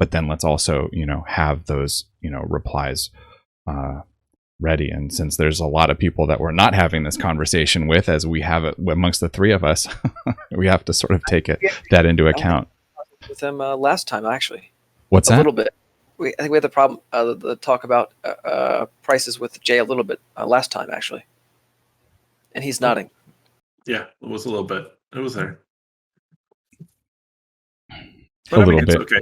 but then let's also, have those, replies ready. And since there's a lot of people that we're not having this conversation with, as we have it amongst the three of us, we have to sort of take that into account. With them last time, actually. What's that? A little bit. I think we had the problem, the talk about prices with Jay a little bit last time, actually. And he's nodding. Yeah, it was a little bit. It was there. But a little bit. Okay.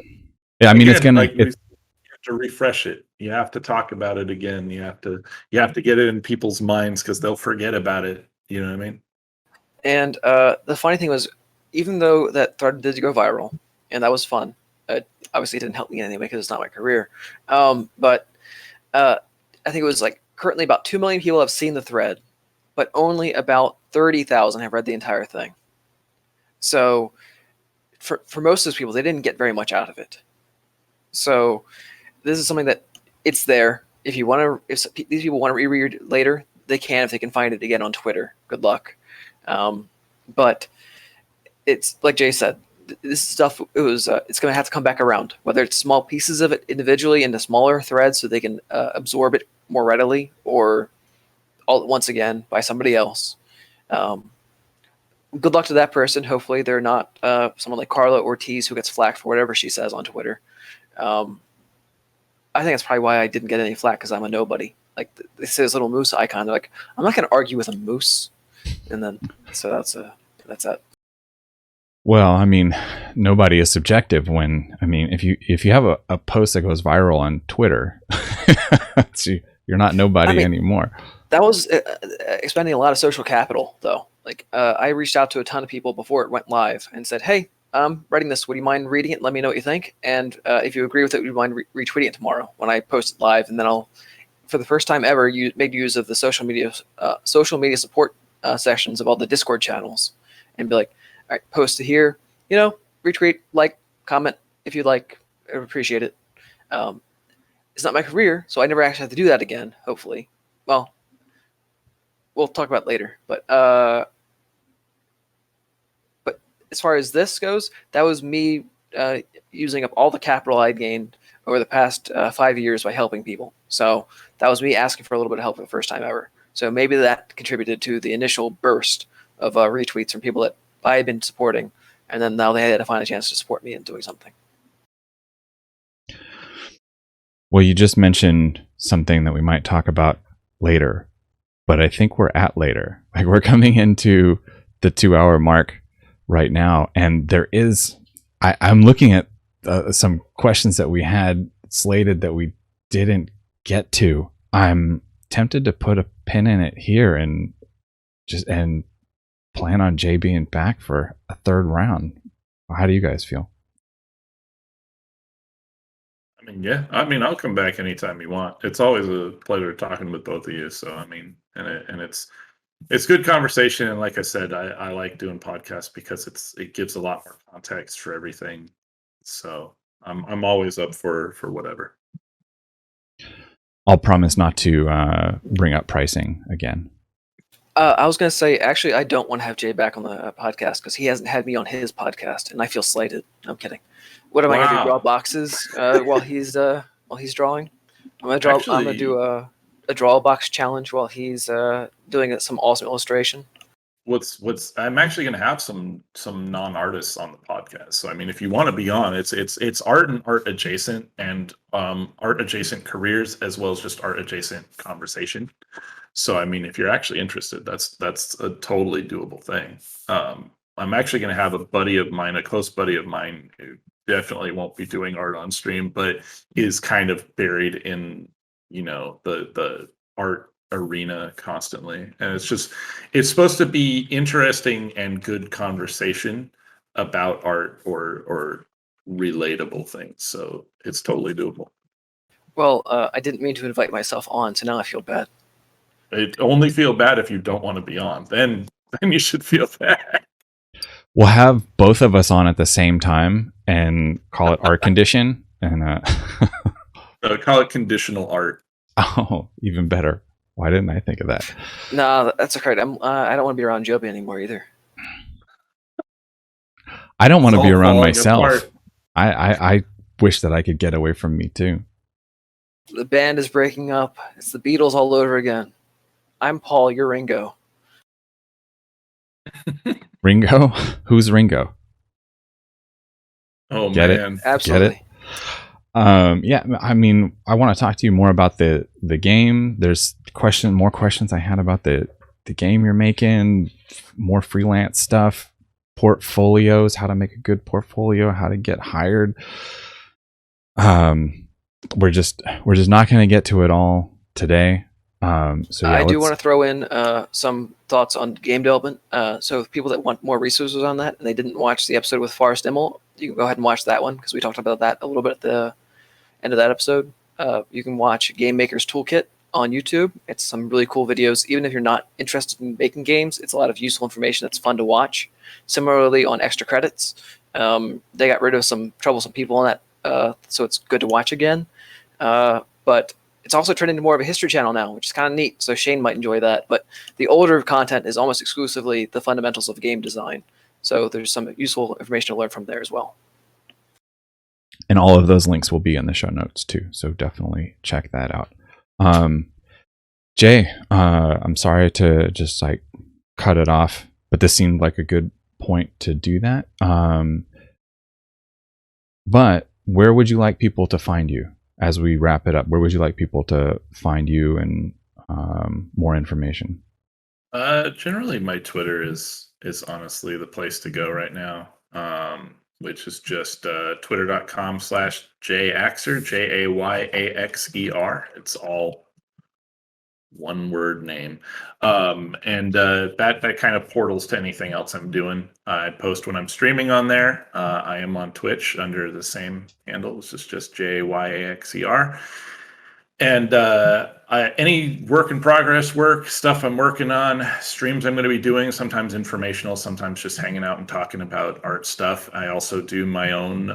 Yeah, I mean, again, it's gonna. Like, you have to refresh it. You have to talk about it again. You have to get it in people's minds because they'll forget about it. You know what I mean? And the funny thing was, even though that thread did go viral, and that was fun, obviously it didn't help me in any way because it's not my career. But I think it was like currently about 2 million people have seen the thread, but only about 30,000 have read the entire thing. So for most of those people, they didn't get very much out of it. So this is something that it's there. If you want to, if these people want to reread it later, they can if they can find it again on Twitter. Good luck. But it's like Jay said, this stuff it's going to have to come back around. Whether it's small pieces of it individually into smaller threads so they can absorb it more readily, or all at once again by somebody else. Good luck to that person. Hopefully they're not someone like Carla Ortiz who gets flack for whatever she says on Twitter. I think that's probably why I didn't get any flack, because I'm a nobody. Like they say this little moose icon. They're like, I'm not going to argue with a moose. And then so that's that. Well, I mean, nobody is subjective when, I mean, if you have a post that goes viral on Twitter, you're not nobody anymore. That was expending a lot of social capital, though. Like I reached out to a ton of people before it went live and said, hey, I'm writing this. Would you mind reading it? Let me know what you think. And if you agree with it, would you mind retweeting it tomorrow when I post it live? And then I'll, for the first time ever, make use of the social media support sections of all the Discord channels and be like, all right, post it here, retweet, like, comment if you'd like. I would appreciate it. It's not my career, so I never actually have to do that again, hopefully. Well, we'll talk about it later. But as far as this goes, that was me using up all the capital I'd gained over the past 5 years by helping people. So that was me asking for a little bit of help for the first time ever. So maybe that contributed to the initial burst of retweets from people that I had been supporting, and then now they had to find a chance to support me in doing something. Well, you just mentioned something that we might talk about later, but I think we're at later. Like, we're coming into the 2-hour mark right now, and there is, I'm looking at some questions that we had slated that we didn't get to. I'm tempted to put a pin in it here and plan on Jay being back for a third round. How do you guys feel? I mean, yeah. I mean, I'll come back anytime you want. It's always a pleasure talking with both of you. So, I mean, and it's good conversation. And like I said, I like doing podcasts because it gives a lot more context for everything. So I'm always up for whatever. I'll promise not to bring up pricing again. I was going to say, actually, I don't want to have Jay back on the podcast because he hasn't had me on his podcast, and I feel slighted. No, I'm kidding. What am I going to do? Draw boxes while he's drawing? I'm going to do a draw box challenge while he's doing some awesome illustration. I'm actually going to have some non-artists on the podcast. So I mean, if you want to be on, it's art and art adjacent, and art adjacent careers, as well as just art adjacent conversation. So I mean, if you're actually interested, that's a totally doable thing. I'm actually going to have a close buddy of mine, who definitely won't be doing art on stream, but is kind of buried in, the art arena constantly. And it's supposed to be interesting and good conversation about art or relatable things. So it's totally doable. Well, I didn't mean to invite myself on, so now I feel bad. It only feel bad if you don't want to be on. Then you should feel bad. We'll have both of us on at the same time and call it art condition, and call it conditional art. Oh, even better. Why didn't I think of that? No, that's okay. I don't want to be around Joby anymore either. I don't want to be around myself. I wish that I could get away from me too. The band is breaking up. It's the Beatles all over again. I'm Paul, you're Ringo. Ringo? Who's Ringo? Oh, Get man. It? Absolutely. Get it? Yeah, I mean, I want to talk to you more about the game. There's more questions I had about the game you're making, more freelance stuff, portfolios, how to make a good portfolio, how to get hired. We're just not going to get to it all today. So yeah, I do want to throw in some thoughts on game development. So people that want more resources on that and they didn't watch the episode with Forrest Immel, you can go ahead and watch that one because we talked about that a little bit at the end of that episode. You can watch Game Maker's Toolkit on YouTube. It's some really cool videos. Even if you're not interested in making games, it's a lot of useful information that's fun to watch. Similarly, on Extra Credits, they got rid of some troublesome people on that, so it's good to watch again. But it's also turned into more of a history channel now, which is kind of neat. So Shane might enjoy that. But the older content is almost exclusively the fundamentals of game design. So there's some useful information to learn from there as well. And all of those links will be in the show notes too. So definitely check that out. Jay, I'm sorry to just like cut it off, but this seemed like a good point to do that. But where would you like people to find you? As we wrap it up, where would you like people to find you and more information? Generally, my Twitter is honestly the place to go right now, which is just twitter.com/jayaxer, JAYAXER. It's all one word name. And that kind of portals to anything else I'm doing. I post when I'm streaming on there. I am on Twitch under the same handle. This is just JAYAXER. And any work in progress stuff I'm working on, streams I'm going to be doing, sometimes informational, sometimes just hanging out and talking about art stuff. I also do my own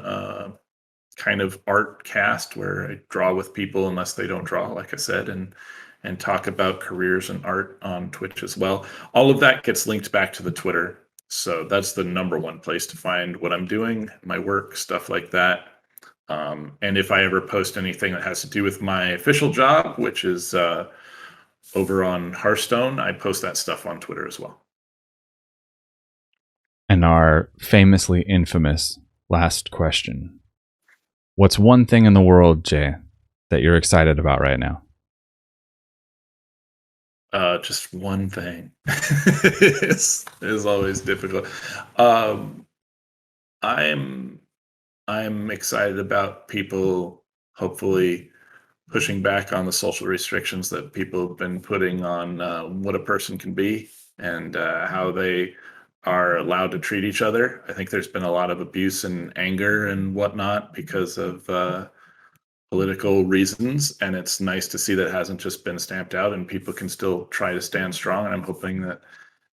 kind of art cast where I draw with people unless they don't draw, like I said, and talk about careers and art on Twitch as well. All of that gets linked back to the Twitter. So that's the number one place to find what I'm doing, my work, stuff like that. And if I ever post anything that has to do with my official job, which is over on Hearthstone, I post that stuff on Twitter as well. And our famously infamous last question. What's one thing in the world, Jay, that you're excited about right now? Just one thing is always difficult. I'm excited about people hopefully pushing back on the social restrictions that people have been putting on what a person can be and how they are allowed to treat each other. I think there's been a lot of abuse and anger and whatnot because of political reasons, and it's nice to see that it hasn't just been stamped out and people can still try to stand strong. And I'm hoping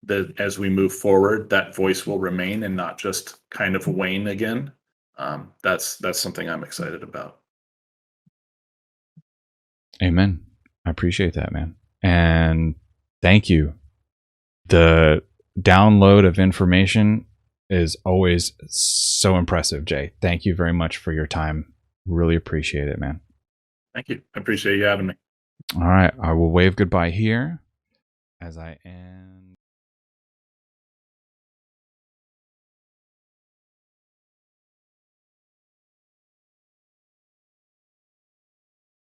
that as we move forward, that voice will remain and not just kind of wane again. That's something I'm excited about. Amen. I appreciate that, man. And thank you. The download of information is always so impressive, Jay. Thank you very much for your time. Really appreciate it, man. Thank you. I appreciate you having me. All right. I will wave goodbye here as I end.